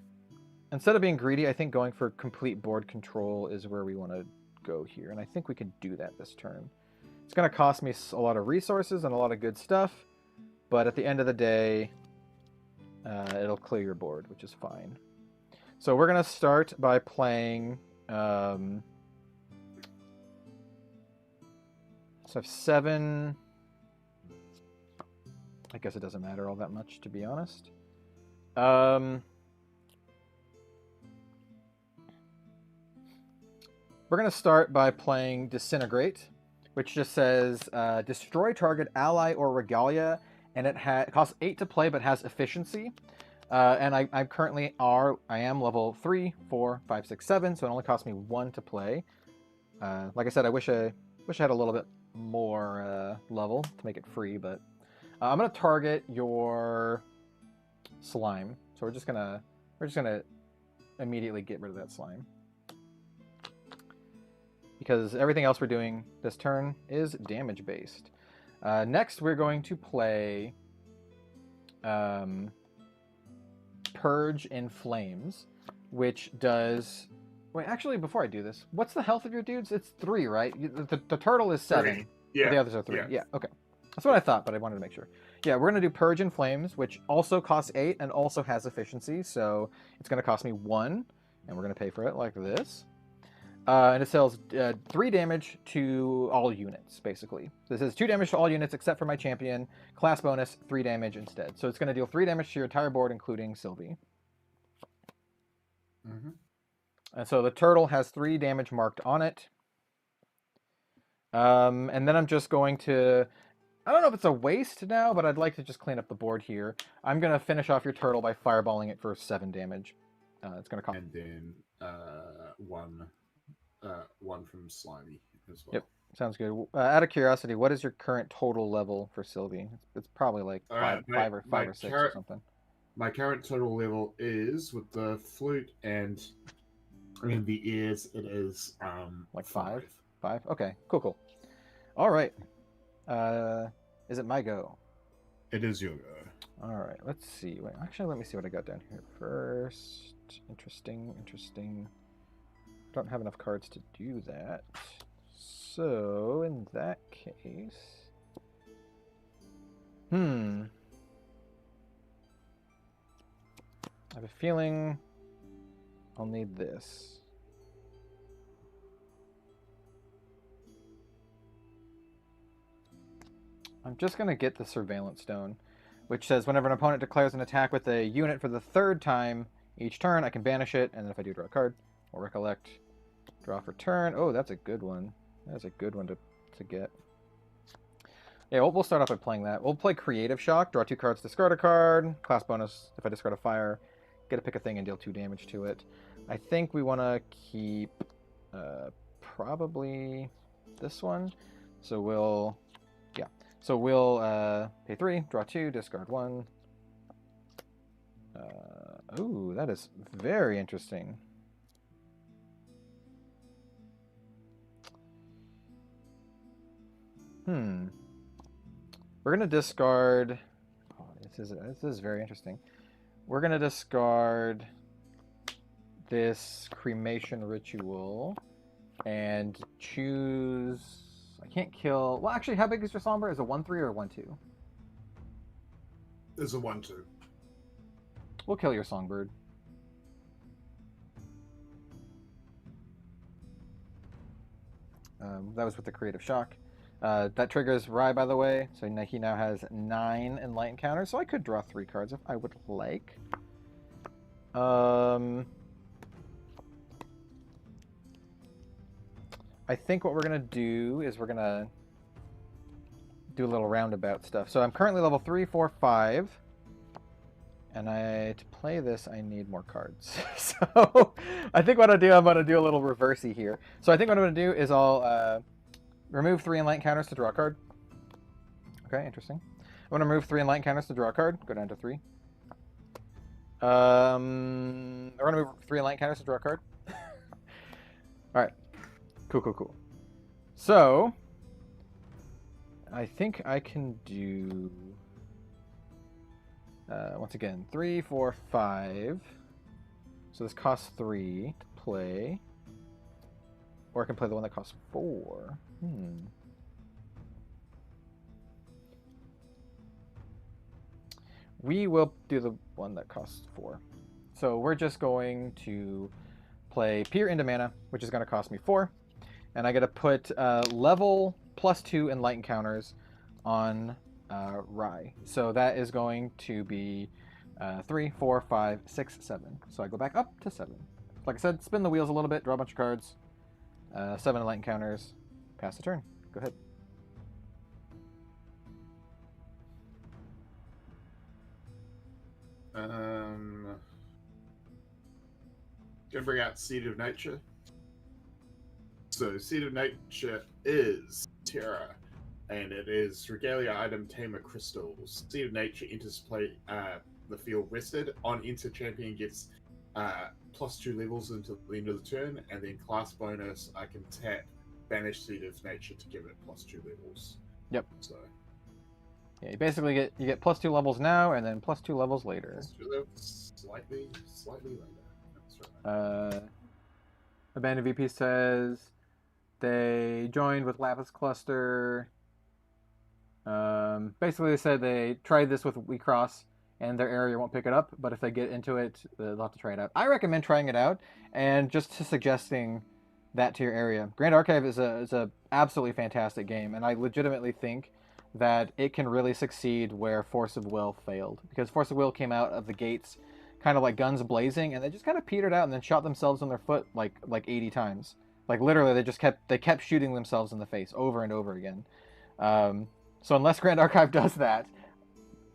Instead of being greedy, I think going for complete board control is where we want to go here. And I think we can do that this turn. It's going to cost me a lot of resources and a lot of good stuff. But at the end of the day, it'll clear your board, which is fine. So we're going to start by playing... so I have 7... I guess it doesn't matter all that much, to be honest. We're going to start by playing Disintegrate, which just says destroy target ally or regalia, and it costs 8 to play but has efficiency. And I am level 3, 4, 5, 6, 7, so it only costs me 1 to play. Like I said, I wish I had a little bit more level to make it free, but I'm going to target your slime. So we're just gonna immediately get rid of that slime, because everything else we're doing this turn is damage based. Next, we're going to play Purge in Flames, which does... Wait, actually, before I do this, what's the health of your dudes? It's 3, right? The turtle is 7. 3. Yeah. The others are 3. Yeah, okay. That's what I thought, but I wanted to make sure. Yeah, we're going to do Purge in Flames, which also costs 8 and also has efficiency, so it's going to cost me 1, and we're going to pay for it like this. And it sells 3 damage to all units, basically. This is 2 damage to all units except for my champion. Class bonus, 3 damage instead. So it's going to deal 3 damage to your entire board, including Sylvie. Mm-hmm. And so the turtle has 3 damage marked on it. And then I'm just going to... I don't know if it's a waste now, but I'd like to just clean up the board here. I'm going to finish off your turtle by fireballing it for 7 damage. It's going to cost... And then one from Slimy as well. Yep, sounds good. Out of curiosity, what is your current total level for Sylvie? It's probably like 5 or 6 or something. My current total level is, with the flute and in the ears, it is like 5? 5? Okay, cool. All right. Is it my go? It is your go. All right, let's see. Wait, actually, let me see what I got down here first. Interesting. Don't have enough cards to do that. So, in that case... I have a feeling I'll need this. I'm just going to get the Surveillance Stone, which says whenever an opponent declares an attack with a unit for the 3rd time each turn, I can banish it, and then if I do draw a card, or recollect, draw for turn. Oh, that's a good one. That's a good one to get. Yeah, we'll start off by playing that. We'll play Creative Shock, draw 2 cards, discard a card, class bonus if I discard a fire, get to pick a thing and deal 2 damage to it. I think we want to keep probably this one. So we'll pay 3, draw 2, discard 1. Ooh, that is very interesting. We're gonna discard... Oh, this is very interesting. We're gonna discard this Cremation Ritual and choose... I can't kill... Well, actually, how big is your Somber? Is it 1-3 or 1-2? It's a 1-2. We'll kill your Songbird. That was with the Creative Shock. That triggers Rye, by the way, so he now has 9 Enlightened counters, so I could draw 3 cards if I would like. I think what we're going to do is we're going to do a little roundabout stuff. So I'm currently level 3, 4, 5. And to play this, I need more cards. So I think what I'm going to do a little reversey here. So I think what I'm going to do is I'll remove 3 enlightened counters to draw a card. Okay, interesting. I'm going to remove 3 enlightened counters to draw a card. Go down to 3. I'm going to remove 3 enlightened counters to draw a card. Alright. Cool. So, I think I can do... once again, 3, 4, 5. So this costs 3 to play. Or I can play the one that costs 4. We will do the one that costs 4. So we're just going to play Peer into Mana, which is going to cost me 4. And I got to put level +2 enlightened counters on Rye. So that is going to be 3, 4, 5, 6, 7. So I go back up to 7. Like I said, spin the wheels a little bit, draw a bunch of cards. 7 enlightened counters. Pass the turn. Go ahead. Gonna bring out Seed of Nature. So Seed of Nature is Terra, and it is Regalia item Tamer Crystals. Seed of Nature enters play the field rested. On enter, champion gets +2 levels until the end of the turn, and then class bonus, I can tap Banish Seed of Nature to give it +2 levels. Yep. So yeah, you basically get +2 levels now, and then +2 levels later. +2 levels slightly later. That's right. Abandoned VP says they joined with Lapis Cluster. Basically, they said they tried this with WeCross, and their area won't pick it up, but if they get into it, they'll have to try it out. I recommend trying it out, and just suggesting that to your area. Grand Archive is a absolutely fantastic game, and I legitimately think that it can really succeed where Force of Will failed, because Force of Will came out of the gates kind of like guns blazing, and they just kind of petered out and then shot themselves in their foot like 80 times. Like literally, they kept shooting themselves in the face over and over again. So unless Grand Archive does that,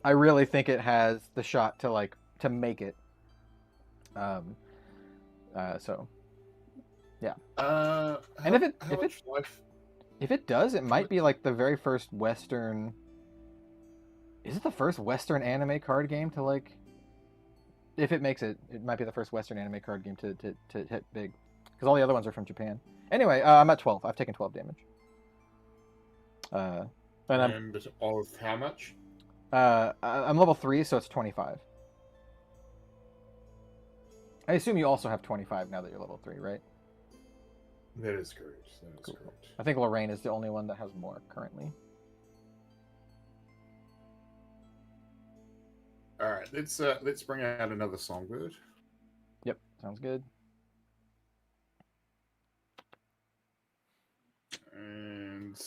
I really think it has the shot to make it. So yeah. And if it does, it might be like the very first Western. Is it the first Western anime card game to like? If it makes it, it might be the first Western anime card game to hit big, because all the other ones are from Japan. Anyway, I'm at 12. I've taken 12 damage. And of how much? I'm level 3, so it's 25. I assume you also have 25 now that you're level 3, right? That is correct. Cool. Correct. I think Lorraine is the only one that has more currently. All right, let's bring out another Songbird. Yep, sounds good. And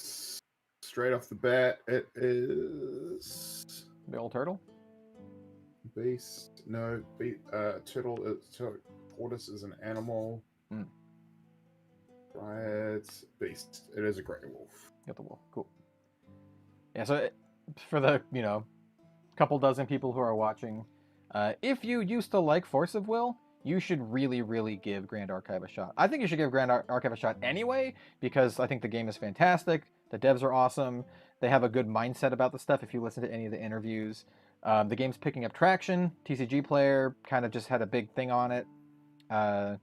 straight off the bat, it is the old turtle. Beast. No, turtle. Tortoise is an animal. Right, beast. It is a grey wolf. Got the wolf. Cool. Yeah. So for the couple dozen people who are watching, if you used to like Force of Will, you should really give Grand Archive a shot. I think you should give Grand Archive a shot anyway, because I think the game is fantastic. The devs are awesome. They have a good mindset about the stuff. If you listen to any of the interviews, the game's picking up traction. TCG Player kind of just had a big thing on it. You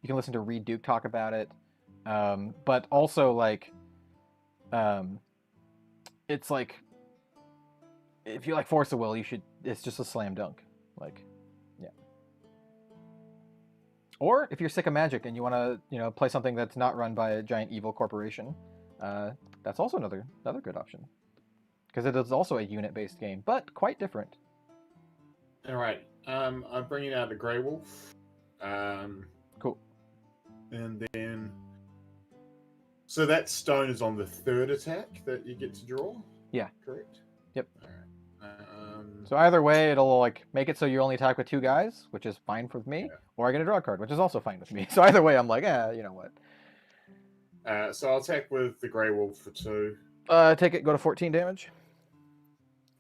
can listen to Reed Duke talk about it. But also it's like, if you like Force of Will, it's just a slam dunk. Yeah. Or if you're sick of Magic and you want to, play something that's not run by a giant evil corporation, that's also another good option. Because it is also a unit-based game, but quite different. All right. I'm bringing out a Grey Wolf. Cool. And then, so that stone is on the 3rd attack that you get to draw. Yeah. Correct. Yep. All right. So either way, it'll make it so you only attack with 2 guys, which is fine with me, or I get a draw card, which is also fine with me. So either way, I'm like, you know what. So I'll attack with the Grey Wolf for 2. Take it. Go to 14 damage.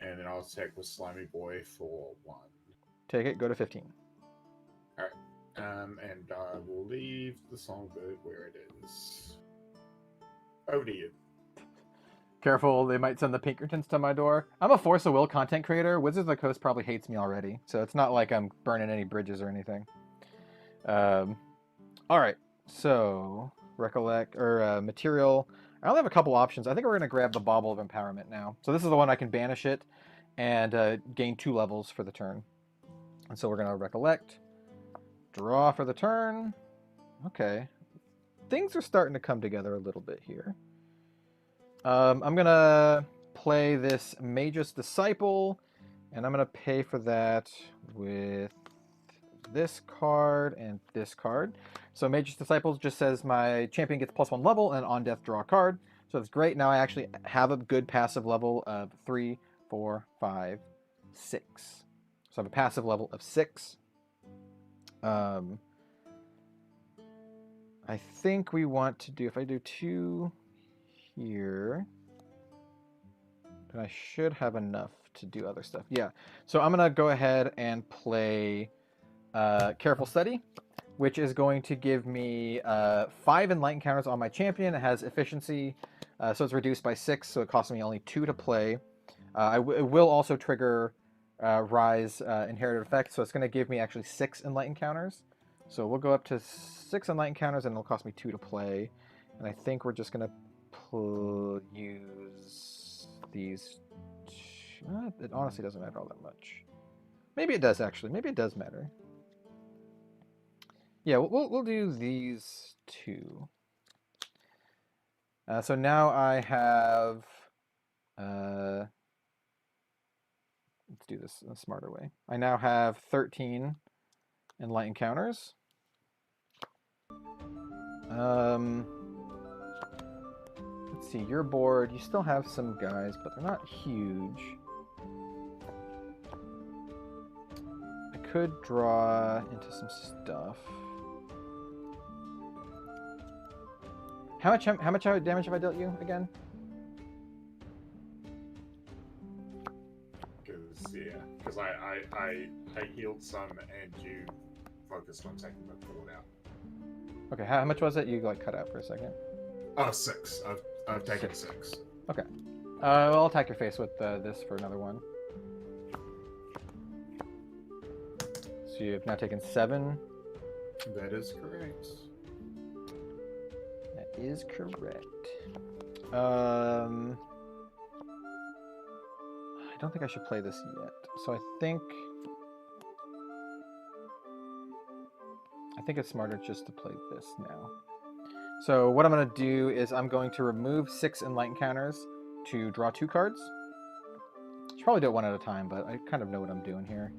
and then I'll attack with Slimy Boy for 1. Take it. Go to 15. Alright. And I will leave the Songbird where it is. Over to you. Careful, they might send the Pinkertons to my door. I'm a Force of Will content creator. Wizards of the Coast probably hates me already, so it's not like I'm burning any bridges or anything. Alright, so recollect, or material. I only have a couple options. I think we're going to grab the Bauble of Empowerment now. So this is the one I can banish it and gain 2 levels for the turn. And so we're going to recollect, draw for the turn. Okay. Things are starting to come together a little bit here. I'm going to play this Magus Disciple, and I'm going to pay for that with this card and this card. So Magus Disciple just says my champion gets +1 level and on death draw a card. So that's great. Now I actually have a good passive level of 3, 4, 5, 6. So I have a passive level of 6. I think we want to do, if I do 2 here, then I should have enough to do other stuff. Yeah, so I'm going to go ahead and play Careful Study, which is going to give me 5 Enlightened counters on my champion. It has efficiency, so it's reduced by 6, so it costs me only 2 to play. It will also trigger Rise Inherited Effect, so it's going to give me actually 6 Enlightened counters. So we'll go up to 6 Enlightened counters, and it'll cost me 2 to play. And I think we're just going to use these. It honestly doesn't matter all that much. Maybe it does, actually. Maybe it does matter. Yeah, we'll do these 2. So now I have... let's do this in a smarter way. I now have 13 Enlightened counters. Let's see, your board, you still have some guys, but they're not huge. I could draw into some stuff. How much damage have I dealt you again? Because I healed some and you focused on taking the board out. Okay, how much was it? You like cut out for a second. Oh, 6. I've taken 6. Okay. Well, I'll attack your face with this for another one. So you've now taken 7. That is correct. That is correct. I don't think I should play this yet. So I think it's smarter just to play this now. So what I'm going to do is I'm going to remove 6 Enlightened counters to draw 2 cards. Should probably do it one at a time, but I kind of know what I'm doing here.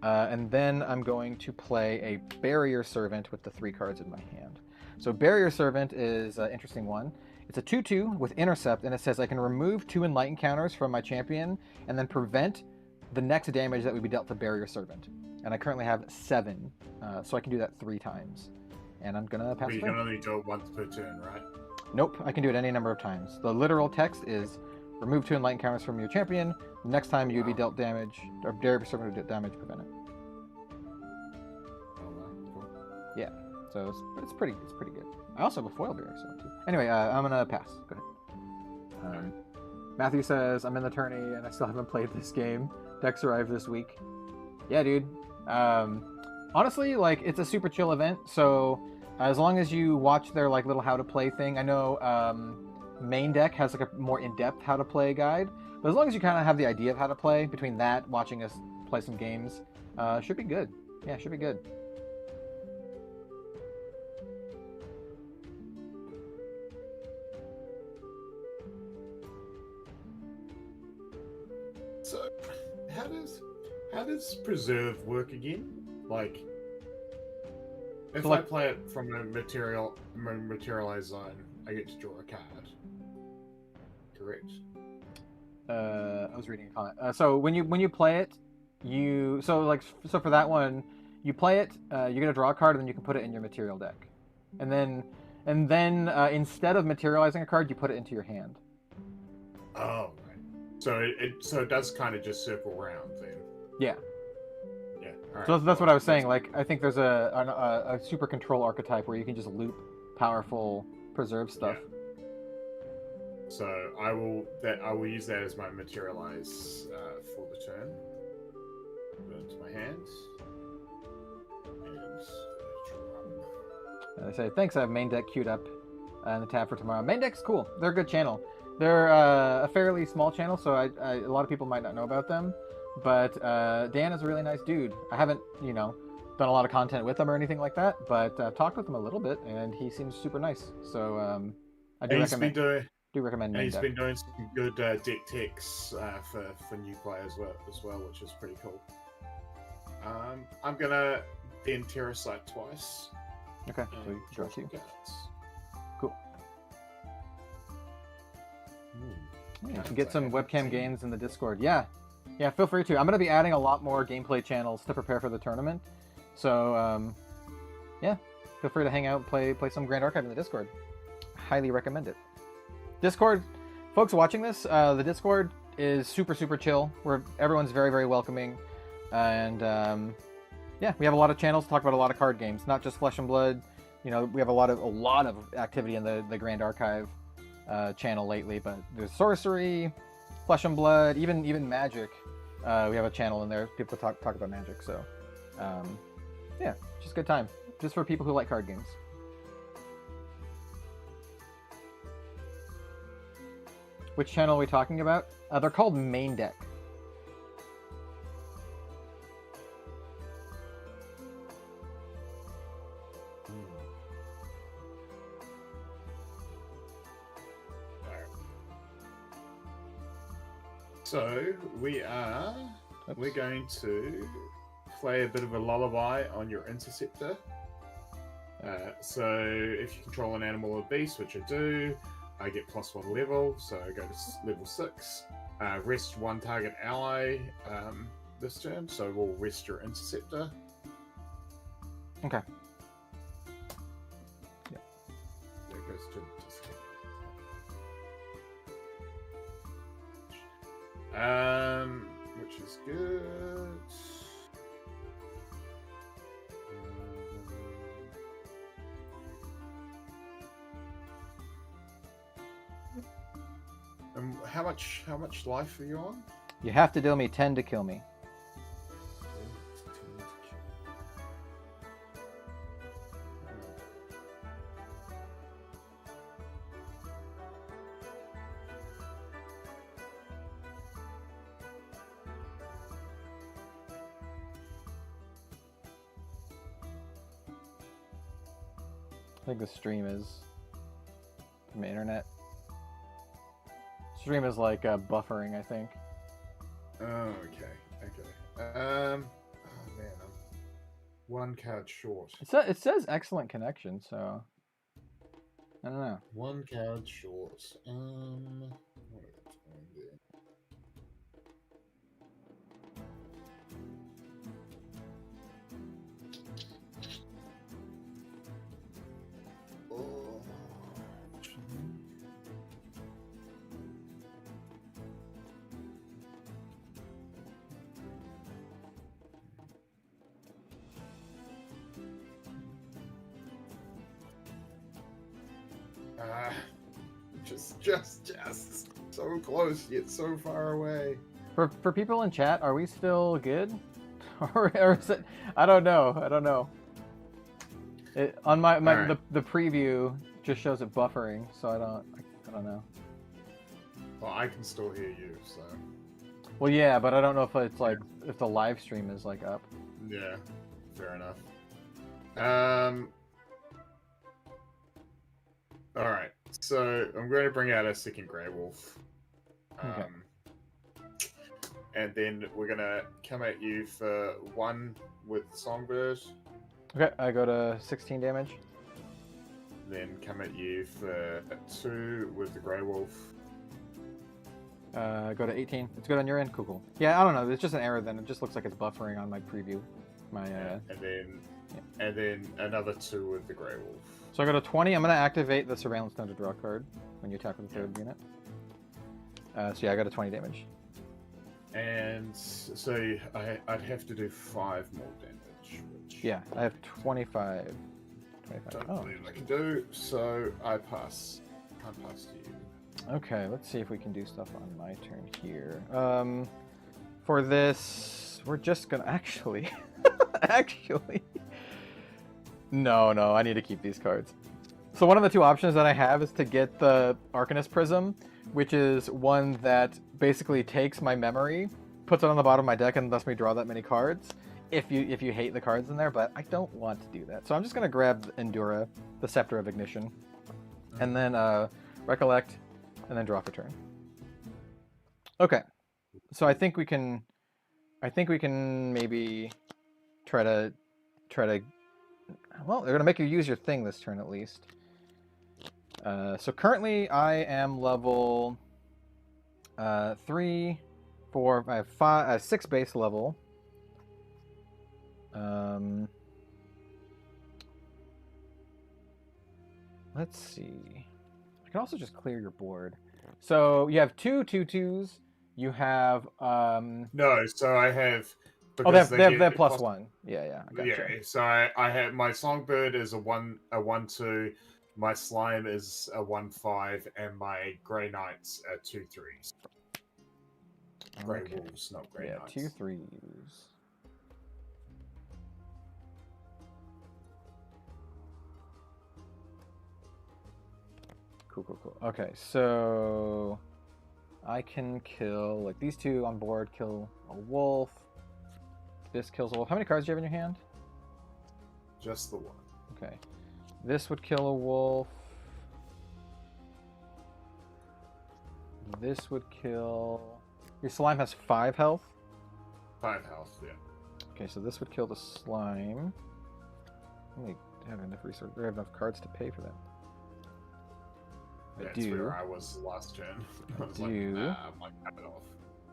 And then I'm going to play a Barrier Servant with the 3 cards in my hand. So Barrier Servant is an interesting one. It's a 2/2 with Intercept, and it says I can remove 2 Enlightened counters from my champion and then prevent the next damage that would be dealt to Barrier Servant. And I currently have 7, so I can do that 3 times. And I'm gonna pass. But you can only do it once per turn, right? Nope, I can do it any number of times. The literal text is remove 2 Enlightened counters from your champion. Next time you would be dealt damage, or Barrier Servant would do damage, prevent it. Oh, wow. Cool. Yeah, so it's pretty good. I also have a foil Barrier Servant too. Anyway, I'm gonna pass. Go ahead. Matthew says I'm in the tourney and I still haven't played this game. Decks arrived this week. Yeah, dude. Honestly, like, it's a super chill event, so as long as you watch their like little how to play thing. I know main deck has like a more in-depth how to play guide, but as long as you kind of have the idea of how to play, between that, watching us play some games, should be good. Yeah, should be good. So, how does preserve work again? Like, if I play it from a materialized zone, I get to draw a card. Correct. I was reading a comment. So when you play it, so for that one, you play it, you get to draw a card, and then you can put it in your material deck, and then instead of materializing a card, you put it into your hand. Oh, right. So it does kind of just circle around then. Yeah. Yeah. All right. So that's what I was saying. Like, I think there's a super control archetype where you can just loop powerful preserve stuff. Yeah. So I will use that as my materialize for the turn. Put it into my hands. And I say thanks. I have main deck queued up in the tab for tomorrow. Main deck's cool. They're a good channel. They're a fairly small channel, so a lot of people might not know about them. But Dan is a really nice dude. I haven't, done a lot of content with him or anything like that, but I've talked with him a little bit, and he seems super nice. So I do recommend main he's deck. been doing some good deck techs for new players as well, which is pretty cool. I'm gonna then Terrasite twice. Okay, so you draw 2. Cool. You can get some webcam gains in the Discord. Yeah, feel free to. I'm going to be adding a lot more gameplay channels to prepare for the tournament. So, yeah, feel free to hang out and play some Grand Archive in the Discord. Highly recommend it. Discord, folks watching this, the Discord is super, super chill. Everyone's very, very welcoming. And, yeah, we have a lot of channels to talk about a lot of card games, not just Flesh and Blood. We have a lot of activity in the Grand Archive channel lately, but there's sorcery, Flesh and Blood, even Magic. We have a channel in there. People talk about Magic. So, yeah, just a good time, just for people who like card games. Which channel are we talking about? They're called Main Deck. So we're going to play a bit of a lullaby on your interceptor. So if you control an animal or beast, which I do, I get +1 level, so I go to level 6. Rest 1 target ally this turn, so we'll rest your interceptor. Okay. Yeah. There goes to which is good. How much life are you on? You have to deal me 10 to kill me. I think the stream is from the internet. Stream is like buffering, I think. Oh, okay. Oh man, I'm 1 card short. It says excellent connection, so I don't know. 1 card short. What am I doing there? Just so close yet so far away. For people in chat, are we still good? or is it? I don't know. On the preview just shows it buffering, so I don't know. Well, I can still hear you, so. Well, yeah, but I don't know if it's like if the live stream is like up. Yeah, fair enough. All right, so I'm going to bring out a second Grey Wolf. Okay. And then we're going to come at you for 1 with Songbird. Okay, I go to 16 damage. Then come at you for 2 with the Grey Wolf. Go to 18. It's good on your end? Cool. Yeah, I don't know. It's just an error then. It just looks like it's buffering on my preview. And then another 2 with the Grey Wolf. So I go to 20. I'm going to activate the Surveillance Node to draw a card when you attack with the 3rd unit. So yeah, I got a 20 damage. And so I'd have to do 5 more damage. Which Yeah, I have 25. 25. don't Oh, believe I can do. So I pass. I pass to you. okay, let's see if we can do stuff on my turn here. For this, we're just gonna actually, no, I need to keep these cards. So one of the two options that I have is to get the Arcanist Prism, which is one that basically takes my memory, puts it on the bottom of my deck, and lets me draw that many cards. If you hate the cards in there, but I don't want to do that. So I'm just gonna grab Endura, the Scepter of Ignition, and then Recollect, and then draw for turn. Okay, so I think we can maybe try to. Well, they're gonna make you use your thing this turn at least. So currently I am level 3, 4, I have 5, 6 base level. Let's see. I can also just clear your board. So you have 2 2/2s. You have No, so I have. Oh, they Because have +1. Yeah, I gotcha. Yeah, so I have my Songbird is a 1/2, my Slime is a 1/5, and my Grey Knights are 2/3s. Grey Okay. Wolves, not Grey Yeah, Knights. 2 3s. Cool. Okay, so I can kill, like, these two on board kill a wolf. This kills a wolf. How many cards do you have in your hand? Just the one. Okay. This would kill a wolf. This would kill... Your slime has 5 health. 5 health, yeah. Okay, so this would kill the slime. I only have enough resources. I have enough cards to pay for that. I That's do. where I was last turn. I was do. like, nah, I might cut it off.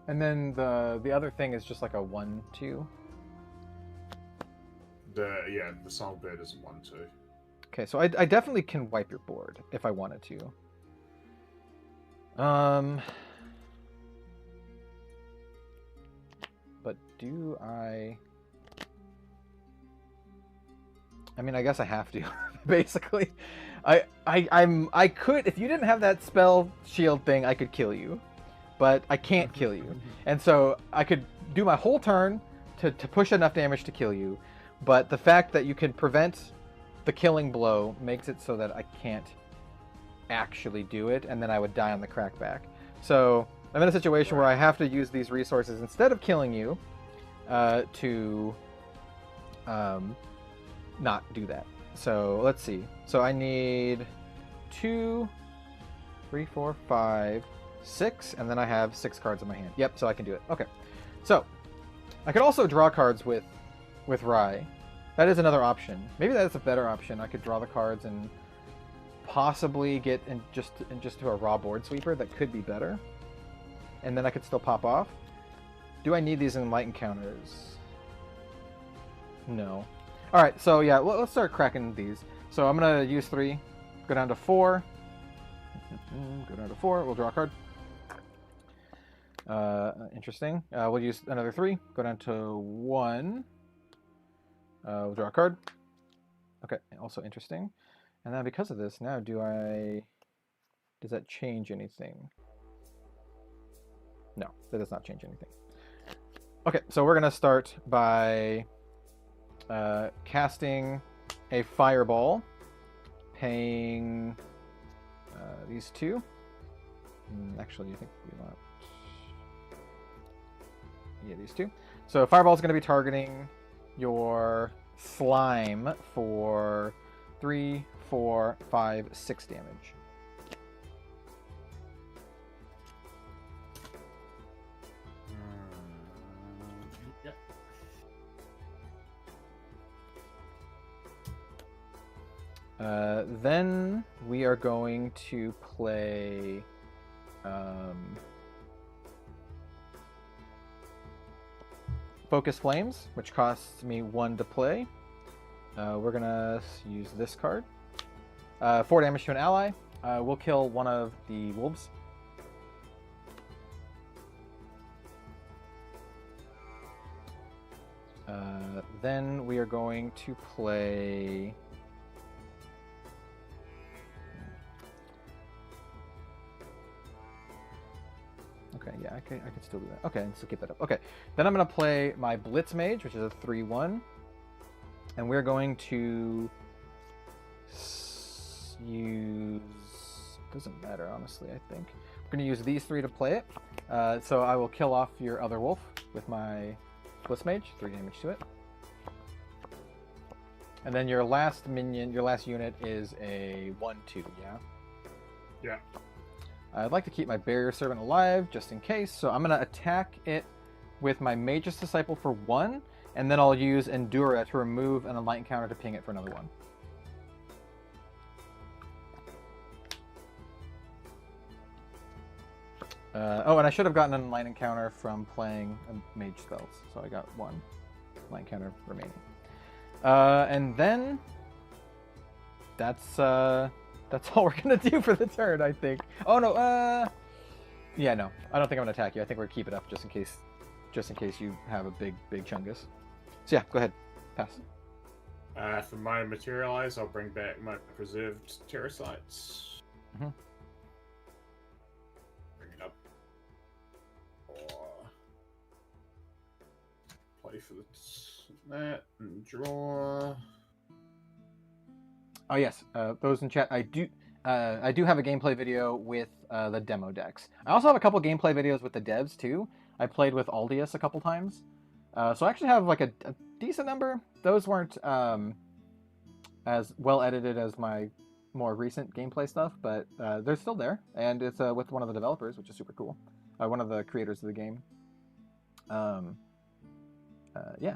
And then the other thing is just like a 1/2. The Songbird is a 1/2. Okay, so I definitely can wipe your board if I wanted to. But do I... I mean, I guess I have to, basically. I could, if you didn't have that spell shield thing, I could kill you. But I can't kill you. And so I could do my whole turn to push enough damage to kill you. But the fact that you can prevent the killing blow makes it so that I can't actually do it, and then I would die on the crackback. So I'm in a situation where I have to use these resources instead of killing you to not do that. So let's see. So I need 2, 3, 4, 5, 6, and then I have 6 cards in my hand. Yep, so I can do it. Okay. So I could also draw cards with Rye. That is another option. Maybe that is a better option. I could draw the cards and possibly get just to a raw board sweeper. That could be better. And then I could still pop off. Do I need these in light encounters? No. All right, so yeah, let's start cracking these. So I'm gonna use 3, go down to 4. Go down to 4. We'll draw a card. Interesting. We'll use another 3. Go down to 1. We'll draw a card. Okay, also interesting. And then because of this, now does that change anything? No, that does not change anything. Okay, so we're gonna start by casting a fireball, paying these 2. Actually, I think we want these 2. So fireball is going to be targeting your slime for 3, 4, 5, 6 damage. Yep. Then we are going to play Focus Flames, which costs me 1 to play. We're gonna use this card. 4 damage to an ally. We'll kill one of the wolves. Then we are going to play... Okay, yeah, I can still do that. Okay, and still keep that up. Okay, then I'm going to play my Blitz Mage, which is a 3/1. And we're going to use... Doesn't matter, honestly, I think. I'm going to use these 3 to play it. So I will kill off your other wolf with my Blitz Mage, 3 damage to it. And then your last minion, your last unit is a 1/2, yeah? Yeah. I'd like to keep my Barrier Servant alive, just in case, so I'm going to attack it with my Mage's Disciple for 1, and then I'll use Endura to remove an Enlighten counter to ping it for another 1. Oh, and I should have gotten an Enlighten counter from playing Mage spells, so I got 1 Enlighten counter remaining. And then that's all we're gonna do for the turn, I think. Oh no, yeah, no, I don't think I'm gonna attack you. I think we're gonna keep it up just in case you have a big chungus. So yeah, go ahead, pass. For my materialize, I'll bring back my preserved terrasites. Mm-hmm. Bring it up. Or play for that and draw. Oh yes, those in chat, I do have a gameplay video with the demo decks. I also have a couple gameplay videos with the devs too. I played with Aldius a couple times, so I actually have like a decent number. Those weren't as well edited as my more recent gameplay stuff, but they're still there, and it's with one of the developers, which is super cool. One of the creators of the game. Yeah.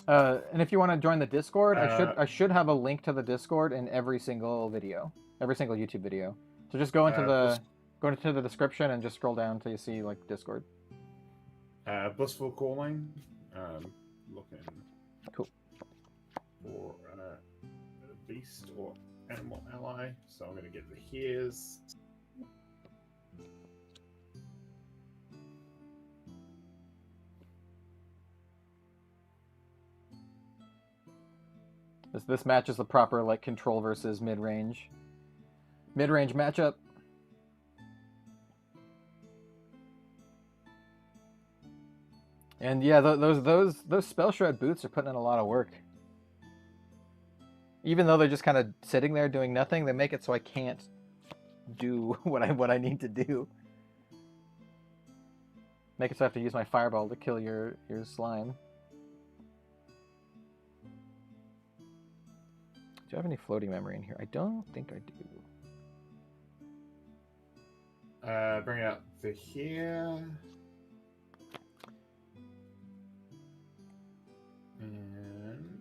And if you want to join the Discord, I should have a link to the Discord in every single video, every single YouTube video. So just go into the description and just scroll down until you see like Discord. Blissful Calling, looking cool for a beast or animal ally. So I'm going to get the hairs. This match is the proper like control versus mid-range matchup. And yeah, those Spell Shred boots are putting in a lot of work. Even though they're just kind of sitting there doing nothing, they make it so I can't do what I need to do. Make it so I have to use my fireball to kill your slime. Do I have any floating memory in here? I don't think I do. Bring out the hair. And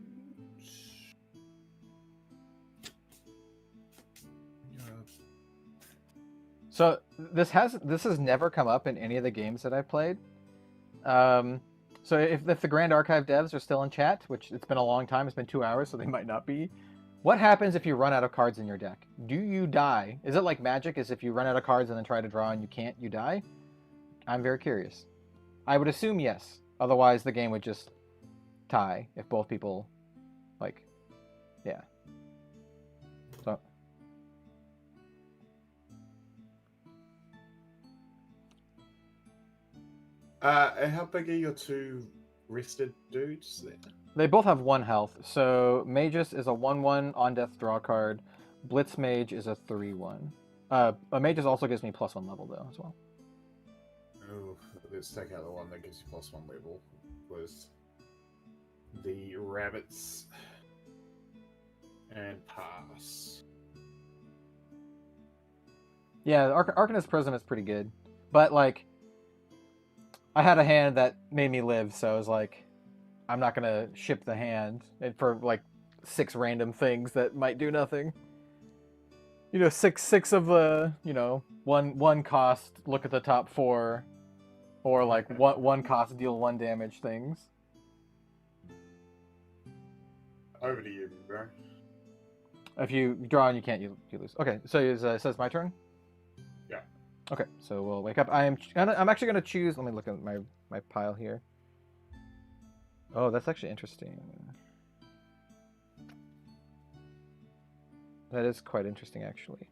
so this has never come up in any of the games that I've played. So if the Grand Archive devs are still in chat, which it's been a long time, it's been 2 hours, so they might not be. What happens if you run out of cards in your deck? Do you die? Is it like Magic? Is if you run out of cards and then try to draw and you can't, you die? I'm very curious. I would assume yes. Otherwise, the game would just tie if both people, like, yeah. So. How big are your 2 rested dudes there? They both have 1 health. So Magus is a 1/1 on death draw card. Blitz Mage is a 3/1. Magus also gives me +1 level though as well. Oh, let's take out the one that gives you +1 level. Was the rabbits and pass. Yeah, Arcanist Prism is pretty good, but like, I had a hand that made me live, so I was like, I'm not gonna ship the hand for like 6 random things that might do nothing. You know, six of the, you know, one cost, look at the top 4, or like one cost, deal 1 damage things. Over to you, bro. If you draw and you can't, you lose. Okay, so it says my turn? Yeah. Okay, so we'll wake up. I'm actually going to choose... Let me look at my pile here. Oh, that's actually interesting. That is quite interesting, actually.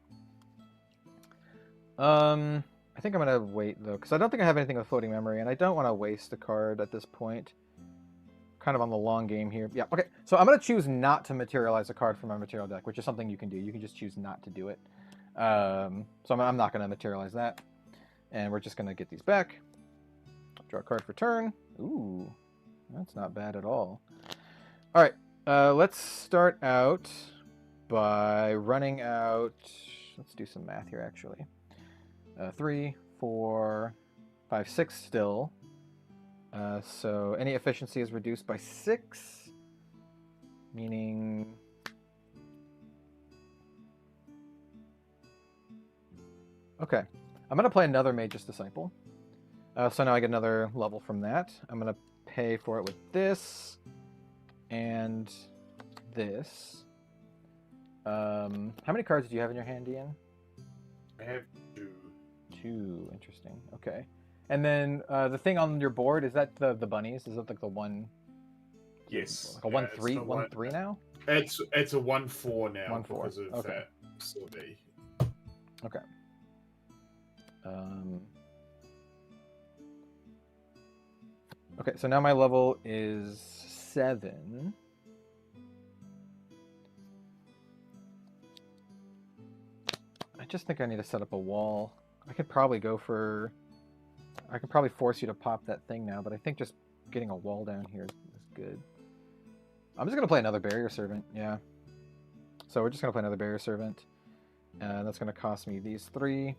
I think I'm going to wait, though, because I don't think I have anything with floating memory, and I don't want to waste a card at this point. Kind of on the long game here. Yeah, okay. So I'm going to choose not to materialize a card from my material deck, which is something you can do. You can just choose not to do it. So I'm not going to materialize that. And we're just going to get these back. Draw a card for turn. Ooh, that's not bad at all. All right, let's start out by running out... Let's do some math here, actually. 3, 4, 5, 6 still. So any efficiency is reduced by 6, meaning... Okay, I'm going to play another Mage's Disciple. So now I get another level from that. I'm going to pay for it with this and this. How many cards do you have in your hand, Iain? I have 2. 2, interesting. Okay. And then the thing on your board, is that the bunnies? Is it like the one? Yes. Like a 1/3, 1/3 now? It's a 1/4 now 1/4. because of Okay. facility. Okay. Okay, so now my level is 7. I just think I need to set up a wall. I could probably go for... I could probably force you to pop that thing now, but I think just getting a wall down here is good. I'm just going to play another Barrier Servant, yeah. So we're just going to play another Barrier Servant. That's going to cost me these 3.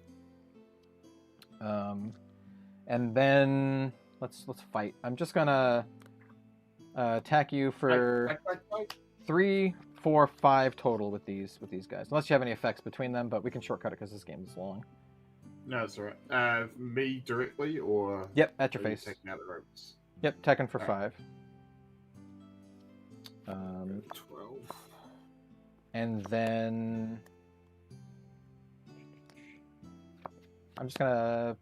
And then let's fight. I'm just going to attack you for 3, 4, 5 total with these guys. Unless you have any effects between them, but we can shortcut it because this game is long. No, it's alright. Me directly, or... Yep, at your face. Taking out the ropes? Yep, attacking for All 5. 12. And then... I'm just gonna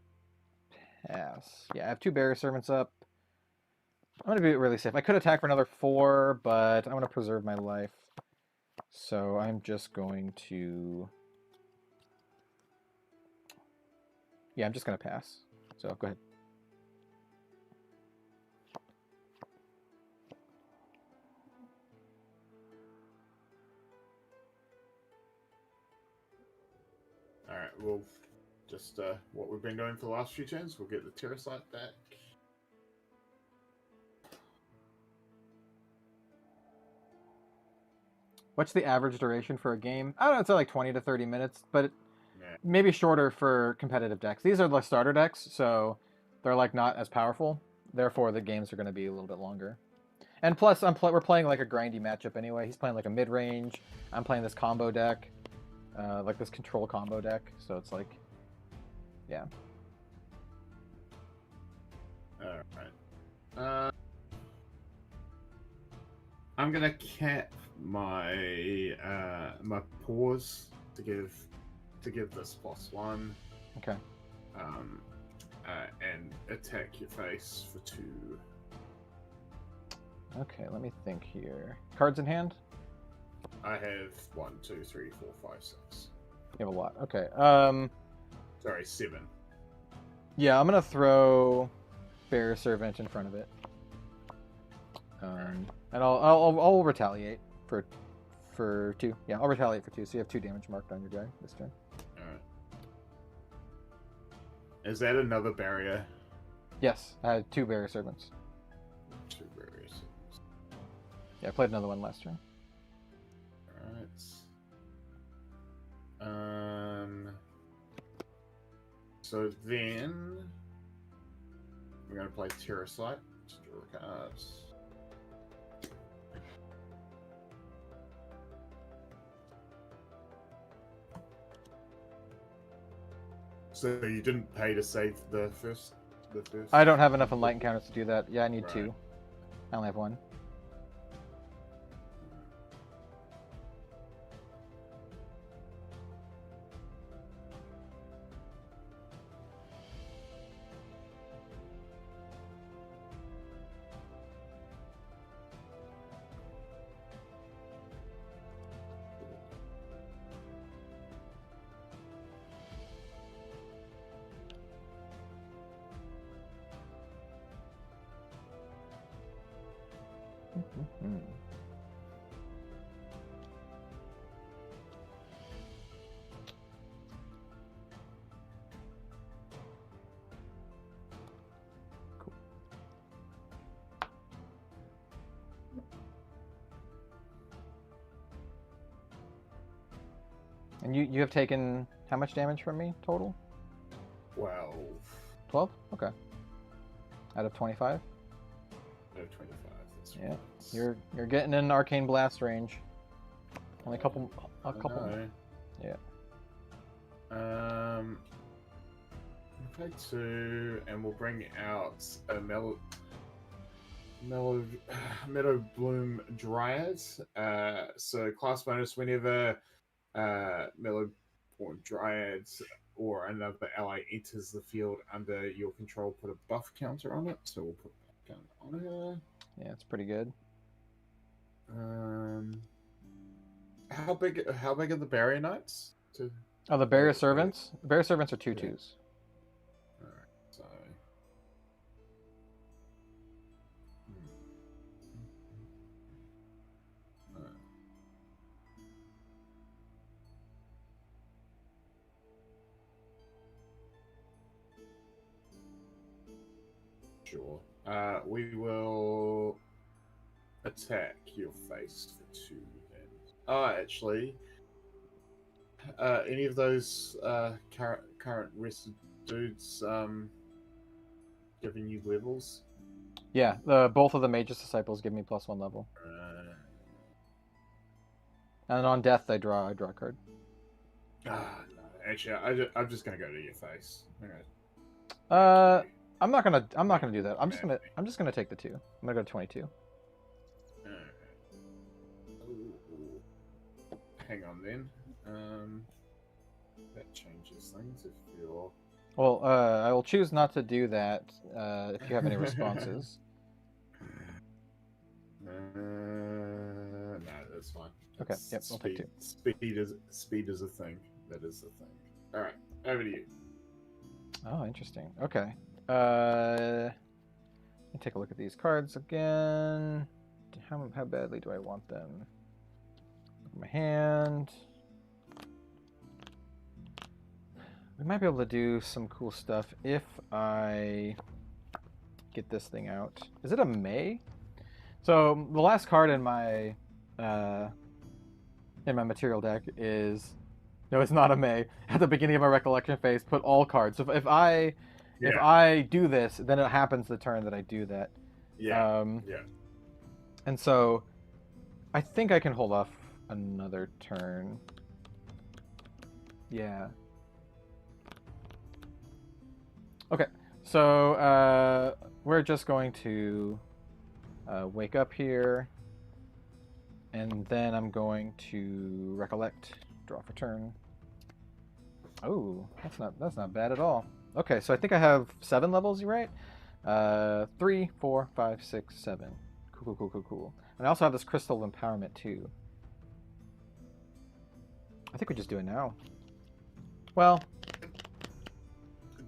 pass. Yeah, I have 2 Barrier Servants up. I'm gonna be really safe. I could attack for another 4, but I want to preserve my life. So I'm just going to... Yeah, I'm just going to pass. So go ahead. Alright, we'll just what we've been doing for the last few turns, we'll get the Terrasite back. What's the average duration for a game? I don't know, it's like 20 to 30 minutes, but Yeah. maybe shorter for competitive decks. These are the starter decks, so they're like not as powerful. Therefore, the games are going to be a little bit longer. And plus, we're playing like a grindy matchup anyway. He's playing like a mid-range. I'm playing this combo deck, like this control combo deck. So it's like, yeah. Alright. I'm gonna cap my my pause to give this +1. Okay. And attack your face for 2. Okay, let me think here. Cards in hand? I have 1, 2, 3, 4, 5, 6. You have a lot. Okay. Sorry, 7. Yeah, I'm gonna throw Barrier Servant in front of it. And I'll retaliate for 2. Yeah, I'll retaliate for 2. So you have 2 damage marked on your guy this turn. Alright. Is that another barrier? Yes, I had 2 Barrier Servants. 2 barriers. Yeah, I played another one last turn. Alright. So then we're gonna play Terrasite. Just draw the cards. So you didn't pay to save the first. I don't have enough enlightened counters to do that. Yeah, I need Right. 2. I only have 1. Hmm. Cool. And you have taken how much damage from me total? 12. 12? Okay. Out of 25? No, 25. That's Yeah. right. You're getting in arcane blast range. Only a couple No. Yeah. Okay, 2, and we'll bring out a Meadow Bloom Dryad. So class bonus whenever Meadow Bloom Dryad or another ally enters the field under your control, put a buff counter on it. So we'll put a buff counter on her. Yeah, it's pretty good. How big are the barrier knights? Oh, the barrier servants? The barrier servants are 2/2s. Alright, so sure. We will attack your face for 2 then. Oh, actually, any of those current rested dudes giving you levels? Yeah, both of the Mage's Disciples give me +1 level. And on death, I draw a card. No. Actually, I'm just gonna go to your face. I'm not gonna do that. I'm just gonna take the 2. I'm gonna go to 22. Hang on then. That changes things if you're. Well, I will choose not to do that if you have any responses. No, that's fine. Okay, yep, I'll take 2. Speed is a thing. That is a thing. All right, over to you. Oh, interesting. Okay. Let me take a look at these cards again. How badly do I want them? Look at my hand. We might be able to do some cool stuff if I get this thing out. Is it a May? So the last card in my material deck is no, it's not a May. At the beginning of my recollection phase, put all cards. So if I do this, then it happens the turn that I do that. Yeah. And so I think I can hold off another turn. Yeah. Okay. So we're just going to wake up here, and then I'm going to recollect, draw for turn. Oh, that's not bad at all. Okay, so I think I have 7 levels, right? 3, 4, 5, 6, 7. Cool. And I also have this crystal empowerment too. I think we just do it now. Well,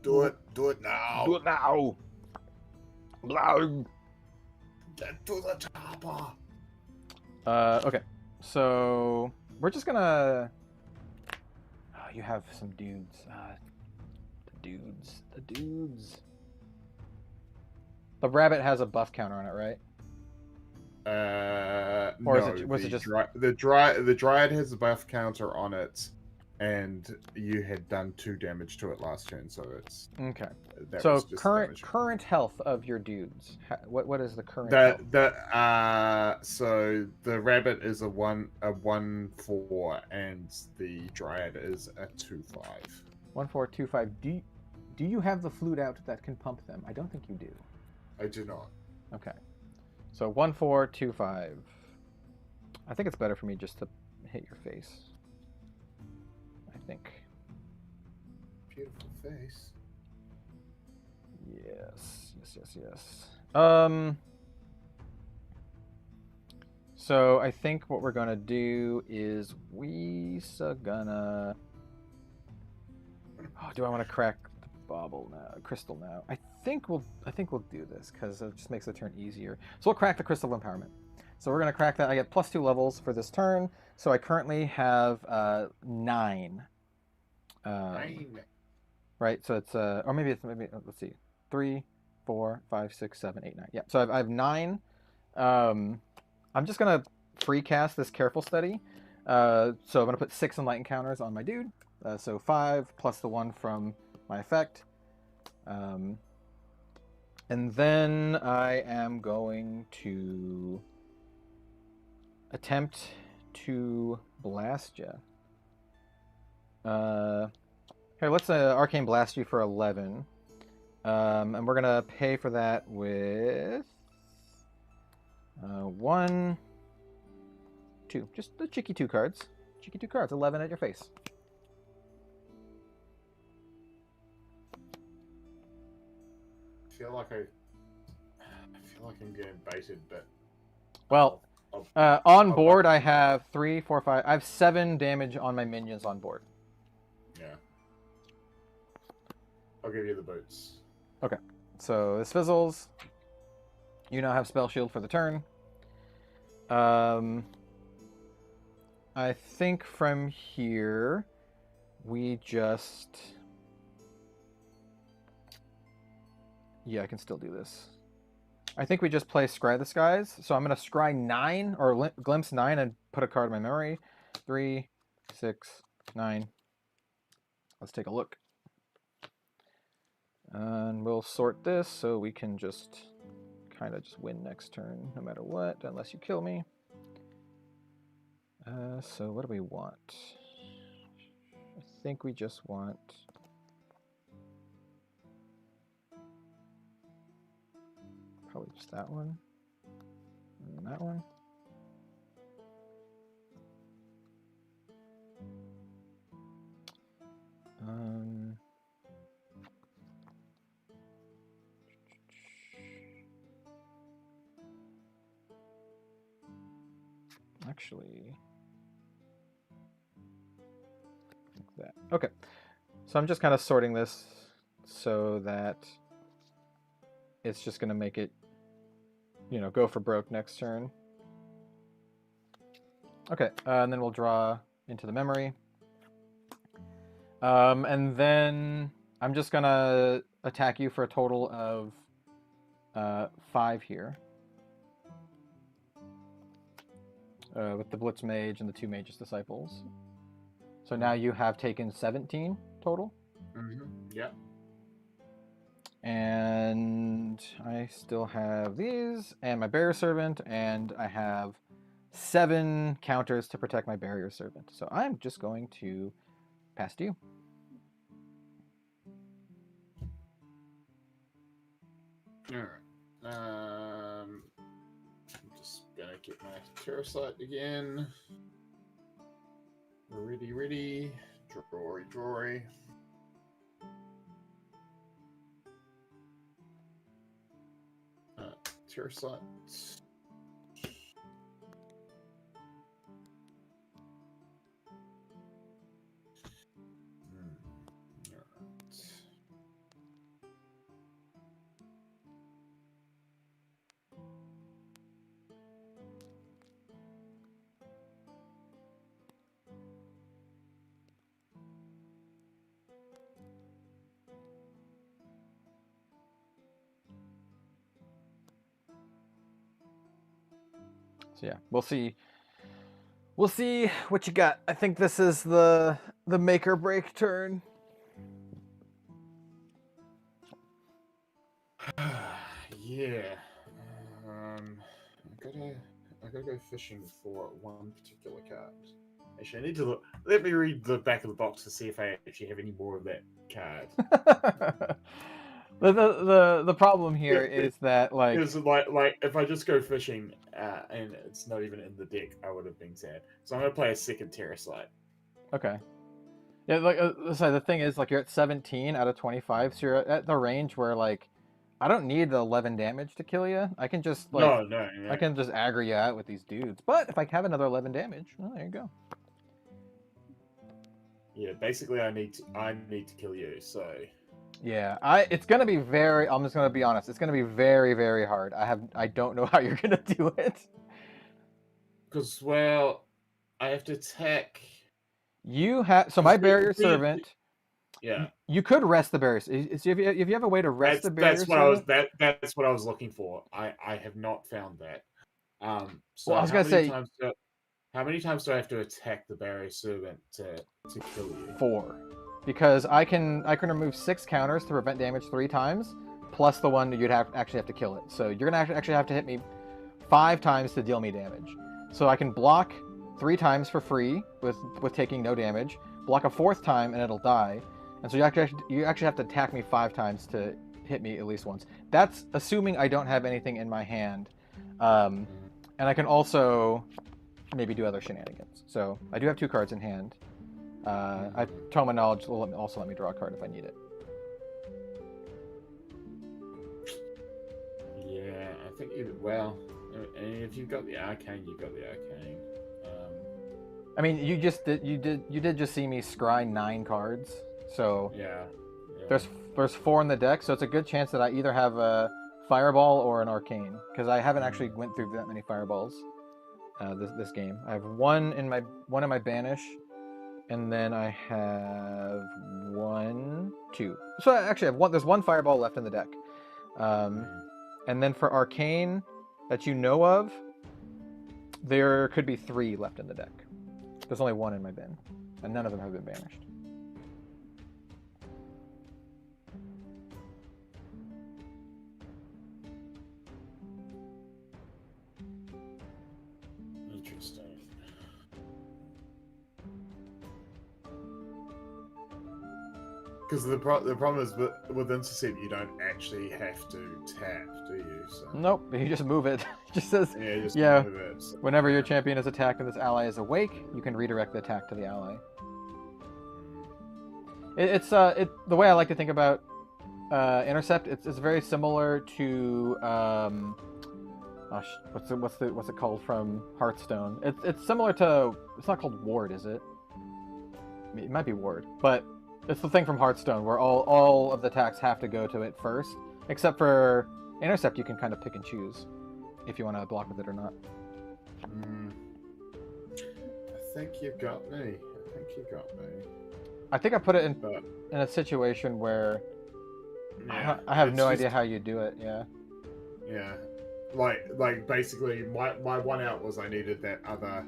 do it now. Do it now. Blow. Get to the chopper. Okay, so we're just gonna. Oh, you have some dudes. The dudes. The rabbit has a buff counter on it, right? Or no, was it just the dryad has a buff counter on it, and you had done 2 damage to it last turn, so it's okay. That so was just current health of your dudes. What is the current? Health? So the rabbit is a 1/4, and the dryad is a 2/5. 1, 4, 2, 5. Do you have the flute out that can pump them? I don't think you do. I do not. Okay. So 1, 4, 2, 5. I think it's better for me just to hit your face. I think. Beautiful face. Yes. So I think what we're gonna do is we're gonna. Oh, do I want to crack the bauble now? Crystal now? I think we'll do this because it just makes the turn easier. So we'll crack the crystal empowerment. So we're gonna crack that. I get +2 levels for this turn. So I currently have 9. 9. Right. So it's or maybe let's see, 3, 4, 5, 6, 7, 8, 9. Yeah. So I have 9. I'm just gonna free cast this Careful Study. So I'm gonna put 6 enlightened counters on my dude. So 5 plus the 1 from my effect. And then I am going to attempt to blast you. Here, let's Arcane Blast you for 11. And we're going to pay for that with 1, 2. Just the cheeky 2 cards. Cheeky 2 cards. 11 at your face. I feel like I'm getting baited, but well, on board I have 3, 4, 5. I have 7 damage on my minions on board. Yeah. I'll give you the boots. Okay. So this fizzles. You now have Spell Shield for the turn. I think from here we just... Yeah, I can still do this. I think we just play Scry the Skies. So I'm going to Scry 9, or Glimpse 9, and put a card in my memory. 3, 6, 9. Let's take a look. And we'll sort this so we can just kind of just win next turn, no matter what, unless you kill me. So what do we want? I think we just want... Probably just that one. And that one. Actually, like that. Okay. So I'm just kind of sorting this so that it's just going to make it, you know, go for broke next turn. Okay, and then we'll draw into the memory. And then I'm just going to attack you for a total of 5 here. With the Blitz Mage and the 2 Mage's Disciples. So now you have taken 17 total. Mm-hmm. Yeah. And I still have these, and my Barrier Servant, and I have 7 counters to protect my Barrier Servant. So I'm just going to pass to you. Alright. I'm just gonna get my Terrasite again. Ready. Drawy. Terrasite. So yeah, we'll see. We'll see what you got. I think this is the make or break turn. Yeah. I gotta go fishing for one particular card. Actually, I need to look. Let me read the back of the box to see if I actually have any more of that card. The problem here is that like if I just go fishing and it's not even in the deck, I would have been sad. So I'm gonna play a second Terrasite. Okay. Yeah, like so the thing is, like, you're at 17 out of 25, so you're at the range where like I don't need the 11 damage to kill you. I can just like No. I can just aggro you out with these dudes. But if I have another 11 damage, well, there you go. Yeah, basically I need to kill you. So yeah, it's gonna be I'm just gonna be honest. It's gonna be very, very hard. I don't know how you're gonna do it. Because, well, I have to attack. You have so my barrier servant. Yeah, you could rest the barrier. If you have a way to rest the barrier that's what I was servant, that's what I was looking for. I have not found that. So well, I was gonna say how many times do I have to attack the barrier servant to kill you? 4, because I can remove 6 counters to prevent damage 3 times, plus the one you'd actually have to kill it. So you're gonna actually have to hit me 5 times to deal me damage. So I can block 3 times for free with taking no damage, block a 4th time and it'll die, and so you actually have to attack me 5 times to hit me at least once. That's assuming I don't have anything in my hand, and I can also maybe do other shenanigans. So I do have 2 cards in hand. Tome Knowledge will also let me draw a card if I need it. Yeah, I think well, if you've got the arcane, you've got the arcane. I mean, you did just see me scry 9 cards, so yeah. There's 4 in the deck, so it's a good chance that I either have a fireball or an arcane, because I haven't actually went through that many fireballs this game. I have one in my banish, and then I have 2. So I actually have one. There's 1 fireball left in the deck, and then for arcane that you know of, there could be 3 left in the deck. There's only 1 in my bin, and none of them have been banished. Interesting. Because the problem is with intercept, you don't actually have to tap, do you? So... Nope, you just move it. It just says, move it. So... Whenever your champion is attacked and this ally is awake, you can redirect the attack to the ally. It's the way I like to think about intercept. It's very similar to what's it called from Hearthstone? It's similar to, it's not called Ward, is it? It might be Ward, but it's the thing from Hearthstone where all of the attacks have to go to it first, except for intercept. You can kind of pick and choose if you want to block with it or not. I think you got me. I think I put it in a situation where I have no idea how you do it. Yeah. Yeah. Like basically my one out was I needed that other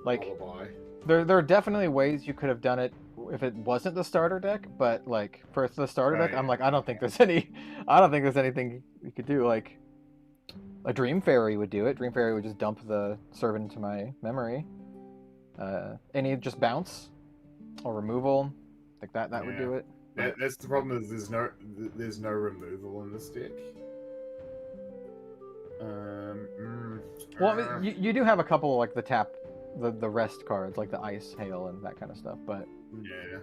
lullaby. There are definitely ways you could have done it if it wasn't the starter deck, but like for the starter deck, I'm like, I don't think there's anything you could do. Like a Dream Fairy would do it. Dream Fairy would just dump the servant into my memory. Any just bounce or removal, like that would do it. That's the problem, is there's no removal in this deck. Well, I mean, you do have a couple like the tap, the rest cards, like the ice, hail, and that kind of stuff, but yeah,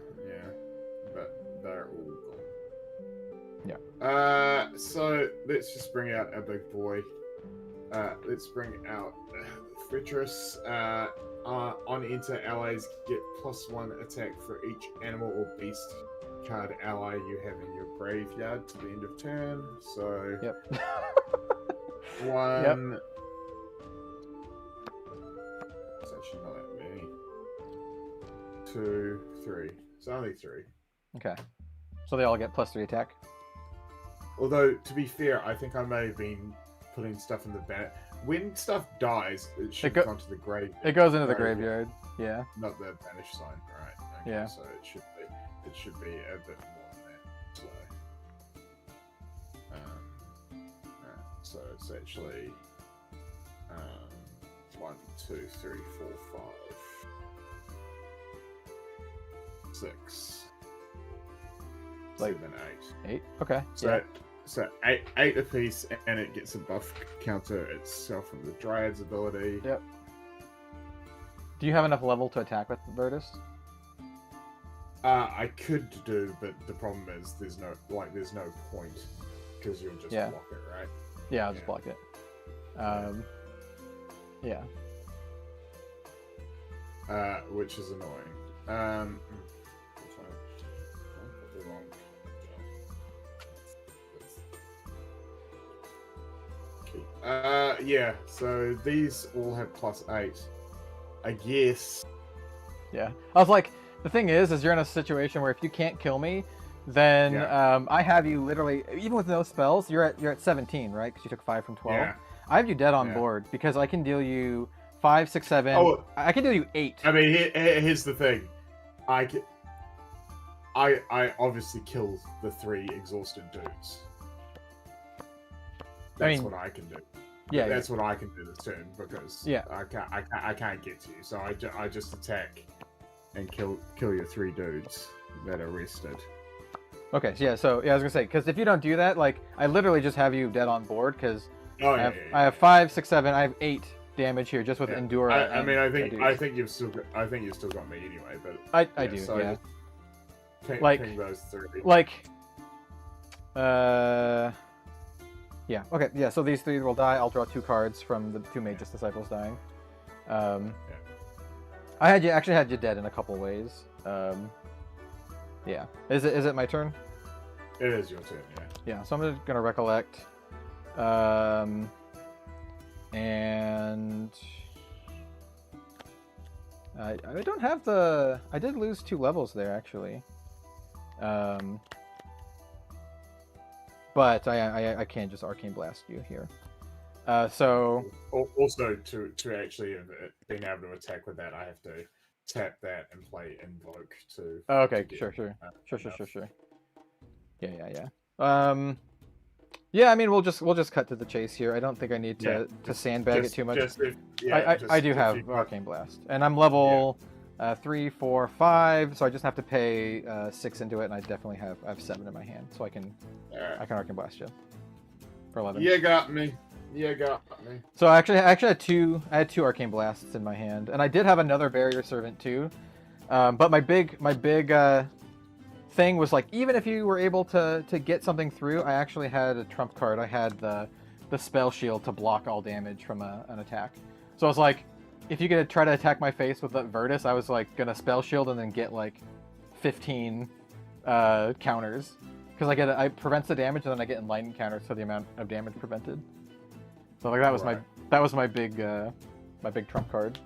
but they're all gone. Yeah. So let's just bring out our big boy. Let's bring out Fretris. On enter, allies get +1 attack for each animal or beast card ally you have in your graveyard to the end of turn. So yep. 1. Yep. It's actually not that many. 2, 3. It's only 3. Okay. So they all get +3 attack. Although, to be fair, I think I may have been putting stuff in the ban. When stuff dies, it should go to the graveyard. It goes into the graveyard. Yeah. Not the banish sign, right? Okay, yeah. So it should be a bit more than that. So, so it's actually 1, 2, 3, 4, 5, 6, like 7, 8. 8. Okay. So. Yeah. So 8 apiece, and it gets a buff counter itself from the Dryad's ability. Yep. Do you have enough level to attack with Virtus? I could do, but the problem is there's no point because you'll just block it, right? Yeah, I'll just block it. Yeah. Which is annoying. Yeah. So these all have +8. I guess. Yeah. I was like, the thing is you're in a situation where if you can't kill me, then I have you literally, even with no spells, you're at 17, right? Because you took 5 from 12. Yeah. I have you dead on board because I can deal you 5, 6, 7. Oh, I can deal you 8. I mean, here's the thing. I obviously kill the 3 exhausted dudes. That's what I can do. Yeah, that's what I can do this turn because I can't get to you. So I just attack and kill your 3 dudes that are rested. Okay, I was gonna say, because if you don't do that, like I literally just have you dead on board because I have 5, 6, 7. I have 8 damage here just with endure. I think you've still got me anyway, but I do. So yeah. Ping those 3. Like. Yeah. Okay. Yeah. So these 3 will die. I'll draw 2 cards from the 2 Magus Disciples dying. I actually had you dead in a couple ways. Yeah. Is it my turn? It is your turn. Yeah. Yeah. So I'm just gonna recollect. And I don't have the. I did lose 2 levels there actually. But I can just Arcane Blast you here. So also to actually have been able to attack with that, I have to tap that and play Invoke to. Oh, okay, sure. Yeah. Yeah, I mean we'll just cut to the chase here. I don't think I need to sandbag it too much. I do have Arcane Blast, and I'm level 3, 4, 5, so I just have to pay 6 into it, and I definitely have 7 in my hand, so I can Arcane Blast you for 11. Yeah, got me. So I actually had 2 Arcane Blasts in my hand, and I did have another Barrier Servant too. But my big thing was like, even if you were able to get something through, I actually had a trump card. I had the Spell Shield to block all damage from an attack. So I was like, if you could try to attack my face with that Virtus, I was like gonna Spell Shield and then get like 15 counters, because I prevents the damage and then I get enlightened counters for the amount of damage prevented. So like that was my big trump card.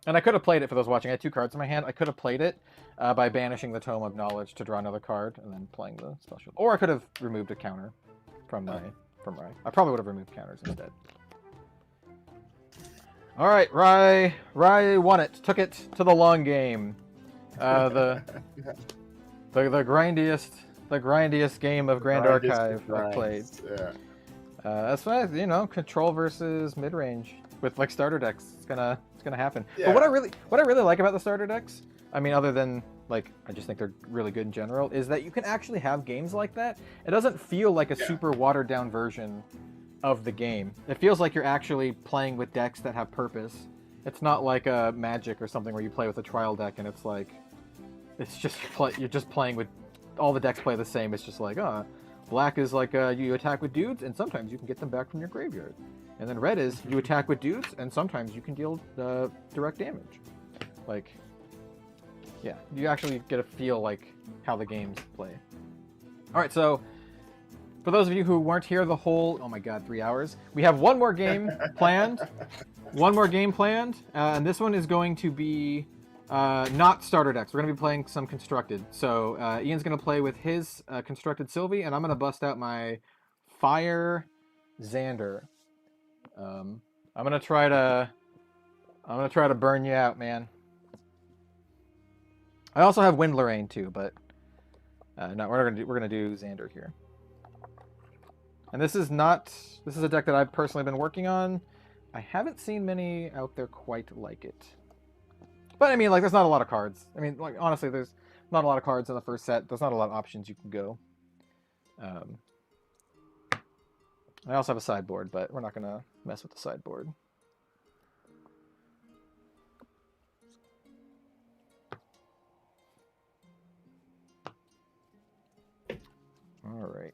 And I could have played it for those watching. I had 2 cards in my hand. I could have played it by banishing the Tome of Knowledge to draw another card and then playing the Spell Shield. Or I could have removed a counter from Rye. I probably would have removed counters instead. All right, Rye won it. Took it to the long game. The grindiest game of Grand Archive I've played. Yeah. That's why, control versus mid range with like starter decks. It's gonna happen. Yeah. But what I really like about the starter decks, I mean, other than like I just think they're really good in general, is that you can actually have games like that. It doesn't feel like a super watered down version of the game. It feels like you're actually playing with decks that have purpose. It's not like a Magic or something where you play with a trial deck and it's like you're just playing with all the decks play the same. It's just like black is like you attack with dudes and sometimes you can get them back from your graveyard, and then red is you attack with dudes and sometimes you can deal direct damage. Like, yeah, you actually get a feel like how the games play. All right, so for those of you who weren't here the whole 3 hours, we have one more game planned. And this one is going to be not starter decks. We're going to be playing some constructed. So Iain's going to play with his constructed Sylvie, and I'm going to bust out my Fire Xander. I'm going to try to burn you out, man. I also have Wind Lorraine too, but no, we're gonna do Xander here. And this is a deck that I've personally been working on. I haven't seen many out there quite like it. But I mean, like, there's not a lot of cards. I mean, like, honestly, there's not a lot of cards in the first set. There's not a lot of options you can go. I also have a sideboard, but we're not gonna mess with the sideboard. All right.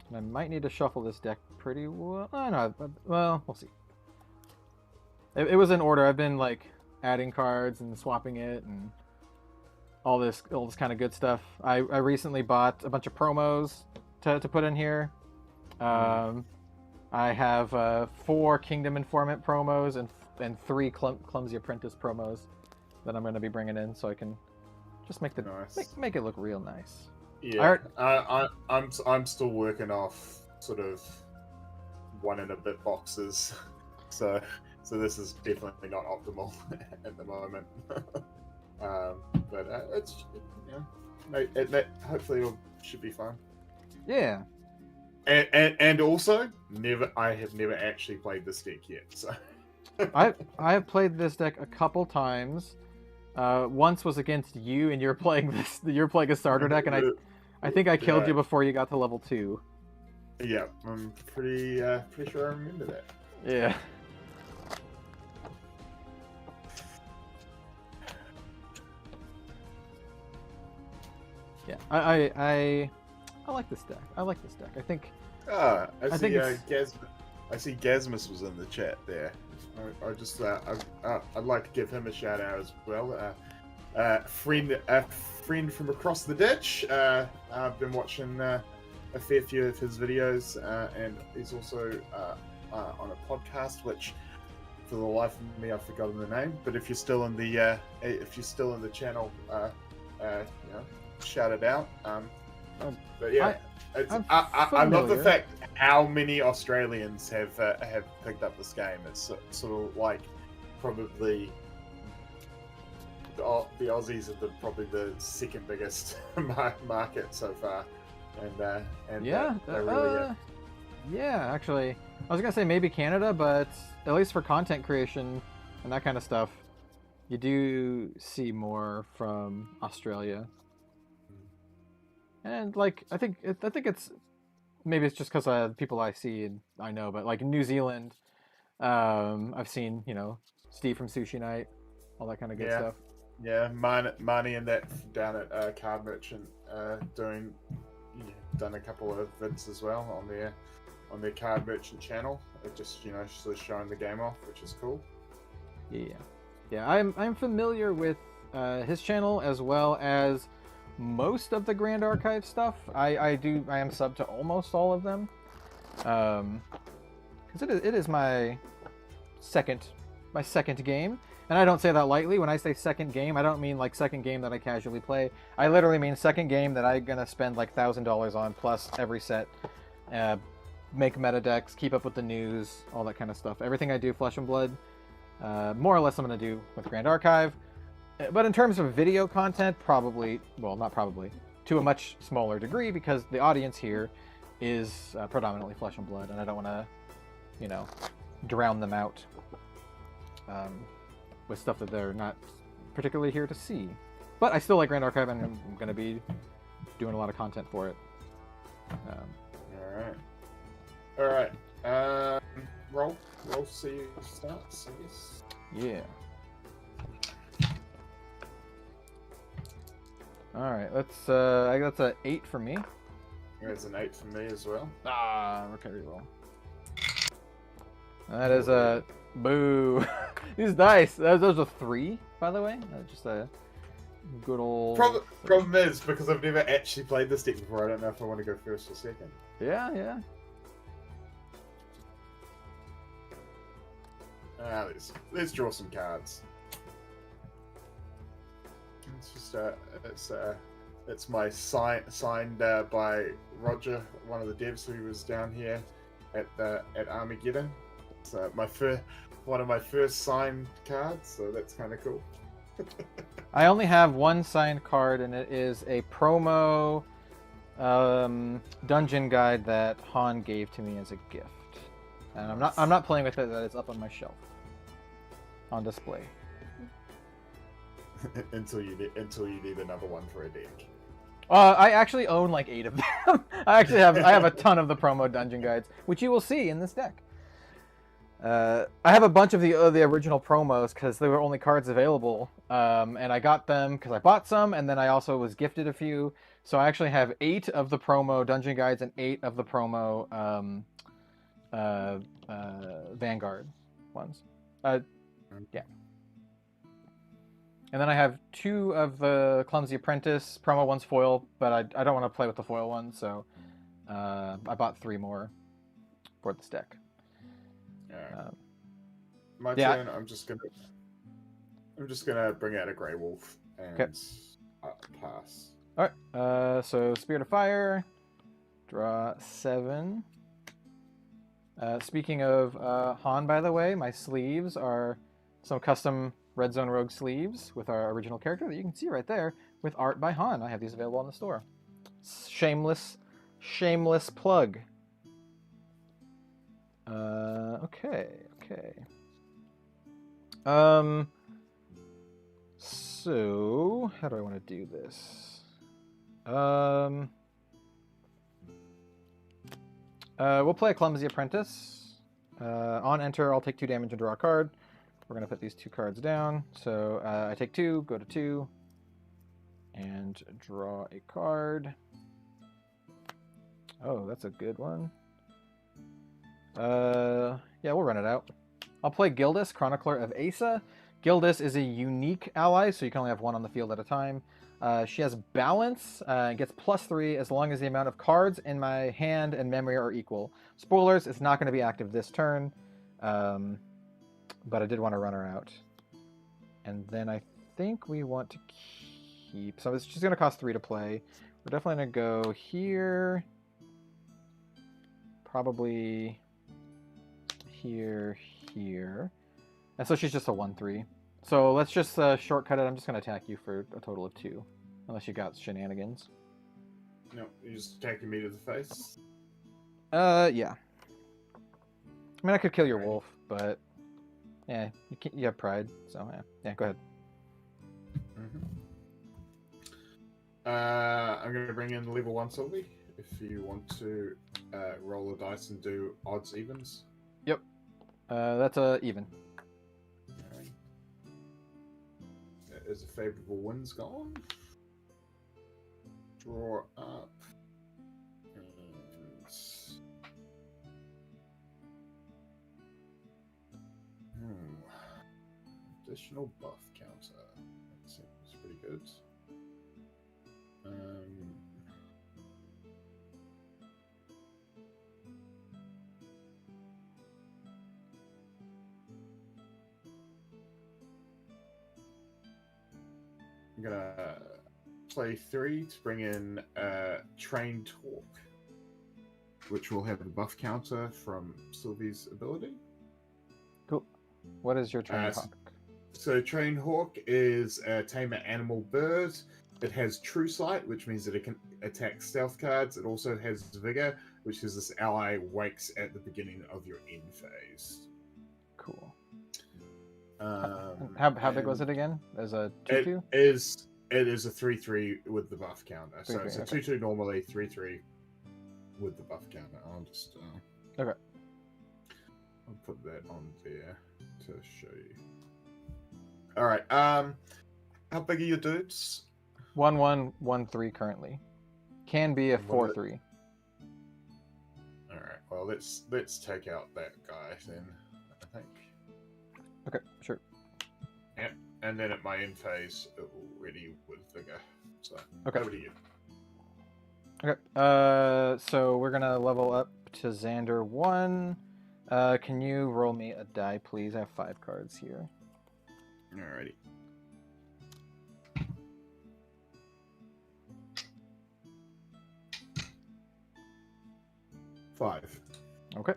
And I might need to shuffle this deck pretty well. Oh, no, well, we'll see. It was in order. I've been like adding cards and swapping it, and all this kind of good stuff. I recently bought a bunch of promos to put in here. I have 4 Kingdom Informant promos and 3 Clumsy Apprentice promos that I'm going to be bringing in, so I can just make it look real nice. Yeah, I'm still working off sort of 1 and a bit boxes, so this is definitely not optimal at the moment. But it's hopefully it should be fun. Yeah. And also, I have never actually played this deck yet. So I have played this deck a couple times. Once was against you, and you're playing a starter deck, and I think I killed you before you got to level 2. Yeah, I'm pretty sure I remember that. Yeah. Yeah, I like this deck. I think. I see Gasmus was in the chat there. I'd like to give him a shout out as well. Friend from across the ditch. I've been watching a fair few of his videos, and he's also on a podcast, which for the life of me I've forgotten the name. But if you're still in the channel, shout it out. But yeah, I love the fact how many Australians have picked up this game. It's sort of like probably the Aussies are probably the second biggest market so far, and yeah, they really yeah. Actually, I was gonna say maybe Canada, but at least for content creation and that kind of stuff, you do see more from Australia. And like I think it's maybe it's just because people I see and I know, but like New Zealand, I've seen Steve from Sushi Night, all that kind of good stuff. Yeah, Marnie and that down at Card Merchant done a couple of vids as well on their Card Merchant channel. Just sort of showing the game off, which is cool. Yeah. I'm familiar with his channel as well as most of the Grand Archive stuff. I am sub to almost all of them, because it is my second game, and I don't say that lightly. When I say second game, I don't mean like second game that I casually play. I literally mean second game that I'm gonna spend like $1,000 on plus every set, make meta decks, keep up with the news, all that kind of stuff. Everything I do Flesh and Blood, more or less I'm gonna do with Grand Archive. But in terms of video content, not probably, to a much smaller degree, because the audience here is predominantly Flesh and Blood, and I don't want to, drown them out with stuff that they're not particularly here to see. But I still like Grand Archive, and I'm going to be doing a lot of content for it. All right. Roll see you starts, I guess. Yeah. All right, that's an 8 for me. It's an 8 for me as well. Okay, reroll. That is a boo. These dice. Those are 3, by the way. Just a good old. Problem is because I've never actually played this deck before. I don't know if I want to go first or second. Yeah. Let's draw some cards. It's just it's my signed by Roger, one of the devs who was down here at Armageddon. It's one of my first signed cards, so that's kind of cool. I only have one signed card, and it is a promo dungeon guide that Han gave to me as a gift, and I'm not playing with it. That it's up on my shelf on display. until you need another one for a deck. I actually own like 8 of them. I have a ton of the promo dungeon guides, which you will see in this deck. I have a bunch of the original promos because there were only cards available, and I got them because I bought some, and then I also was gifted a few. So I actually have 8 of the promo dungeon guides and 8 of the promo Vanguard ones. Yeah. And then I have 2 of the Clumsy Apprentice. Promo one's foil, but I don't want to play with the foil one, so I bought 3 more for this deck. Alright. My yeah. turn. I'm just gonna bring out a Grey Wolf and pass. All right. So Spirit of Fire, draw 7. Speaking of Han, by the way, my sleeves are some custom Red Zone Rogue sleeves with our original character that you can see right there with art by Han. I have these available in the store. Shameless plug. Okay. So how do I want to do this? We'll play a Clumsy Apprentice. On enter, I'll take 2 damage and draw a card. We're going to put these 2 cards down. So I take 2, go to 2, and draw a card. Oh, that's a good one. Yeah, we'll run it out. I'll play Gildus, Chronicler of Asa. Gildus is a unique ally, so you can only have 1 on the field at a time. She has balance, gets +3 as long as the amount of cards in my hand and memory are equal. Spoilers, it's not going to be active this turn, but I did want to run her out. And then I think we want to keep... So she's going to cost 3 to play. We're definitely going to go here. Probably here. And so she's just a 1/3. So let's just shortcut it. I'm just going to attack you for a total of 2. Unless you got shenanigans. No, you're just attacking me to the face? Yeah. I mean, I could kill your wolf, but... Yeah, you have pride, so yeah, go ahead. I'm going to bring in level 1 Sylvie, if you want to roll the dice and do odds, evens. Yep. That's a even. Alright. Is a favorable wind's gone. Draw up. And... Additional buff counter. That seems pretty good. I'm gonna play 3 to bring in Train Talk, which will have the buff counter from Sylvie's ability. Cool. What is your Train Hawk? So Train Hawk is a tamer animal bird. It has True Sight, which means that it can attack stealth cards. It also has Vigor, which is this ally wakes at the beginning of your end phase. Cool. How big was it again? As a 2/2? It is a 3/3 with the buff counter. So it's a 2/2 normally, 3/3 with the buff counter. I'll just okay. I'll put that on there to show you. All right. How big are your dudes? 1/1, 1/3 currently. Can be a 4/3. All right. Well, let's take out that guy then. I think. Okay, sure. Yep. And then at my end phase, it will ready with Vigor. So okay. Over to you. Okay. So we're gonna level up to Xander 1. Can you roll me a die, please? I have 5 cards here. Alrighty. Five. Okay.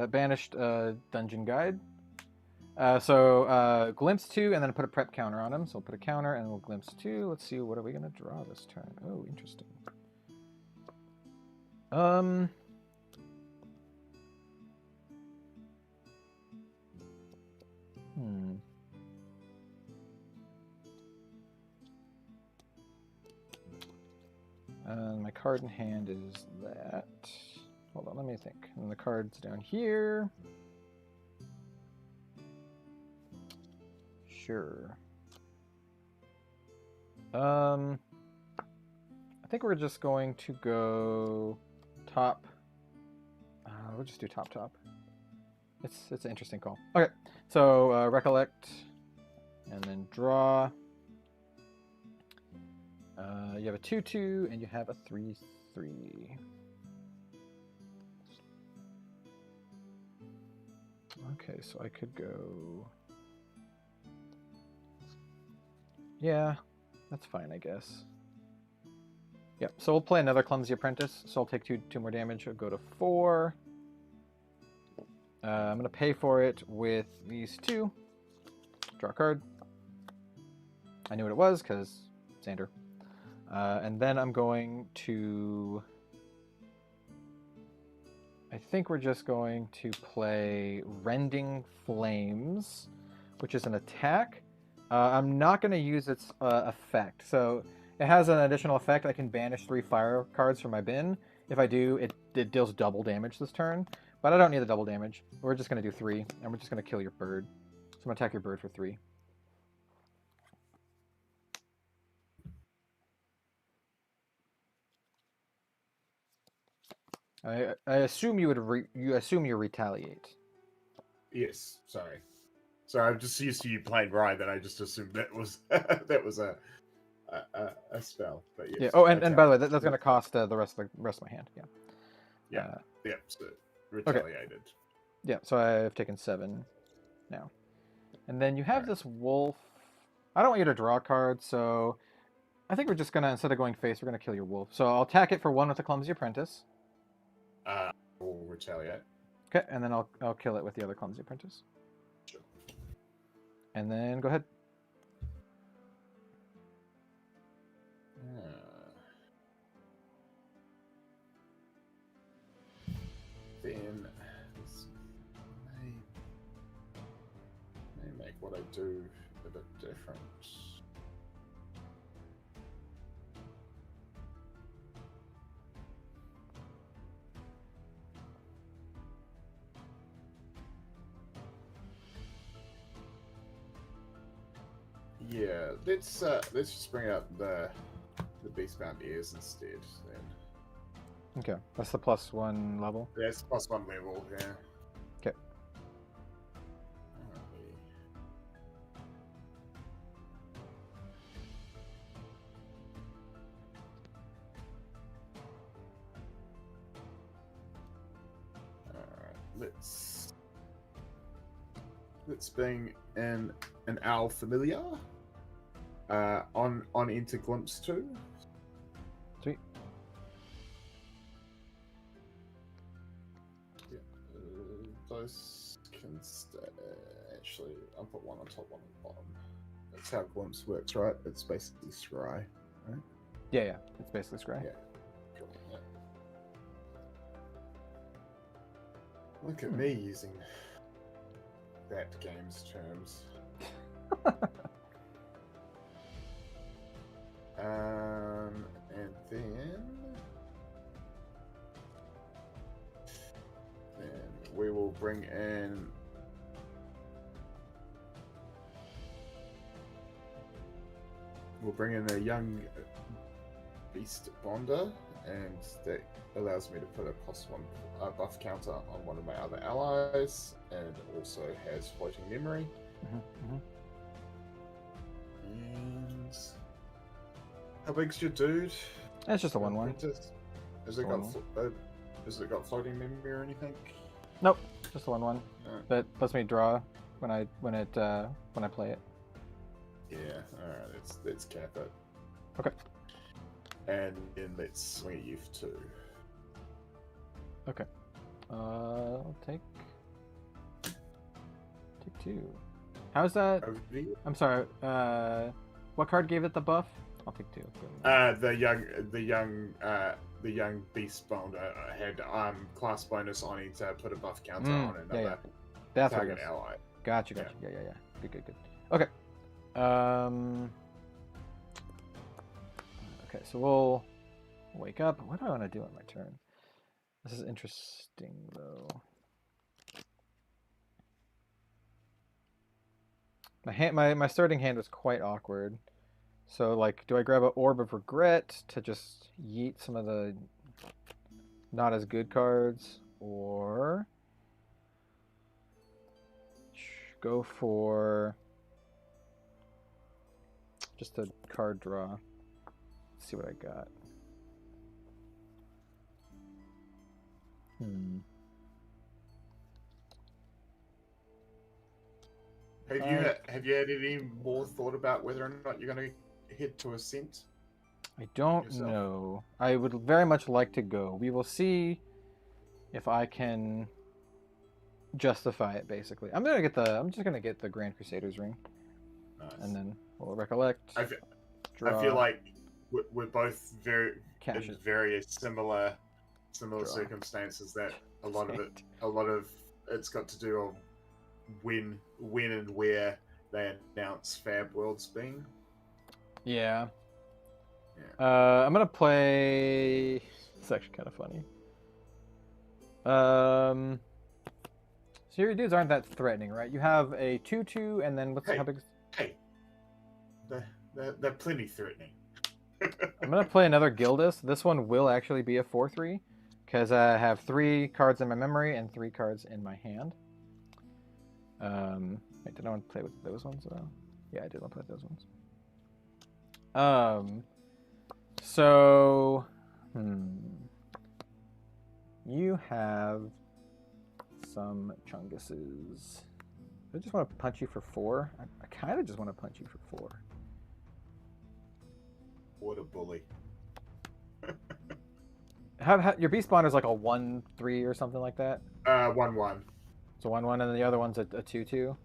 Banished Dungeon Guide. So Glimpse 2, and then put a prep counter on him. So we'll put a counter, and we'll Glimpse 2. Let's see, what are we going to draw this turn? Oh, interesting. My card in hand is that. Hold on, let me think. And the card's down here. Sure. I think we're just going to go top. We'll just do top. It's an interesting call. Okay, so recollect, and then draw. You have a 2/2 and you have a 3/3. Okay, so I could go. Yeah, that's fine, I guess. Yep. So we'll play another Clumsy Apprentice. So I'll take two more damage. I'll go to 4. I'm gonna pay for it with these 2. Draw a card. I knew what it was because Xander. And then I'm going to... I think we're just going to play Rending Flames, which is an attack. I'm not going to use its effect. So it has an additional effect. I can banish 3 fire cards from my bin. If I do, it deals double damage this turn. But I don't need the double damage. We're just going to do 3, and we're just going to kill your bird. So I'm going to attack your bird for 3. I assume you would you retaliate. Yes, sorry. So I'm just used to you playing Rye, that I just assumed that was that was a spell. But yes, yeah. Oh, and by the way, that's going to cost the rest of my hand. Yeah. Yeah. Yeah. So retaliated. Okay. Yeah. So I've taken 7 now, and then you have this wolf. I don't want you to draw a card, so I think we're just gonna, instead of going face, we're gonna kill your wolf. So I'll attack it for 1 with the Clumsy Apprentice. We'll retaliate. Okay, and then I'll kill it with the other Clumsy Apprentice. Sure. And then go ahead. Then this may make what I do a bit different. Yeah, let's just bring up the Beastbound Ears instead. Then. Okay, that's the +1 level. That's +1 level. Yeah. Okay. Alright, let's bring in an owl familiar. On into Glimpse 2. Sweet. Yeah, those can stay. Actually, I'll put 1 on top, 1 on the bottom. That's how Glimpse works, right? It's basically scry, right? Yeah, it's basically scry. Yeah. Cool. Yeah. Look at me using that game's terms. And then we will bring in a young beast bonder, and that allows me to put a +1 buff counter on one of my other allies, and also has floating memory. And how big's your dude? It's just a 1/1. Has it got floating memory or anything? Nope, just a 1/1. No. But lets me draw when I play it. Yeah. All right. Let's cap it. Okay. And then let's swing at you for 2. Okay. I'll take 2. How's that? Over to you. I'm sorry. What card gave it the buff? I'll take 2. The young beast bonder had class bonus on it to put a buff counter on another yeah. That's target what it is. ally. Gotcha. Yeah. Yeah. Good. Okay. Okay, so we'll wake up. What do I want to do on my turn? This is interesting, though. My starting hand was quite awkward. So, like, do I grab an Orb of Regret to just yeet some of the not as good cards, or go for just a card draw? Let's see what I got. Have you had any more thought about whether or not you're going to head to Ascent? I don't know. I would very much like to go. We will see if I can justify it. Basically, I'm just gonna get the Grand Crusader's ring, and then we'll recollect. I feel like we're both in very similar circumstances. That a lot of it's got to do on when and where they announce FAB Worlds being. Yeah. I'm gonna play. It's actually kind of funny. So your dudes aren't that threatening, right? You have a 2/2, and then how big? Hey, they're plenty threatening. I'm gonna play another Gildas. This one will actually be a 4/3 because I have 3 cards in my memory and 3 cards in my hand. Wait, did I want to play with those ones? Yeah, I did want to play with those ones. So, you have some Chunguses. I just want to punch you for 4. I kind of just want to punch you for 4. What a bully. Your beast spawner is like a 1/3 or something like that? 1/1. It's a 1/1, and then the other one's a 2/2?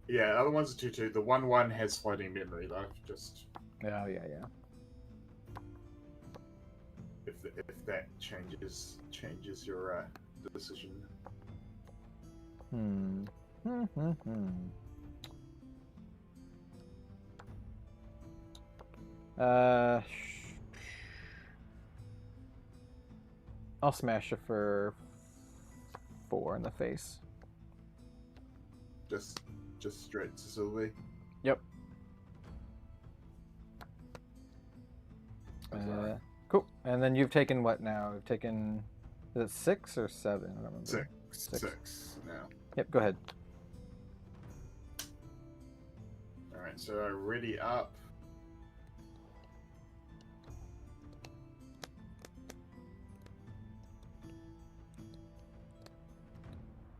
Yeah, the other one's a 2/2. The 1/1 has floating memory, though. Just... Oh, yeah. If that changes your decision. I'll smash it for 4 in the face. Just straight to Sylvie. Yep. Cool. And then you've taken what now? You've taken, is it 6 or 7? I don't remember. 6 now. Yep, go ahead. Alright, so ready up.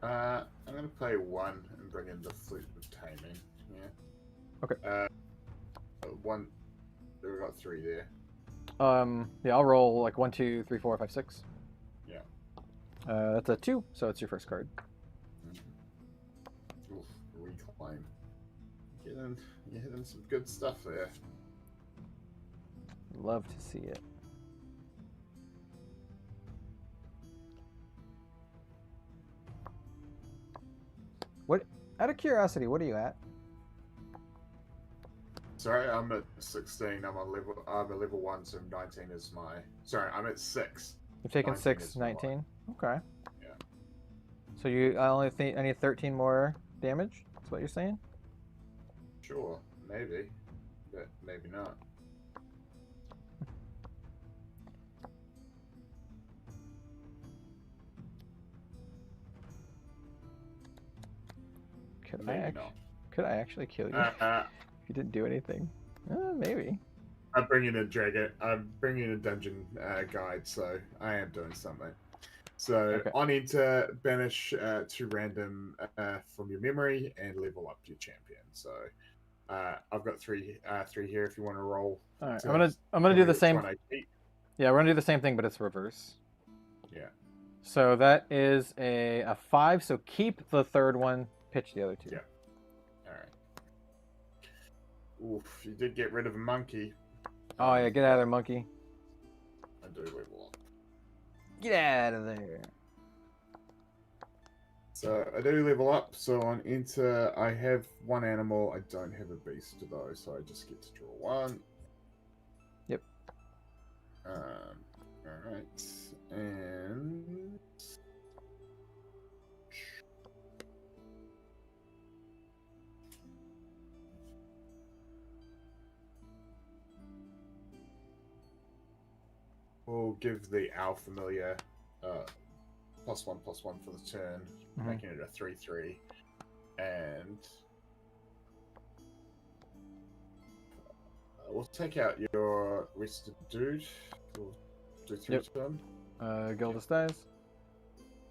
I'm going to play 1 and bring in the Flute of Taming. Yeah. Okay. 1. We've got 3 there. Yeah, I'll roll like 1, 2, 3, 4, 5, 6. Yeah. That's a 2, so it's your first card. Oof, reclaim. You're hitting some good stuff there. Love to see it. What? Out of curiosity, what are you at? Sorry, I'm at 16. I'm a level 1, so 19 is my... Sorry, I'm at 6. You've taken 6, 19? Okay. Yeah. So you I need 13 more damage? That's what you're saying? Sure, maybe. But maybe not. Could I actually kill you? If you didn't do anything? Maybe. I'm bringing a dragon. I'm bringing a dungeon guide, so I am doing something. So okay. On enter, banish 2 random from your memory and level up your champion. So I've got 3 here. If you want to roll. All right, I'm gonna do the same. Yeah, we're gonna do the same thing, but it's reverse. Yeah. So that is a 5. So keep the 3rd one. Pitch the other 2. Yeah. All right. Oof! You did get rid of a monkey. Oh yeah, get out of there, monkey. I do level up. Get out of there. So I do level up. So on enter, I have 1 animal. I don't have a beast though, so I just get to draw 1. Yep. All right, and we'll give the Owl Familiar +1/+1 for the turn, making it a 3/3, and we'll take out your rested dude. We'll do 3 Yep. to him. Gildas dies.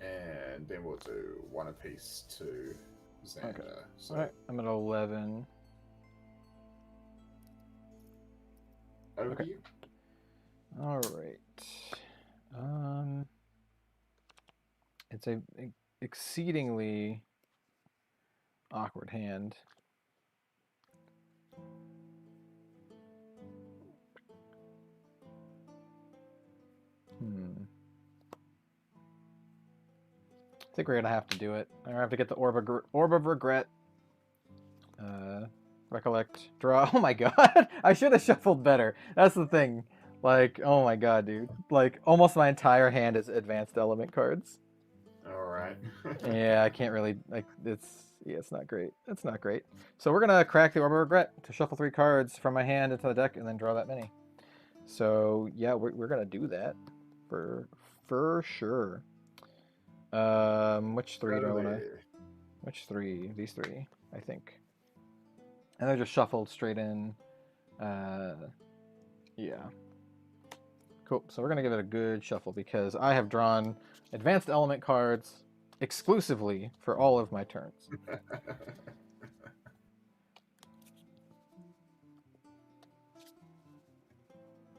And then we'll do 1 apiece to Xander. Okay. So Alright, I'm at 11. over Okay. to you. Alright. It's a exceedingly awkward hand. I think we're gonna have to do it. I'm gonna have to get the Orb of Regret. Recollect. Draw. Oh my god! I should have shuffled better. That's the thing. Like, oh my god, dude. Like, almost my entire hand is advanced element cards. Alright. Yeah, I can't really, like, it's not great. It's not great. So we're gonna crack the Orb of Regret to shuffle 3 cards from my hand into the deck and then draw that many. So, yeah, we're gonna do that for sure. Which 3 do I wanna... Which 3? These 3, I think. And they're just shuffled straight in. Yeah. Cool. So we're going to give it a good shuffle because I have drawn advanced element cards exclusively for all of my turns.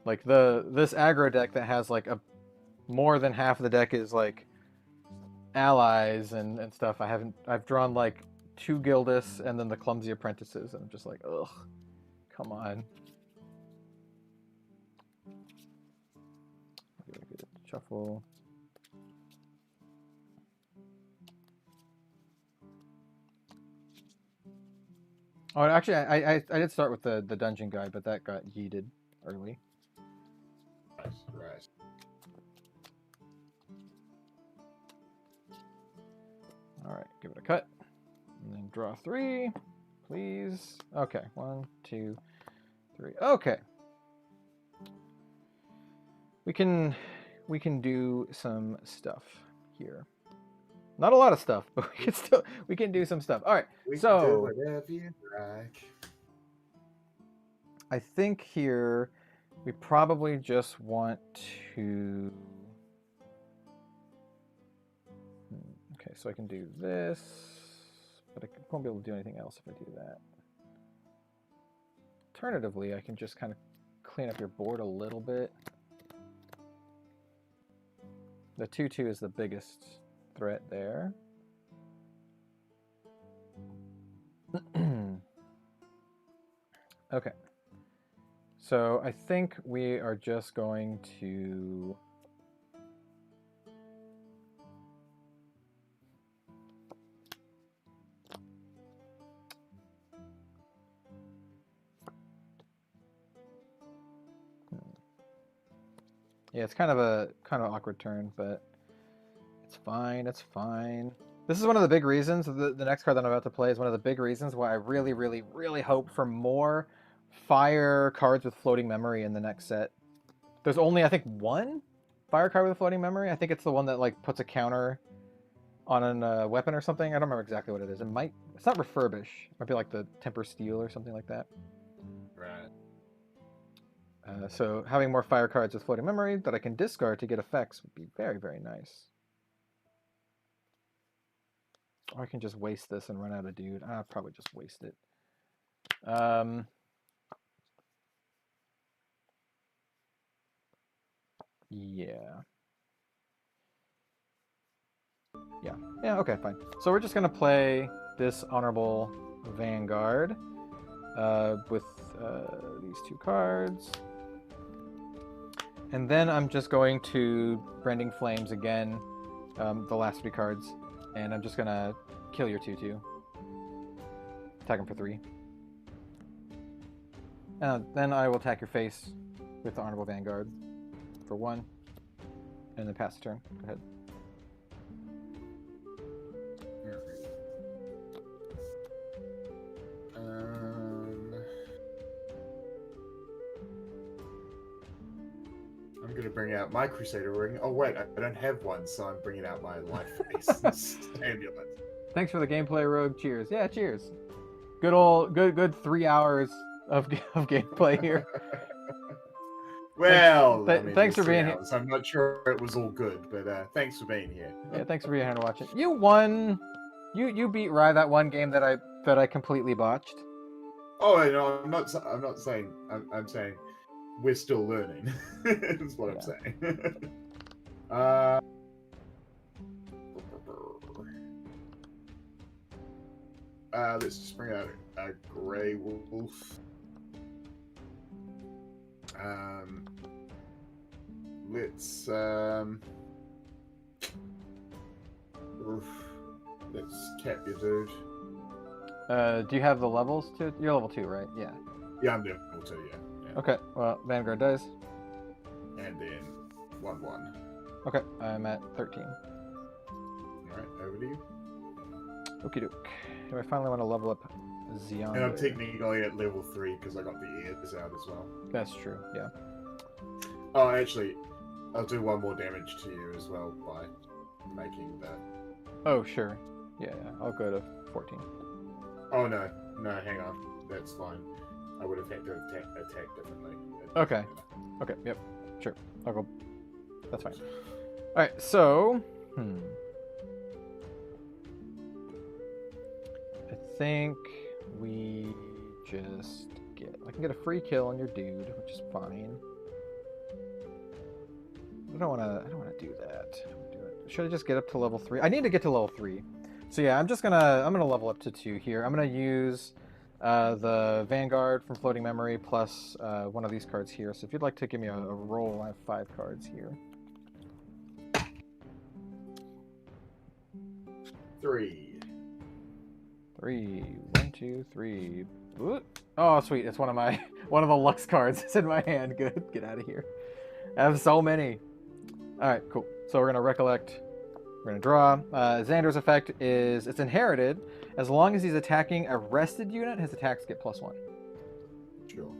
Like this aggro deck that has like more than half of the deck is like allies and stuff. I've drawn like 2 Gildas and then the Clumsy Apprentices, and I'm just like, ugh, come on. Good shuffle. Oh, actually, I did start with the dungeon guide, but that got yeeted early. Right. All right, give it a cut. And then draw 3, please. Okay, 1, 2, 3. Okay. We can do some stuff here. Not a lot of stuff, but we can do some stuff. All right. We so can do whatever you like. I think here we probably just want to. Okay, so I can do this, but I won't be able to do anything else if I do that. Alternatively, I can just kind of clean up your board a little bit. The 2/2 is the biggest threat there. Okay. So I think we are just going to... Yeah, it's kind of an awkward turn, but it's fine. It's fine. This is one of the big reasons. The next card that I'm about to play is one of the big reasons why I really, really, really hope for more fire cards with floating memory in the next set. There's only, I think, 1 fire card with a floating memory. I think it's the one that like puts a counter on a weapon or something. I don't remember exactly what it is. It's not refurbish. It might be like the temper steel or something like that. Right. So having more fire cards with floating memory that I can discard to get effects would be very, very nice. Or I can just waste this and run out of dude. I'll probably just waste it. Yeah. Yeah, okay, fine. So we're just going to play this Honorable Vanguard with these 2 cards. And then I'm just going to Branding Flames again, the last 3 cards. And I'm just going to kill your 2/2. Attack him for 3. Then I will attack your face with the Honorable Vanguard for 1. And then pass the turn. Go ahead. I'm going to bring out my Crusader Ring. Oh, wait, I don't have one, so I'm bringing out my Life Essence Amulet. Thanks for the gameplay, Rogue. Cheers. Yeah, cheers. Good 3 hours of gameplay here. Well, thanks for being here. I'm not sure it was all good, but thanks for being here. Yeah, thanks for being here and watching. You won. You beat Rye that one game that I completely botched. Oh no, I'm not saying. I'm saying we're still learning. That's what I'm saying. Let's just bring out a grey wolf. Let's cap your dude. Do you have the levels to? You're level 2, right? Yeah. Yeah, I'm level 2. Yeah. Okay. Well, Vanguard dies. And then 1/1. Okay, I'm at 13. All right, over to you. Okie doke. Do I finally want to level up Xeon? And I'm technically at level 3 because I got the ears out as well. That's true. Yeah. Oh, actually, I'll do 1 more damage to you as well by making the. Oh, sure. Yeah. I'll go to 14. Oh no, hang on. That's fine. I would have had to attack differently. Okay. Okay. Yep. Sure. I'll go. That's fine. All right. So. I think we just get. I can get a free kill on your dude, which is fine. I don't want to do that. Should I just get up to level 3? I need to get to level 3. So yeah, I'm gonna level up to 2 here. I'm gonna use the Vanguard from Floating Memory plus one of these cards here. So if you'd like to give me a roll, I have 5 cards here. 3. 1, 2, 3. Ooh. Oh, sweet! It's one of the Lux cards. It's in my hand. Good. Get out of here. I have so many. All right, cool. So we're gonna recollect. We're going to draw. Xander's effect is it's inherited. As long as he's attacking a rested unit, his attacks get +1. Sure.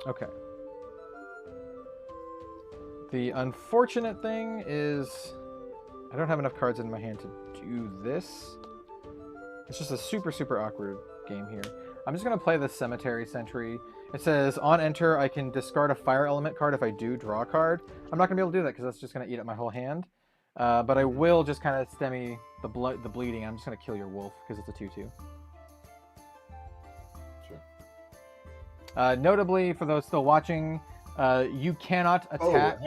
Okay. The unfortunate thing is I don't have enough cards in my hand to do this. It's just a super, super awkward game here. I'm just going to play the Cemetery Sentry. It says, on enter, I can discard a fire element card if I do draw a card. I'm not going to be able to do that because that's just going to eat up my whole hand. But I will just kind of stemmy the bleeding. I'm just going to kill your wolf because it's a 2/2. Sure. Notably, for those still watching, you cannot attack... Oh,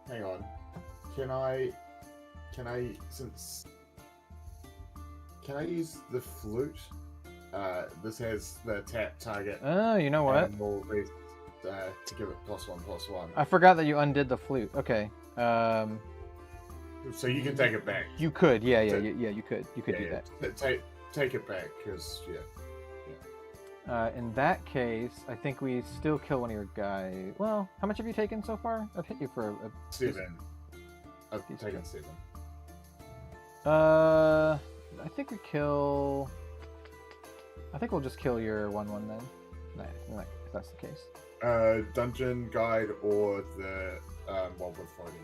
hang on. Can I use the flute? This has the tap target. Oh, you know what? To give it +1/+1. I forgot that you undid the flute. Okay. So you can take it back. You could, yeah, you could do that. Take it back, because in that case, I think we still kill one of your guys. Well, how much have you taken so far? I've hit you for a 7. I've taken 7. I think we kill. I think we'll just kill your 1/1 then. No, if that's the case. Dungeon Guide or the one with floating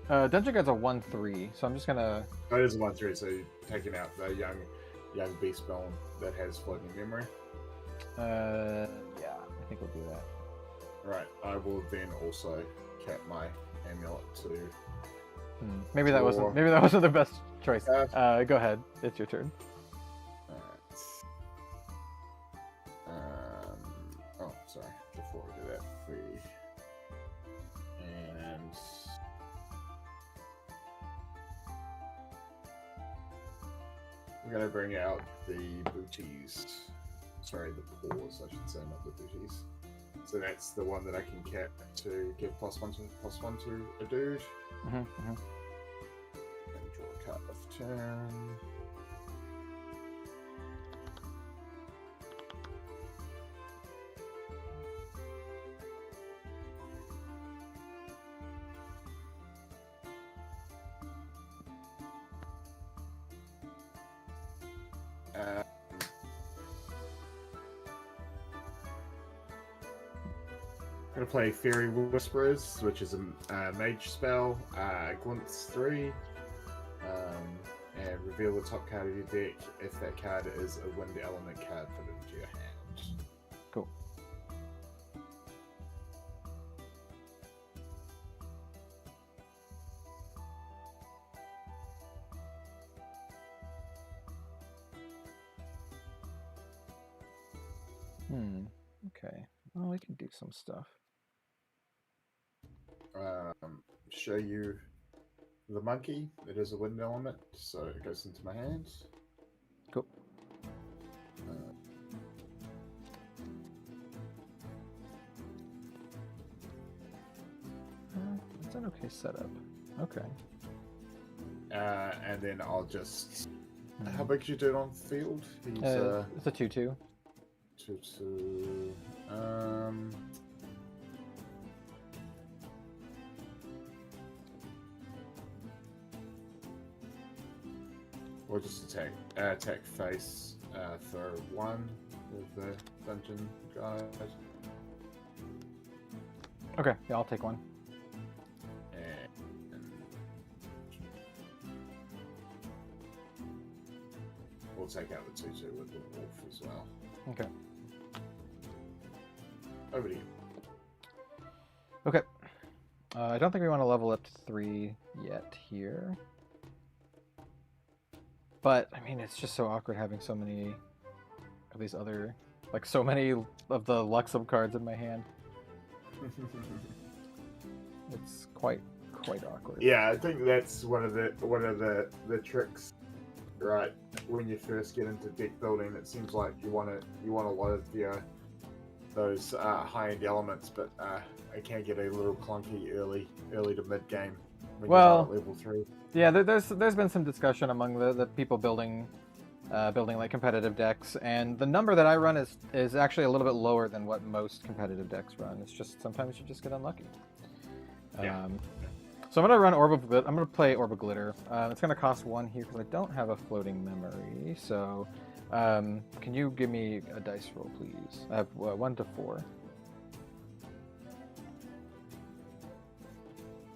memory. Dungeon Guide's a 1/3, so I'm just gonna. That is a 1/3, so you're taking out the young beast bone that has floating memory. Yeah, I think we'll do that. Right, I will then also cap my amulet to. Maybe that wasn't the best choice. Go ahead, it's your turn. Oh, sorry. Before we do that, and we're gonna bring out the booties. Sorry, the paws, I should say, not the booties. So that's the one that I can cap to give +1 to a dude. And draw a card of turn. I'm gonna play Fairy Whisperers, which is a mage spell, Glints 3, and reveal the top card of your deck. If that card is a wind element card, put it into your hand. Cool. Okay. Well, we can do some stuff. Show you the monkey. It is a wind element, so it goes into my hands. Cool. It's an okay setup. Okay. And then I'll just... How big did you do it on field? He's, it's a 2/2. 2/2. We'll just attack face for 1 with the dungeon guys. Okay, yeah, I'll take 1. And we'll take out the 2/2 with the wolf as well. Okay. Over to you. Okay. I don't think we want to level up to 3 yet here. But, I mean, it's just so awkward having so many of these other... Like, so many of the Luxem cards in my hand. It's quite awkward. Yeah, I think that's one of the tricks, right? When you first get into deck building, it seems like you want a lot of those high-end elements, but it can get a little clunky early to mid game when you're at level 3. Yeah, there's been some discussion among the people building like competitive decks, and the number that I run is actually a little bit lower than what most competitive decks run. It's just sometimes you just get unlucky. Yeah. So I'm gonna play Orb of Glitter. It's gonna cost 1 here because I don't have a floating memory. So, can you give me a dice roll, please? I have 1 to 4.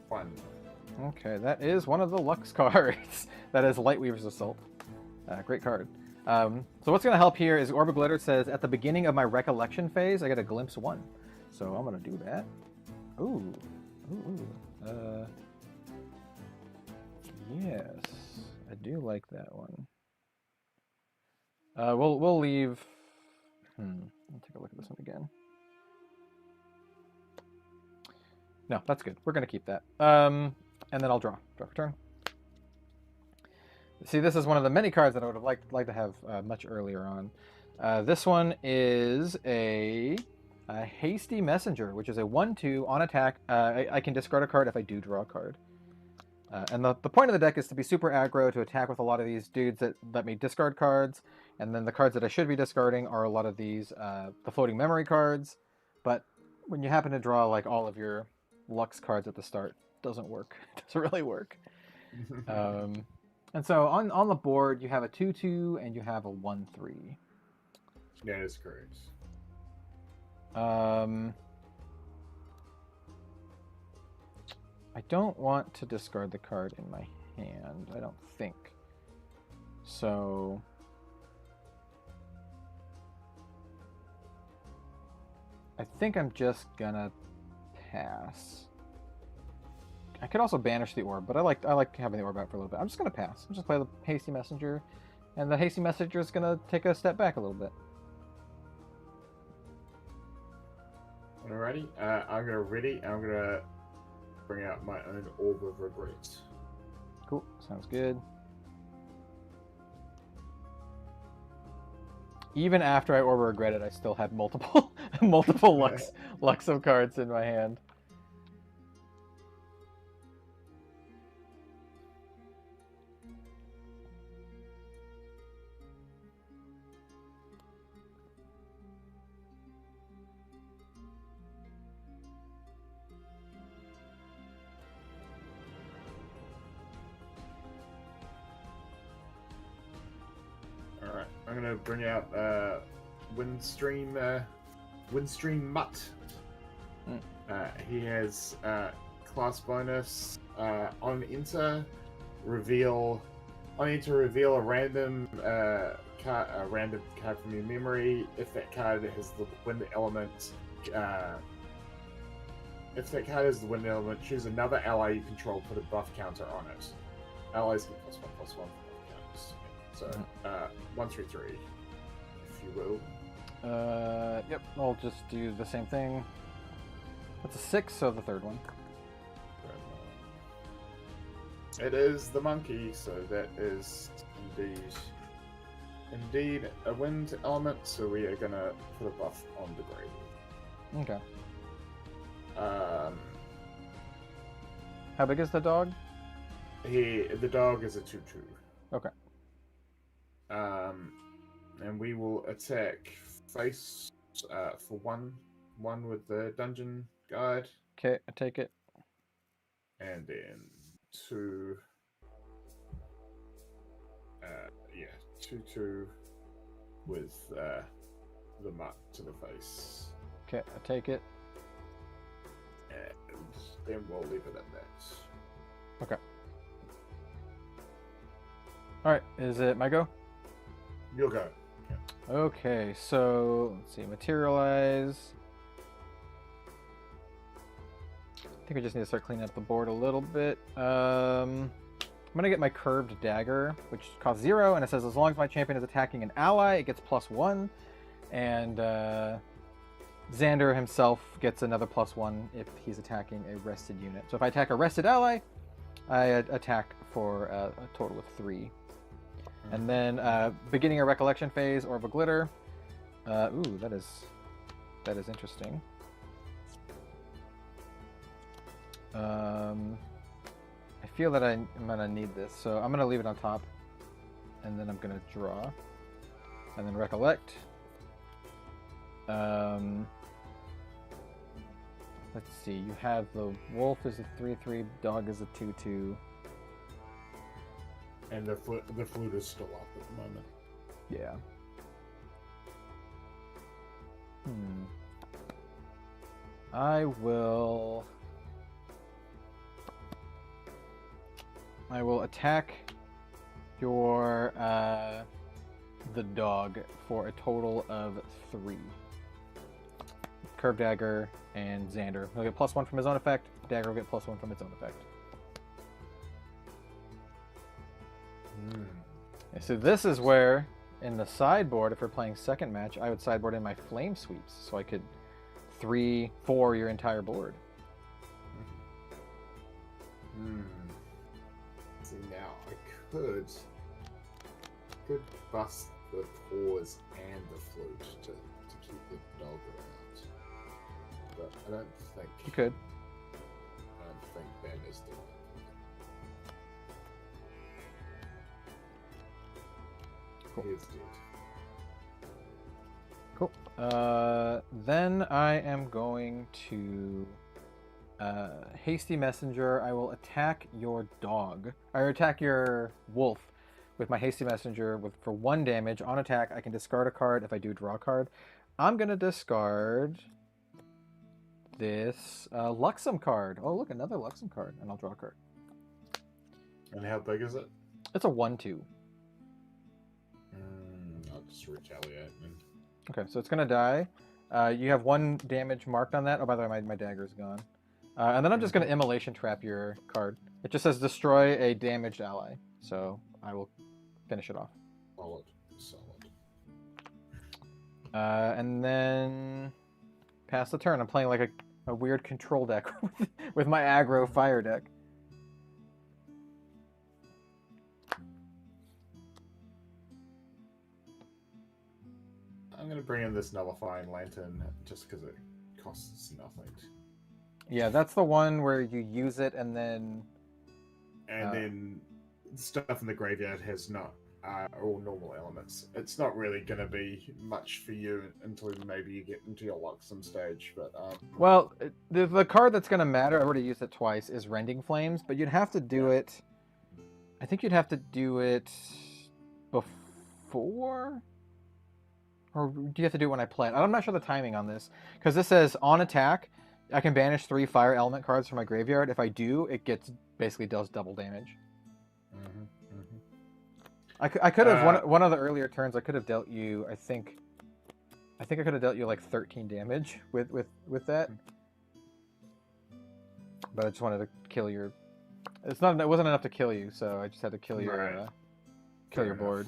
1. Okay, that is one of the Lux cards. That is Lightweaver's Assault. Great card. So what's going to help here is Orb of Glitter says, at the beginning of my recollection phase, I get a glimpse 1. So I'm going to do that. Ooh. Yes, I do like that one. We'll leave... I'll take a look at this one again. No, that's good. We're going to keep that. And then I'll draw for turn. See, this is one of the many cards that I would have liked to have much earlier on. This one is a Hasty Messenger, which is a 1/2 on attack. I can discard a card if I do draw a card. And the point of the deck is to be super aggro, to attack with a lot of these dudes that let me discard cards. And then the cards that I should be discarding are a lot of these, the floating memory cards. But when you happen to draw like all of your Lux cards at the start, it doesn't work. It doesn't really work. And so on the board, you have a 2/2 and you have a 1/3. That is correct. I don't want to discard the card in my hand, I don't think. So... I think I'm just gonna pass. I could also banish the orb, but I like having the orb out for a little bit. I'm just gonna pass. I'm just play the Hasty Messenger, and the Hasty Messenger is gonna take a step back a little bit. Alrighty, I'm gonna ready, and I'm gonna bring out my own Orb of Regret. Cool, sounds good. Even after I Orb of Regret it, I still had multiple Luxem cards in my hand. Alright, I'm gonna bring out Windstream Mutt. He has class bonus on enter, reveal I need to reveal a random card from your memory. If that card has the wind element, choose another ally you control. Put a buff counter on it. Allies get +1/+1 for buff counters. So 1 through 3, if you will. Yep. I'll just do the same thing. That's a 6, so the third one. It is the monkey, so that is indeed a wind element. So we are gonna put a buff on the grave. Okay. How big is the dog? The dog is a 2/2. Okay. And we will attack face for one with the dungeon guide. Okay, I take it. And then 2. 2/2 with the mark to the face. Okay, I take it. And then we'll leave it at that. Okay. Alright, is it my go? You'll go. Yeah. Okay, so let's see, materialize. I think we just need to start cleaning up the board a little bit. I'm gonna get my curved dagger, which costs 0, and it says as long as my champion is attacking an ally, it gets +1, and Xander himself gets another +1 if he's attacking a rested unit. So if I attack a rested ally, I attack for a total of 3. And then beginning a recollection phase, Orb of Glitter. Ooh, that is interesting. I feel that I'm gonna need this, so I'm gonna leave it on top, and then I'm gonna draw, and then recollect. Let's see. You have the wolf is a 3/3, dog is a 2/2. And the flute is still up at the moment. Yeah. I will attack your the dog for a total of 3. Curved dagger and Xander. He'll get +1 from his own effect. Dagger will get +1 from its own effect. So this is where, in the sideboard, if we're playing second match, I would sideboard in my flame sweeps, so I could 3/4 your entire board. See, now I could bust the paws and the flute to keep the dog around, but I don't think you could. I don't think that is the one. Cool. He is dead. Cool. Then I am going to Hasty Messenger. I will attack your dog. I attack your wolf with my Hasty Messenger for 1 damage. On attack, I can discard a card if I do draw a card. I'm going to discard this Luxem card. Oh, look, another Luxem card, and I'll draw a card. And how big is it? It's a 1/2. I'll just retaliate. Okay, so it's going to die. You have 1 damage marked on that. Oh, by the way, my dagger's gone. And then I'm just going to Immolation Trap your card. It just says destroy a damaged ally. So I will finish it off. Solid. And then pass the turn. I'm playing like a weird control deck with my aggro fire deck. I'm going to bring in this Nullifying Lantern just because it costs nothing. Yeah, that's the one where you use it and then... then stuff in the graveyard has not all normal elements. It's not really going to be much for you until maybe you get into your Luxem stage. But well, the card that's going to matter, I already used it twice, is Rending Flames, but you'd have to do it... I think you'd have to do it before... Or do you have to do it when I play it? I'm not sure the timing on this. Because this says, on attack, I can banish 3 fire element cards from my graveyard. If I do, it basically does double damage. I could have one of the earlier turns. I could have dealt you. I think I could have dealt you like 13 damage with that. But I just wanted to kill your. It wasn't enough to kill you, so I just had to kill your board.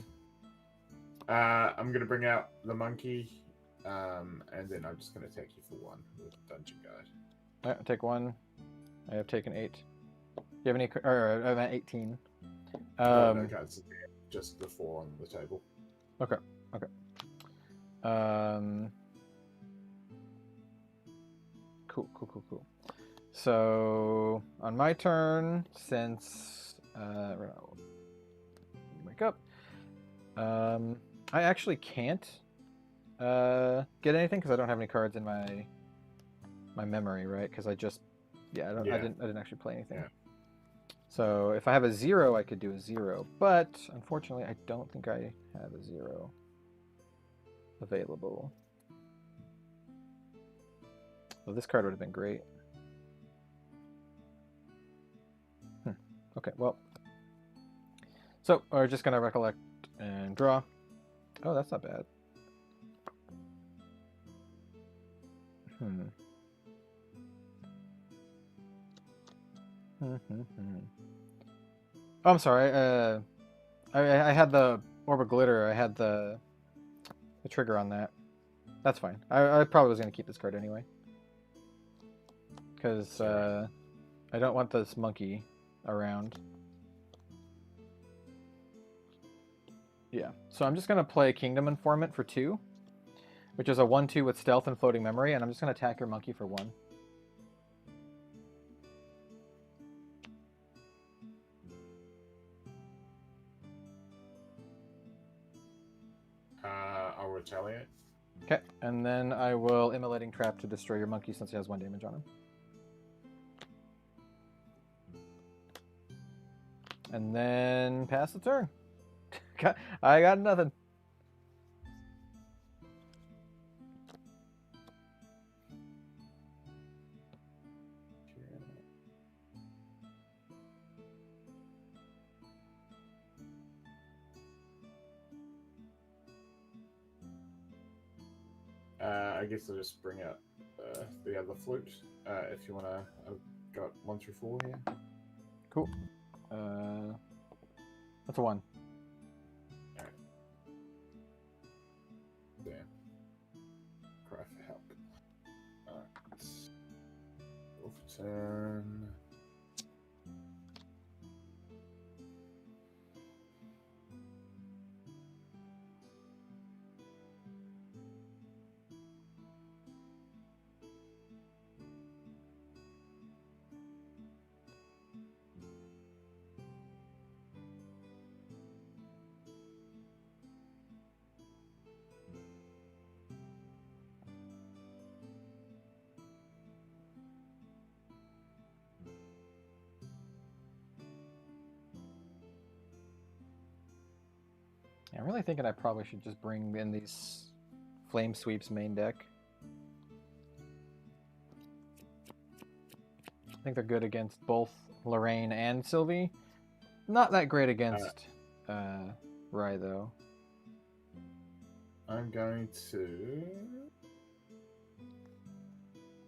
I'm gonna bring out the monkey, and then I'm just gonna take you for 1 with Dungeon Guide. Alright, I'll take 1. I have taken 8. Do you have any? Or I'm at 18. No cards, just the 4 on the table. Okay. Cool. So on my turn, since wake up, I actually can't get anything because I don't have any cards in my memory, right? Because I didn't actually play anything. Yeah. So if I have a 0, I could do a 0, but unfortunately, I don't think I have a 0 available. Well, this card would have been great. Okay, well. So, we're just going to recollect and draw. Oh, that's not bad. Oh, I'm sorry. I had the Orb of Glitter. I had the trigger on that. That's fine. I probably was going to keep this card anyway. Because I don't want this monkey around. Yeah, so I'm just going to play Kingdom Informant for 2, which is a 1/2 with Stealth and Floating Memory, and I'm just going to attack your monkey for 1. I'll retaliate. Okay, and then I will Immolating Trap to destroy your monkey since he has 1 damage on him. And then pass the turn. I got nothing. I guess I'll just bring out the other flute if you want to. I've got 1 through 4 here. Cool. That's a 1. Alright. Damn. Cry for help. Alright. Go for turn. I'm really thinking I probably should just bring in these Flame Sweeps main deck. I think they're good against both Lorraine and Sylvie. Not that great against Rye, though. I'm going to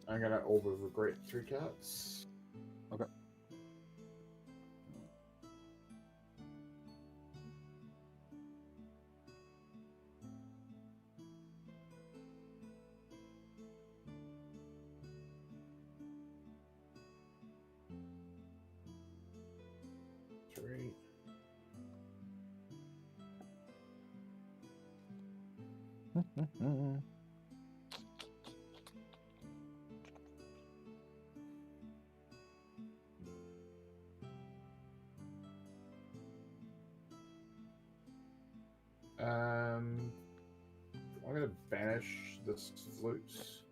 Orb of Regret 3 cards. Okay. I'm going to banish this flute.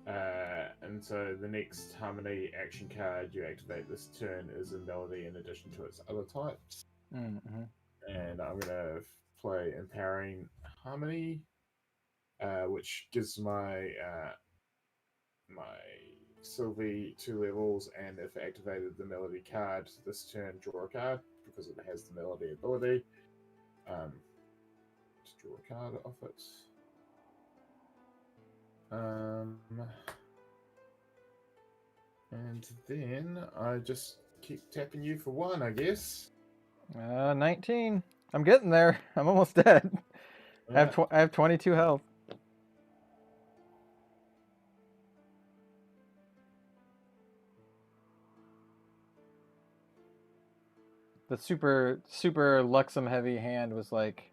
And so the next Harmony action card you activate this turn is a melody in addition to its other types. Mm-hmm. And I'm going to play Empowering Harmony, which gives my Sylvie 2 levels, and if activated the melody card this turn, draw a card because it has the melody ability. Just draw a card off it. And then I just keep tapping you for 1, I guess. 19. I'm getting there. I'm almost dead. Yeah. I have 22 health. The super Luxem heavy hand was like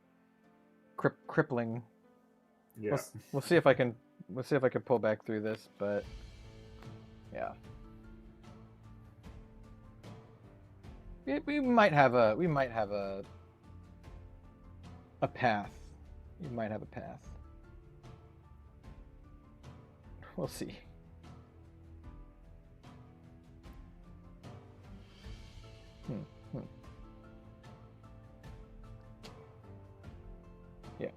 crippling. Yeah. We'll see if I can pull back through this, but yeah. We might have a path. We might have a path. We'll see. Yeah.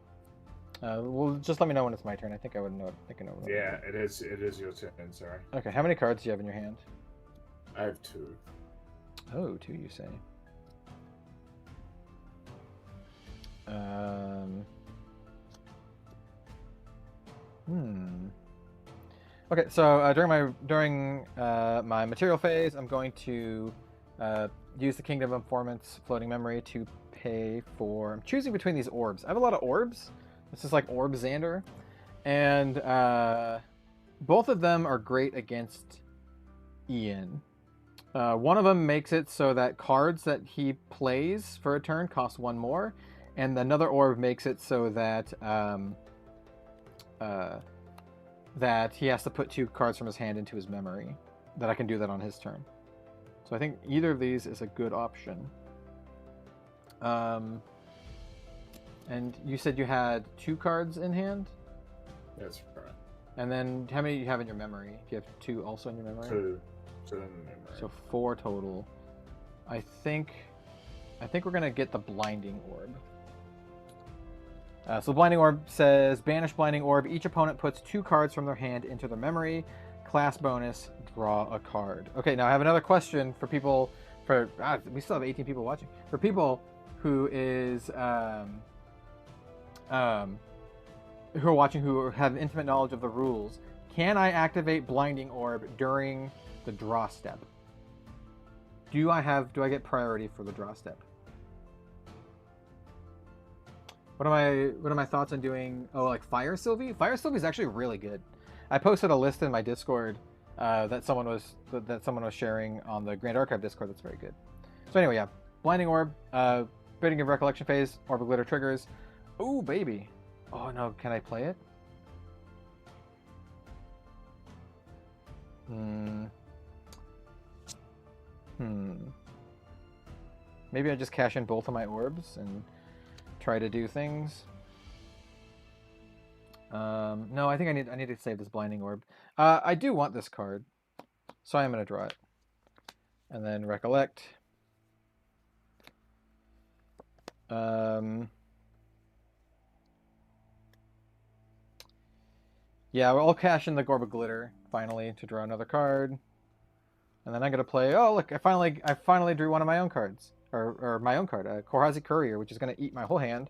Well, just let me know when it's my turn. I think I would know. I know. Yeah, it is your turn. Sorry. Okay. How many cards do you have in your hand? I have 2. Oh, 2, you say. Okay, so during my material phase, I'm going to use the Kingdom of Informants floating memory to pay for. I'm choosing between these orbs. I have a lot of orbs. This is like Orb Xander, and both of them are great against Iain. One of them makes it so that cards that he plays for a turn cost 1 more, and another orb makes it so that that he has to put 2 cards from his hand into his memory. That I can do that on his turn. So I think either of these is a good option. And you said you had 2 cards in hand? That's right. And then how many do you have in your memory? Do you have 2 also in your memory? 2 in memory. So 4 total. I think we're gonna get the Blinding Orb. So the Blinding Orb says, banish Blinding Orb. Each opponent puts 2 cards from their hand into their memory. Class bonus, draw a card. Okay, now I have another question for people. We still have 18 people watching. For people who are watching who have intimate knowledge of the rules, can I activate Blinding Orb during the draw step? Do I get priority for the draw step? What are my thoughts on doing? Oh, like Fire Sylvie? Fire Sylvie is actually really good. I posted a list in my Discord that someone was sharing on the Grand Archive Discord. That's very good. So anyway, yeah, Blinding Orb, Bidding of Recollection phase, Orb of Glitter triggers. Oh baby. Oh no, can I play it? Maybe I just cash in both of my orbs and try to do things. No, I think I need to save this Blinding Orb. I do want this card, so I am going to draw it. And then Recollect. Yeah, I'll cash in the Gorb of Glitter finally to draw another card. And then I'm gonna play. Oh look, I finally drew one of my own cards, or my own card, Korhazi Courier, which is gonna eat my whole hand.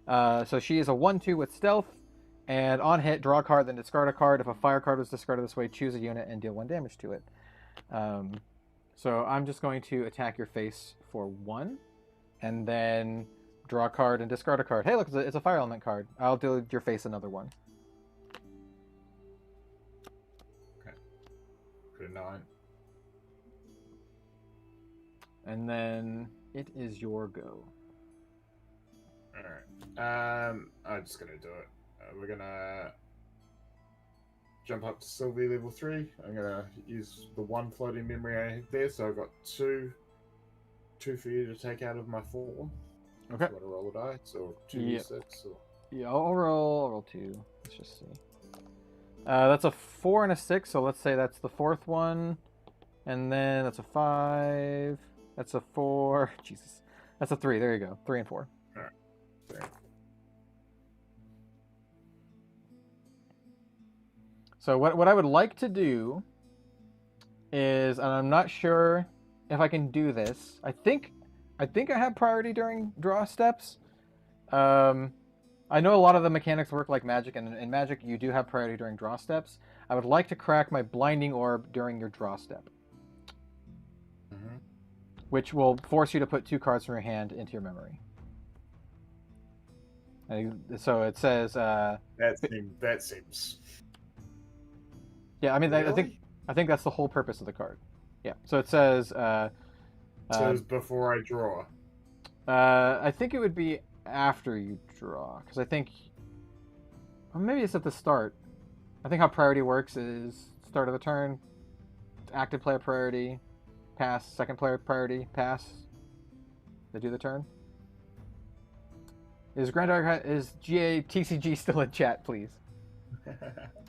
So she is a 1/2 with Stealth, and on hit, draw a card, then discard a card. If a fire card was discarded this way, choose a unit and deal 1 damage to it. So I'm just going to attack your face for 1, and then draw a card and discard a card. Hey, look, it's a fire element card. I'll deal your face another 1. Okay. Good 9. And then it is your go. Alright. I'm just going to do it. We're going to jump up to Sylvie level 3. I'm going to use the 1 floating memory I have there, so I've got 2 for you to take out of my form. Okay. You want to roll a die? So 2d6? Or... Yeah, I'll roll 2. Let's just see. That's a 4 and a 6, so let's say that's the 4th one. And then that's a 5. That's a 4. Jesus. That's a 3. There you go. 3 and 4. Alright. There. So what I would like to do is, and I'm not sure if I can do this. I think I have priority during draw steps. I know a lot of the mechanics work like Magic, and in Magic you do have priority during draw steps. I would like to crack my Blinding Orb during your draw step, which will force you to put 2 cards from your hand into your memory. So it says... that seems... Yeah, I mean, Really? I think that's the whole purpose of the card. Yeah, so it says... says before I draw. I think it would be after you draw, because I think... Or maybe it's at the start. I think how priority works is start of the turn, active player priority, pass, second player priority, pass. They do the turn. Is GA TCG still in chat, please?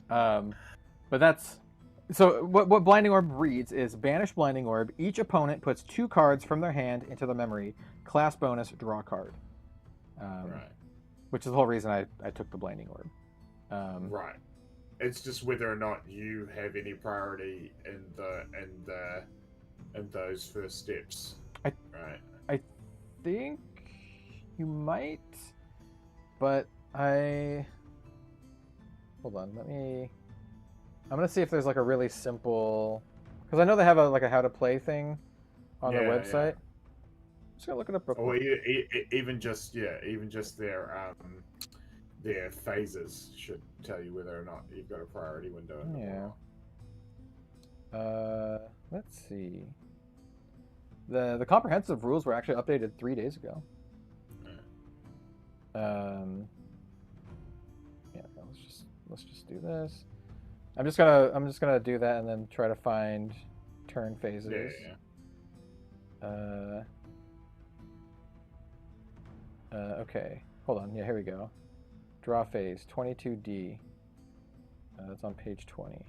But that's... So what Blinding Orb reads is Banish Blinding Orb. Each opponent puts 2 cards from their hand into the memory. Class bonus, draw card. Right. Which is the whole reason I took the Blinding Orb. Right. It's just whether or not you have any priority in those first steps. Right. I think you might, but hold on. I'm gonna see if there's like a really simple, because I know they have a how to play thing on their website. I'm just gonna look it up real quick. Even just their phases should tell you whether or not you've got a priority window. Let's see. The comprehensive rules were actually updated 3 days ago. Yeah, let's just do this. I'm just gonna do that and then try to find turn phases. Okay, hold on. Yeah, here we go. Draw phase 22D. It's on page 20.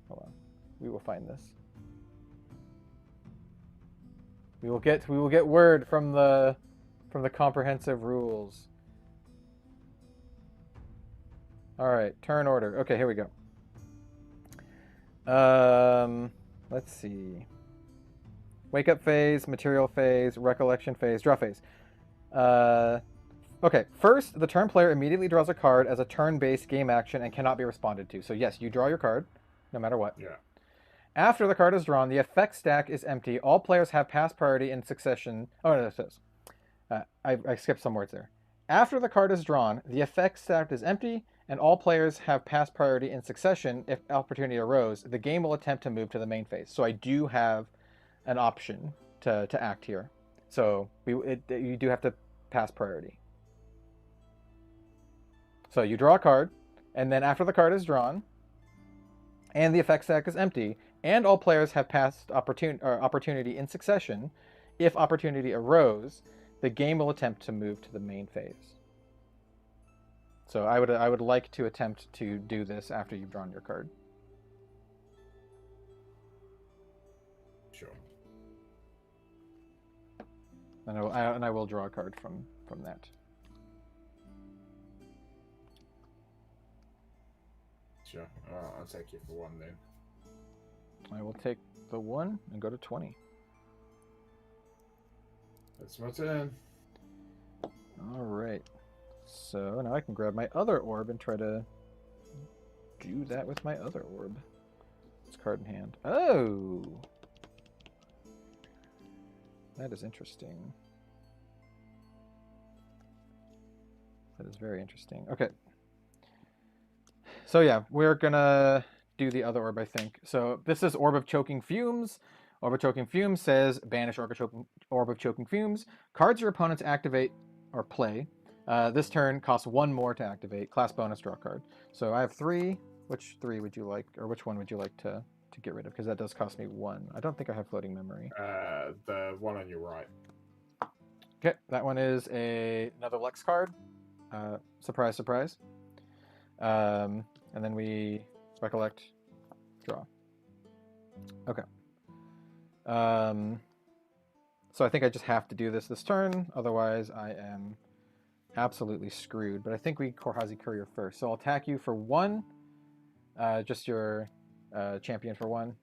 Hold on. We will find this. We will get word from the comprehensive rules. All right, turn order. Okay, here we go. Let's see. Wake up phase, material phase, recollection phase, draw phase. Okay, first, the turn player immediately draws a card as a turn-based game action and cannot be responded to. So yes, you draw your card, no matter what. Yeah. After the card is drawn, the effect stack is empty. All players have pass priority in succession. Oh, no, it says. I skipped some words there. After the card is drawn, the effect stack is empty, and all players have pass priority in succession. If opportunity arose, the game will attempt to move to the main phase. So I do have an option to act here. So you do have to pass priority. So you draw a card, and then after the card is drawn, and the effect stack is empty, and all players have passed opportunity in succession, if opportunity arose, the game will attempt to move to the main phase. So I would like to attempt to do this after you've drawn your card. Sure. And I will draw a card from that. Sure. I'll take you for 1 then. I will take the 1 and go to 20. That's my turn. All right. So now I can grab my other orb and try to do that with my other orb. It's card in hand. Oh! That is interesting. That is very interesting. Okay. So yeah, we're gonna do the other orb, I think. So this is Orb of Choking Fumes. Orb of Choking Fumes says banish Orb of Choking Fumes. Cards your opponents activate or play. This turn costs 1 more to activate. Class bonus, draw card. So I have 3. Which 3 would you like, or which one would you like to get rid of? Because that does cost me 1. I don't think I have floating memory. The one on your right. Okay, that one is another Lex card. Surprise, surprise. And then we recollect, draw. Okay. So I think I just have to do this turn, otherwise I am absolutely screwed. But I think we Korhazi Courier first. So I'll attack you for 1. Just your champion for 1.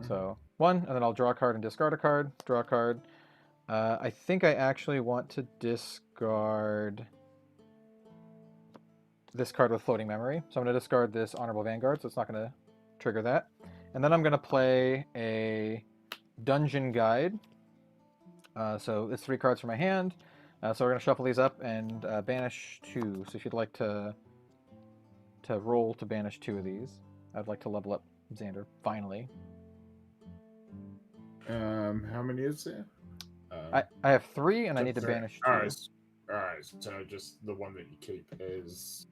So 1, and then I'll draw a card and discard a card. Draw a card. I think I actually want to discard this card with floating memory. So I'm going to discard this Honorable Vanguard, so it's not going to trigger that. And then I'm going to play a Dungeon Guide. So it's 3 cards from my hand. So we're going to shuffle these up and banish 2. So if you'd like to roll to banish 2 of these, I'd like to level up Xander, finally. How many is there? I have 3, and I need to banish 2. Alright, so just the one that you keep is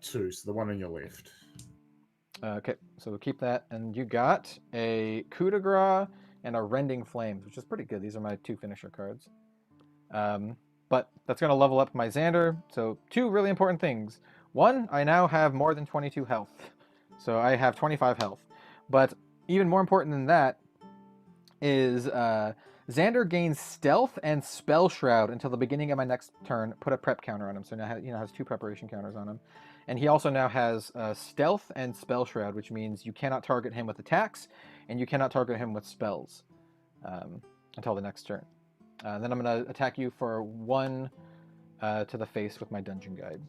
2, so the one on your left. Okay, so we'll keep that. And you got a Coup de Grace and a Rending Flames, which is pretty good. These are my 2 finisher cards. But that's going to level up my Xander. So 2 really important things. 1, I now have more than 22 health. So I have 25 health. But even more important than that is Xander gains Stealth and Spell Shroud until the beginning of my next turn. Put a prep counter on him. So now has 2 preparation counters on him. And he also now has Stealth and Spell Shroud, which means you cannot target him with attacks, and you cannot target him with spells until the next turn. Then I'm going to attack you for 1 to the face with my Dungeon Guide.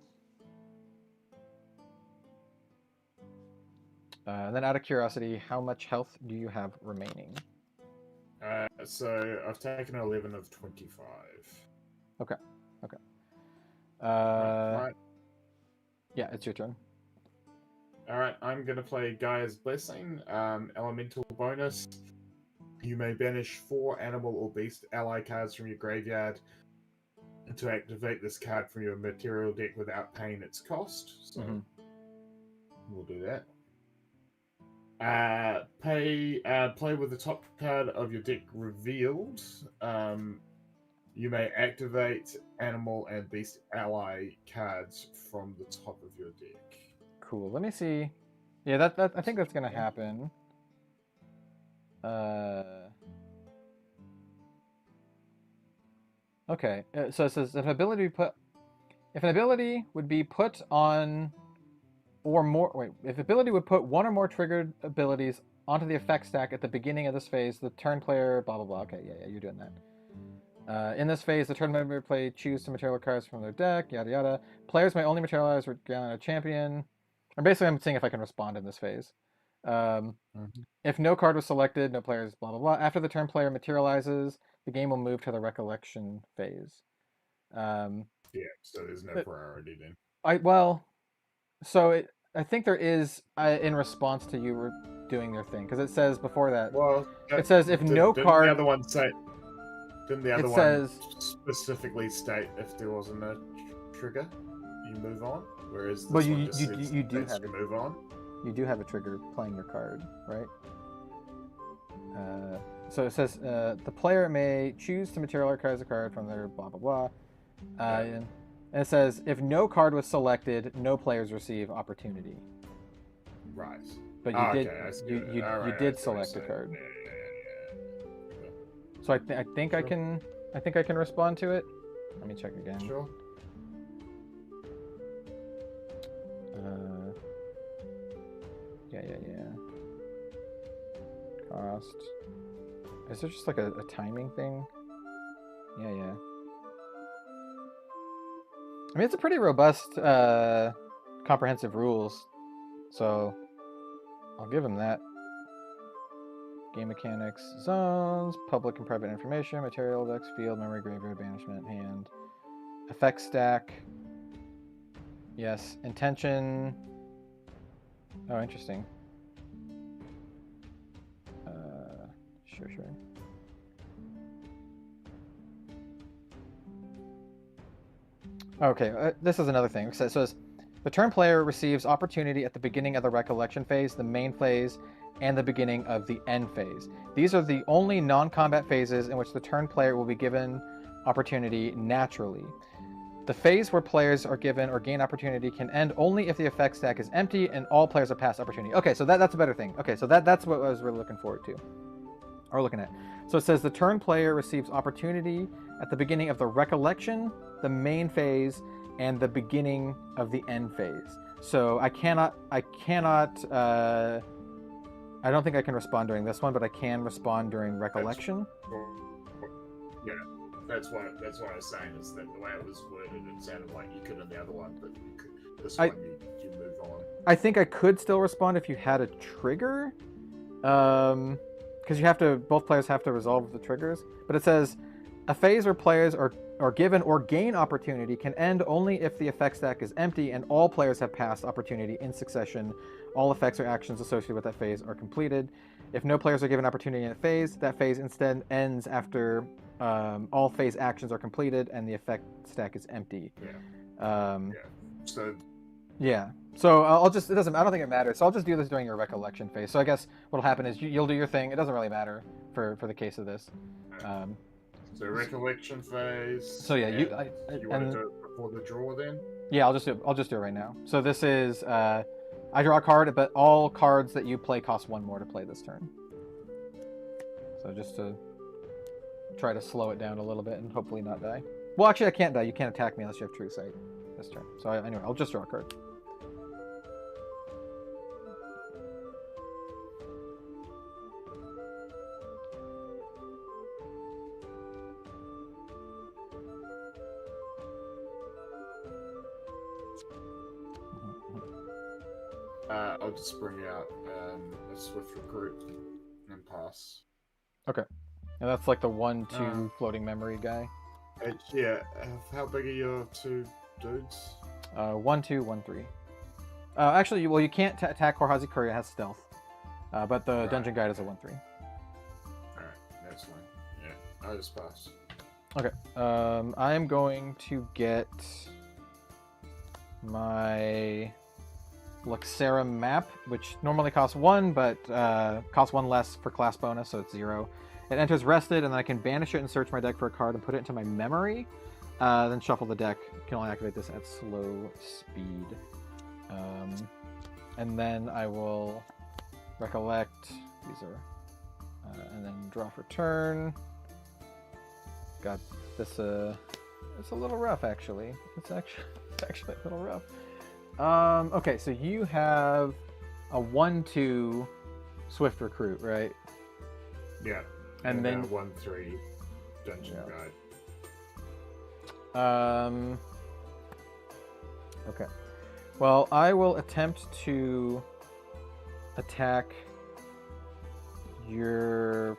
And then out of curiosity, how much health do you have remaining? So I've taken 11 of 25. Okay. Right. Yeah, it's your turn. Alright, I'm going to play Gaia's Blessing. Elemental bonus. You may banish 4 animal or beast ally cards from your graveyard to activate this card from your material deck without paying its cost. So we'll do that. Play with the top card of your deck revealed. You may activate animal and beast ally cards from the top of your deck. Cool. Let me see. Yeah, that I think that's gonna happen. Okay. So it says if an ability would be put on or more. Wait, if ability would put 1 or more triggered abilities onto the effect stack at the beginning of this phase, the turn player, blah blah blah. Okay, yeah, you're doing that. In this phase, the turn member play choose to material cards from their deck, yada yada. Players may only materialize with a champion. Or basically, I'm seeing if I can respond in this phase. If no card was selected, no players, blah blah blah. After the turn player materializes, the game will move to the recollection phase. Yeah, so there's no priority then. I think there is in response to you doing your thing, because it says before that. Well, it says if no card. The other one say. Didn't the other one specifically state if there wasn't a trigger, you move on? Whereas this one just says you do have to move on. You do have a trigger playing your card, right? So it says the player may choose to materialize a card from their blah blah blah. And it says if no card was selected, no players receive opportunity. Right. But you did select a card. Yeah. So I think I can respond to it. Let me check again. Sure. Yeah. Cost. Is there just like a timing thing? Yeah. I mean, it's a pretty robust, comprehensive rules, so I'll give him that. Game mechanics, zones, public and private information, material, dex, field, memory, graveyard, banishment, hand, effect stack. Yes, intention. Oh, interesting. Sure. Okay, this is another thing. So it says, the turn player receives opportunity at the beginning of the recollection phase, the main phase, and the beginning of the end phase. These are the only non-combat phases in which the turn player will be given opportunity naturally. The phase where players are given or gain opportunity can end only if the effect stack is empty and all players have passed opportunity. Okay, so that's a better thing. Okay, so that's what I was really looking forward to, or looking at. So it says the turn player receives opportunity at the beginning of the recollection, the main phase, and the beginning of the end phase. So I don't think I can respond during this one, but I can respond during recollection. Yeah, that's what I was saying. Is that the way it was worded? It sounded like you could in the other one, but you could, this one you move on. I think I could still respond if you had a trigger, because both players have to resolve the triggers. But it says a phase where players are given or gain opportunity can end only if the effect stack is empty and all players have passed opportunity in succession. All effects or actions associated with that phase are completed. If no players are given opportunity in a phase, that phase instead ends after all phase actions are completed and the effect stack is empty. Yeah. So I'll just, I don't think it matters. So I'll just do this during your recollection phase. So I guess what'll happen is you'll do your thing. It doesn't really matter for the case of this. So recollection phase. So yeah, you want to do it before the draw then? Yeah, I'll just do it right now. So this is I draw a card, but all cards that you play cost 1 more to play this turn. So just to try to slow it down a little bit and hopefully not die. Well, actually, I can't die. You can't attack me unless you have True Sight this turn. So anyway, I'll just draw a card. I'll just bring out a Swift Recruit and pass. Okay. And that's like the 1/2 floating memory guy. Yeah. How big are your 2 dudes? 1/2, 1/3. Actually, well, you can't attack Korhazi Courier. It has stealth. But the Dungeon Guide is a 1/3. Alright, that's fine. Yeah, I just pass. Okay. I'm going to get my Luxera map, which normally costs 1, but costs 1 less for class bonus, so it's 0. It enters rested, and then I can banish it and search my deck for a card and put it into my memory. Then shuffle the deck. You can only activate this at slow speed. And then I will recollect. These are, and then draw for turn. Got this. It's a little rough, actually. It's actually a little rough. Okay, so you have a 1/2 Swift Recruit, right? Yeah. And then 1/3 Dungeon Guide. Okay. Well, I will attempt to attack your.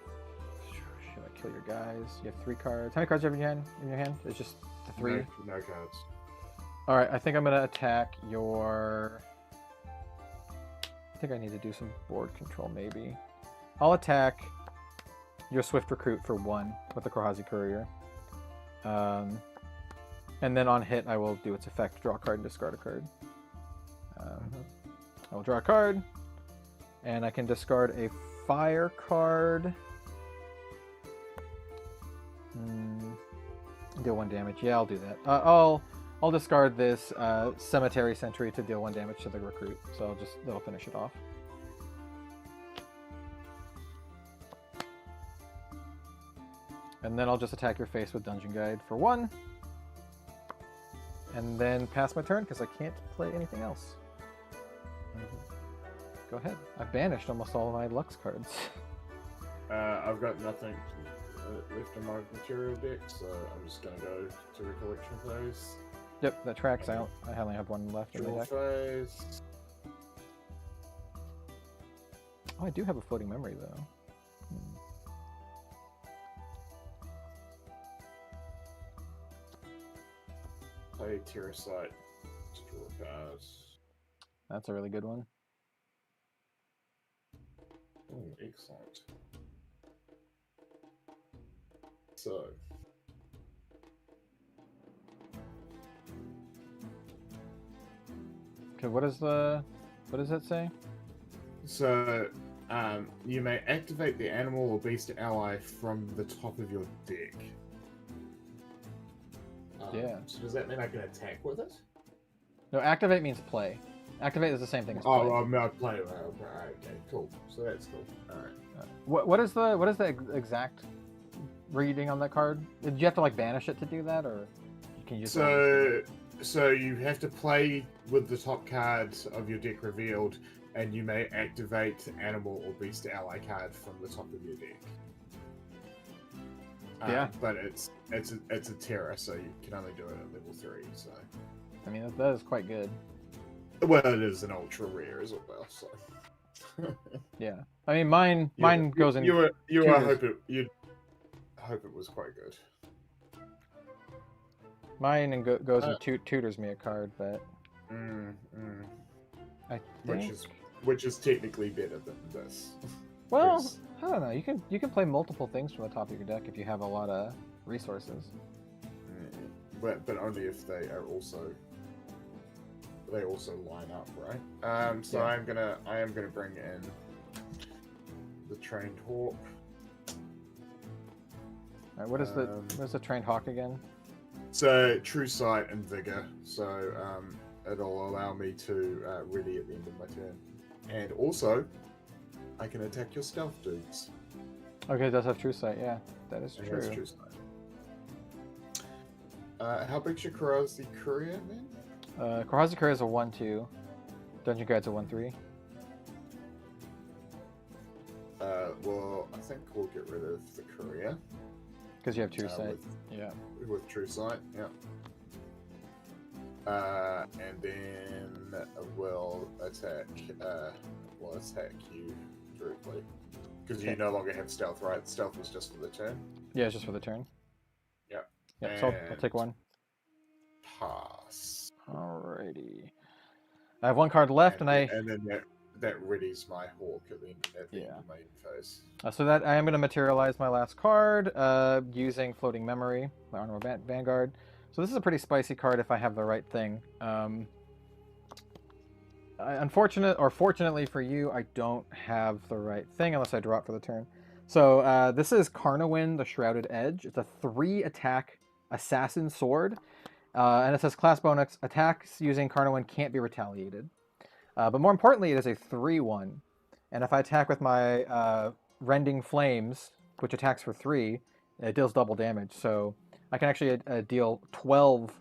Should I kill your guys? You have 3 cards. How many cards do you have in your hand? It's just the 3. No cards. All right, I think I'm gonna attack your. I think I need to do some board control, maybe. I'll attack your Swift Recruit for 1 with the Korhazi Courier. And then on hit, I will do its effect: draw a card and discard a card. I will draw a card, and I can discard a fire card. Deal 1 damage. Yeah, I'll do that. I'll discard this Cemetery Sentry to deal 1 damage to the recruit. So that'll finish it off. And then I'll just attack your face with Dungeon Guide for 1. And then pass my turn because I can't play anything else. Go ahead. I've banished almost all of my Lux cards. I've got nothing left in my material deck, so I'm just going to go to recollection phase. Yep, that tracks out. I only have 1 left in the deck. Phase. Oh, I do have a floating memory, though. Play Terrasite. Draw cards. That's a really good one. Oh, excellent. So. Okay, what does that say? So, you may activate the animal or beast ally from the top of your deck. Yeah. So does that mean I can attack with it? No, activate means play. Activate is the same thing as play. I'll play. Alright, okay, cool. So that's cool. Alright. What is the exact reading on that card? Did you have to like banish it to do that, or can you? So you have to play with the top cards of your deck revealed, and you may activate animal or beast ally card from the top of your deck. Yeah. But it's a terror, so you can only do it at level 3. So. I mean, that is quite good. Well, it is an ultra rare as well. So. Yeah. I mean, mine goes in. You tutors. hope it was quite good. Mine goes and tutors me a card, but I think which is technically better than this. Well, I don't know. You can play multiple things from the top of your deck if you have a lot of resources. But only if they also line up, right? So yeah. I am gonna bring in the trained hawk. All right, what is the trained hawk again? So true sight and vigor. So it'll allow me to ready at the end of my turn, and also I can attack your stealth dudes. Okay, it does have true sight. Yeah, that is it true. Has true sight. How big's your Karazi Courier, man? Karazi Courier is a 1/2. Dungeon Guide's a 1/3. Well, I think we'll get rid of the Courier. Because you have true sight. With true sight, yeah. And then we'll attack you directly. Because you no longer have stealth, right? Stealth was just for the turn. Yeah, it's just for the turn. Yeah. Yeah, so I'll take one. Pass. Alrighty. I have one card left, and then that readies my hawk at the end of my phase. So that I am going to materialize my last card using Floating Memory, my Honorable Vanguard. So this is a pretty spicy card if I have the right thing. Fortunately for you, I don't have the right thing unless I draw it for the turn. So this is Carnowin, the Shrouded Edge. It's a 3-attack assassin sword. And it says class bonus, attacks using Carnowin can't be retaliated. But more importantly, it is a 3/1. And if I attack with my Rending Flames, which attacks for 3, it deals double damage. So I can actually deal 12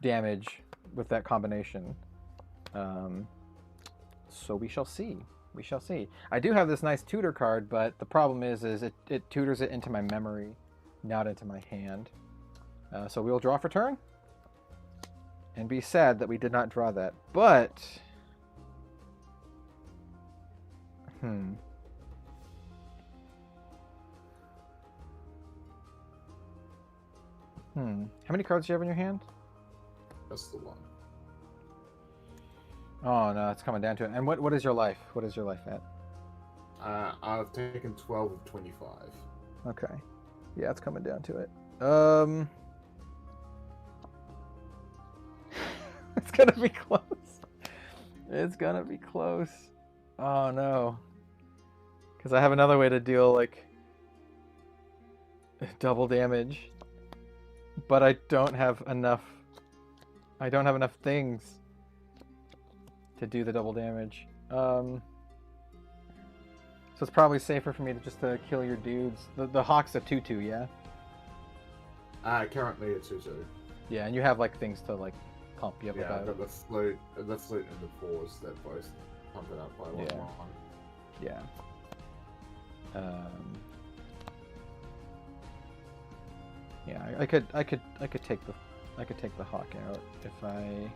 damage with that combination. So we shall see. We shall see. I do have this nice tutor card, but the problem is it tutors it into my memory, not into my hand. So we will draw for turn. And be sad that we did not draw that. But... How many cards do you have in your hand? Just the one. Oh no, it's coming down to it. And what is your life? What is your life at? I've taken 12 of 25. Okay. Yeah, it's coming down to it. It's gonna be close. It's gonna be close. Oh no. Because I have another way to deal like double damage, but I don't have enough. I don't have enough things to do the double damage. So it's probably safer for me to just kill your dudes. The Hawk's a 2/2, yeah. Currently a 2/2. Yeah, and you have like things to like pump. You have I've got the flute and the paws that both pump it up by 1/1. Yeah. Yeah, I could take the Hawk out if I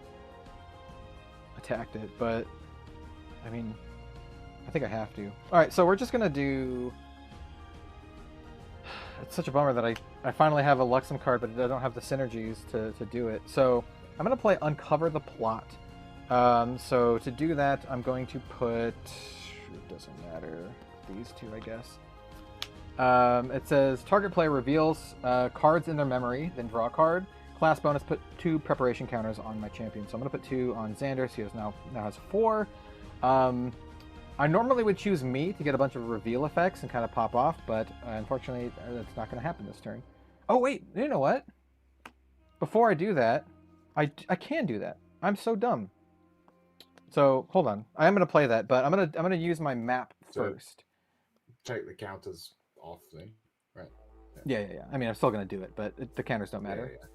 attacked it, but I mean, I think I have to. All right, so we're just gonna do. It's such a bummer that I finally have a Luxem card, but I don't have the synergies to do it. So I'm gonna play Uncover the Plot. So to do that, I'm going to put. It doesn't matter. These two, I guess. It says target player reveals cards in their memory, then draw a card. Class bonus, put 2 preparation counters on my champion. So I'm going to put 2 on Xander, so he now has 4. I normally would choose me to get a bunch of reveal effects and kind of pop off, but unfortunately that's not going to happen this turn. Oh wait, you know what? Before I do that, I can do that. I'm so dumb. So hold on, I am going to play that, but I'm gonna use my map first. Take the counters off then, right? Yeah. I mean, I'm still going to do it, but the counters don't matter. Yeah.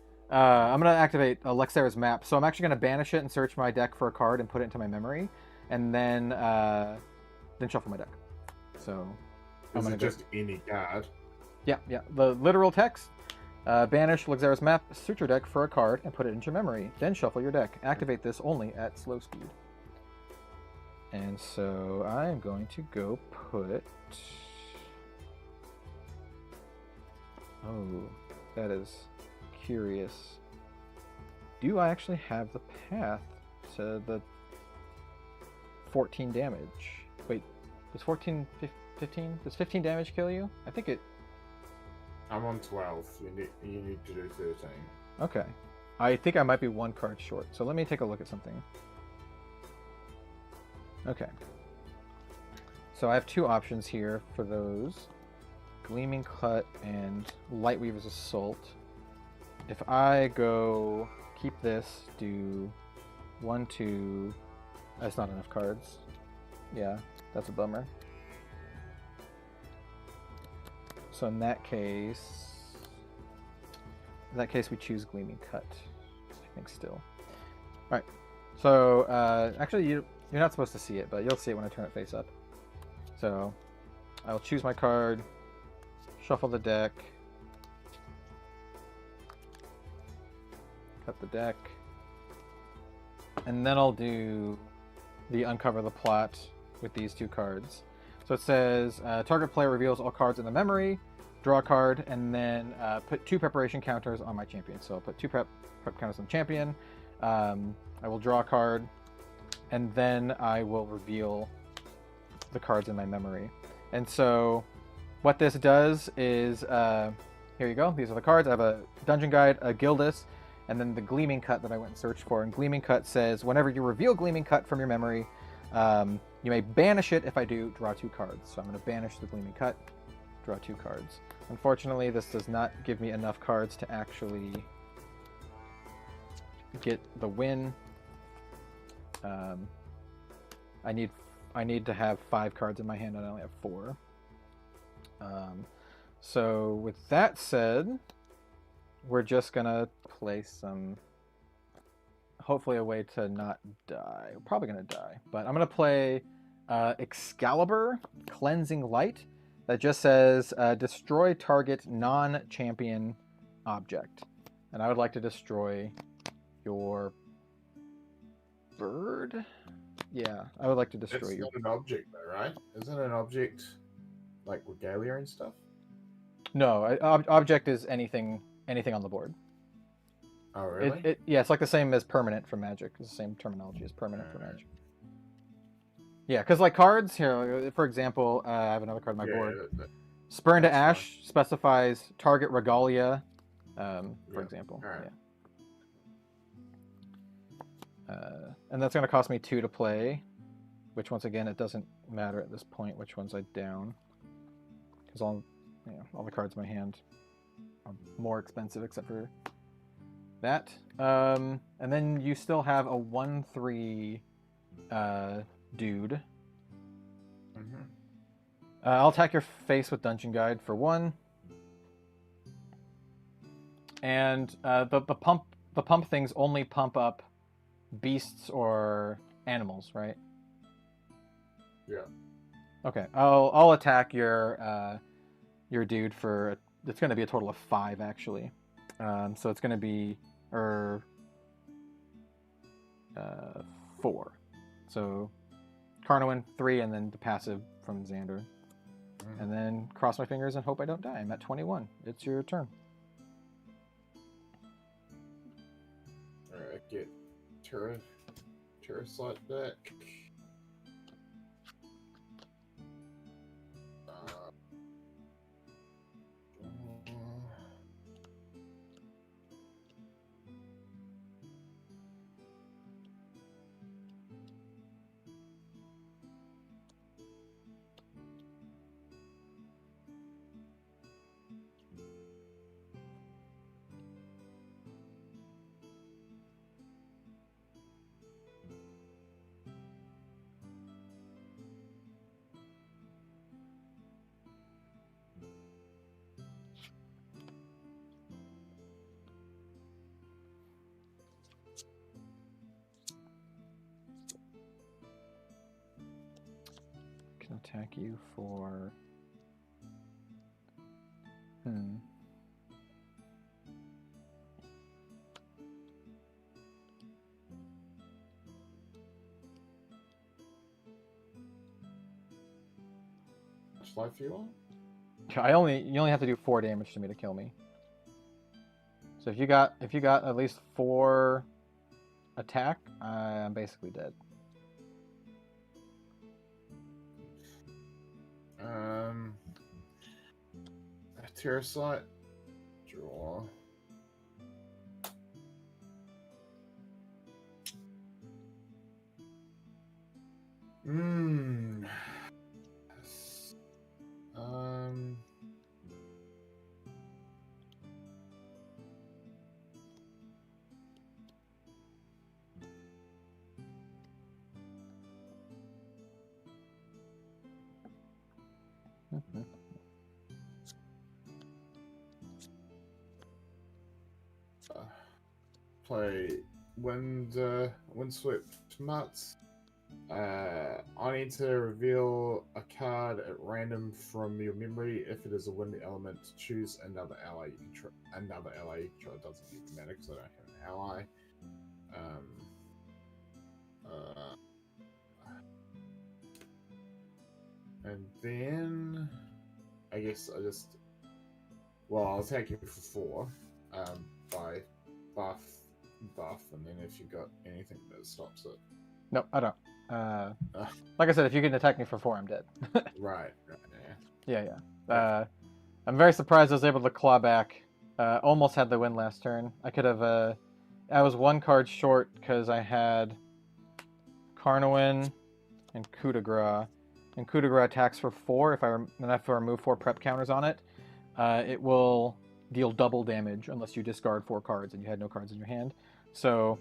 I'm going to activate Lexera's map, so I'm actually going to banish it and search my deck for a card and put it into my memory, and then shuffle my deck. So I'm going to just any card. Yeah. The literal text. Banish Luxera's map, search your deck for a card, and put it into your memory. Then shuffle your deck. Activate this only at slow speed. And so I am going to go put... Oh, that is curious. Do I actually have the path to the 14 damage? Wait, does 14, 15? Does 15 damage kill you? I think it... I'm on 12. You need to do 13. Okay. I think I might be one card short. So let me take a look at something. Okay. So I have two options here for those. Gleaming Cut and Lightweaver's Assault. If I go keep this, do 1, 2... That's not enough cards. Yeah, that's a bummer. So in that case, we choose Gleaming Cut. I think still. All right. So actually, you're not supposed to see it, but you'll see it when I turn it face up. So I'll choose my card, shuffle the deck, cut the deck, and then I'll do the Uncover the Plot with these two cards. So it says target player reveals all cards in the memory, draw a card, and then put 2 preparation counters on my champion. So I'll put 2 prep counters on the champion. I will draw a card, and then I will reveal the cards in my memory. And so what this does is, here you go. These are the cards. I have a Dungeon Guide, a Gildas, and then the Gleaming Cut that I went and searched for. And Gleaming Cut says, whenever you reveal Gleaming Cut from your memory, you may banish it. If I do, draw 2 cards. So I'm going to banish the Gleaming Cut, draw 2 cards. Unfortunately, this does not give me enough cards to actually get the win. I need to have 5 cards in my hand, and I only have 4. So with that said, we're just gonna play some, hopefully a way to not die. We're probably gonna die, but I'm gonna play Excalibur, Cleansing Light, that just says destroy target non-champion object. And I would like to destroy your bird. Yeah, I would like to destroy your... It's not an object though, right? Isn't an object like regalia and stuff? No, object is anything on the board. Oh, really? Yeah, it's like the same as permanent for Magic. It's the same terminology as permanent for Magic. Yeah, because like cards here, for example, I have another card on my board. Spurn to Ash specifies target regalia, for example. All right. Yeah. And that's going to cost me 2 to play, which once again, it doesn't matter at this point which ones I down, because all the cards in my hand are more expensive except for that. And then you still have a 1/3 dude. Mm-hmm. I'll attack your face with Dungeon Guide for 1. And the pump things only pump up beasts or animals, right? Yeah. Okay. I'll attack your dude for, it's going to be a total of 5 actually. So it's going to be 4. So Carnowin 3, and then the passive from Xander. And then cross my fingers and hope I don't die. I'm at 21. It's your turn. Alright, get Terra slot back. Attack you for... Much life you on? You only have to do 4 damage to me to kill me. So if you got at least 4 attack, I'm basically dead. Terrasite, draw. Play Windswept Mutts. I need to reveal a card at random from your memory. If it is a wind element, choose another ally. You can try another ally. You can try. It doesn't even matter because I don't have an ally. And then I guess I'll attack you for 4 by buff, and then if you've got anything that stops it. Nope, I don't. Like I said, if you can attack me for 4, I'm dead. Right. Yeah. I'm very surprised I was able to claw back. Almost had the win last turn. I could have. I was 1 card short because I had Carnowin and Coup de Grace. And Coup de Grace attacks for 4. If I remove 4 prep counters on it, it will deal double damage unless you discard 4 cards and you had no cards in your hand. So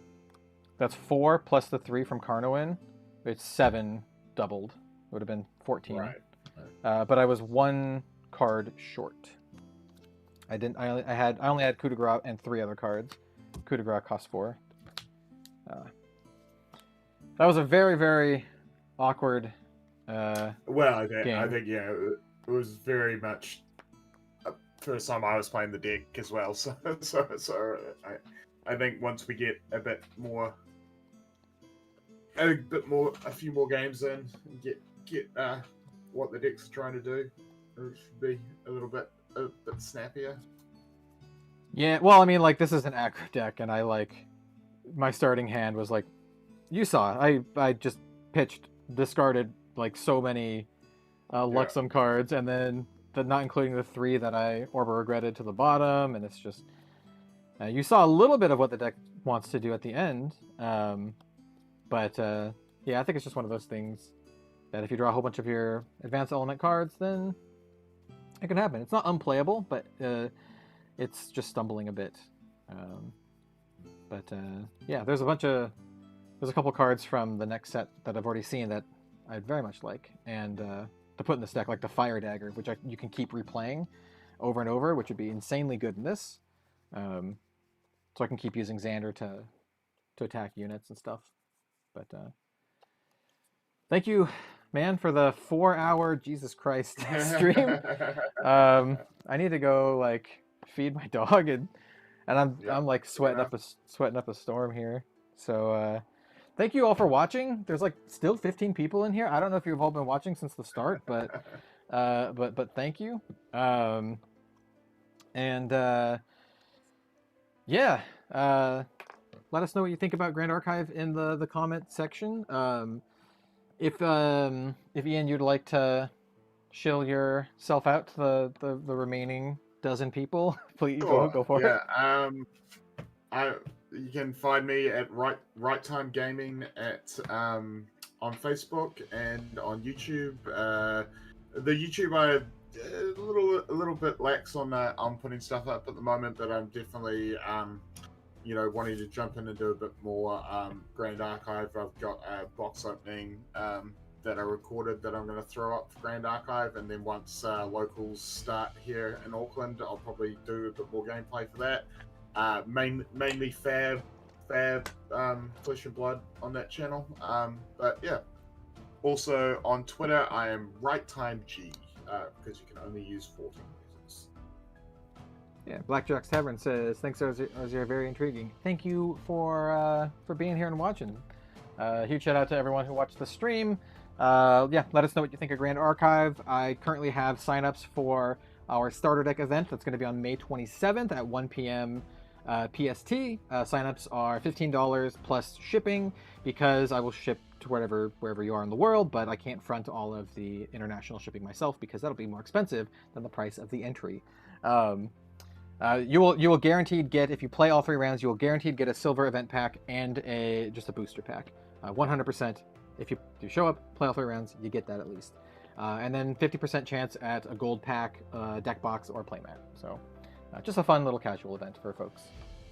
that's 4 plus the 3 from Carnowin. It's 7 doubled. It would have been 14. Right. But I was 1 card short. I only had Coup de Grace and 3 other cards. Coup de Grace cost 4. That was a very, very awkward I think it was very much first time I was playing the deck as well. So I think once we get a few more games in, and get what the decks are trying to do, it should be a bit snappier. Yeah, well, I mean, like, this is an aggro deck, and my starting hand was like, you saw, I just discarded like so many Luxem cards, and then not including the 3 that I Orba regretted to the bottom, and it's just you saw a little bit of what the deck wants to do at the end, but yeah, I think it's just one of those things that if you draw a whole bunch of your advanced element cards, then it can happen. It's not unplayable, but it's just stumbling a bit. Yeah, there's a couple cards from the next set that I've already seen that I'd very much like, and to put in this deck, like the Fire Dagger, which you can keep replaying over and over, which would be insanely good in this. So I can keep using Xander to attack units and stuff. But thank you, man, for the 4-hour Jesus Christ stream. I need to go feed my dog, and I'm like sweating up a storm here. So thank you all for watching. There's still 15 people in here. I don't know if you've all been watching since the start, but thank you. Yeah. Let us know what you think about Grand Archive in the comment section. If Iain, you'd like to shill yourself out to the remaining dozen people, please go for it. You can find me at Right Time Gaming on Facebook and on YouTube. The YouTube I a little bit lax on putting stuff up at the moment, but I'm definitely wanting to jump in and do a bit more Grand Archive. I've got a box opening that I recorded that I'm going to throw up for Grand Archive, and then once locals start here in Auckland, I'll probably do a bit more gameplay for that. Mainly FAB Flesh and Blood on that channel. But yeah, also on Twitter I am RightTimeG because you can only use 14 users. Yeah, Blackjack's Tavern says, thanks, Ozier, very intriguing. Thank you for being here and watching. Huge shout out to everyone who watched the stream. Yeah, let us know what you think of Grand Archive. I currently have signups for our starter deck event that's going to be on May 27th at 1 p.m. PST. Signups are $15 plus shipping because I will ship to wherever you are in the world, but I can't front all of the international shipping myself because that'll be more expensive than the price of the entry. You will guaranteed get, if you play all 3 rounds, you will guaranteed get a silver event pack and just a booster pack. 100%. If you show up, play all 3 rounds, you get that at least. And then 50% chance at a gold pack, deck box, or playmat. So just a fun little casual event for folks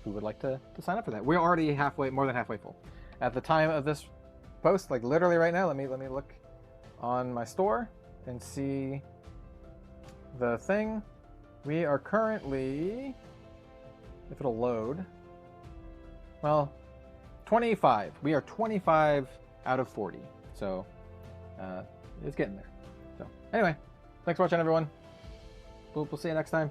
who would like to sign up for that. We're already more than halfway full. At the time of this post, like literally right now, let me look on my store and see the thing. We are currently, if it'll load, well, 25. We are 25 out of 40. So it's getting there. So anyway, thanks for watching, everyone. We'll see you next time.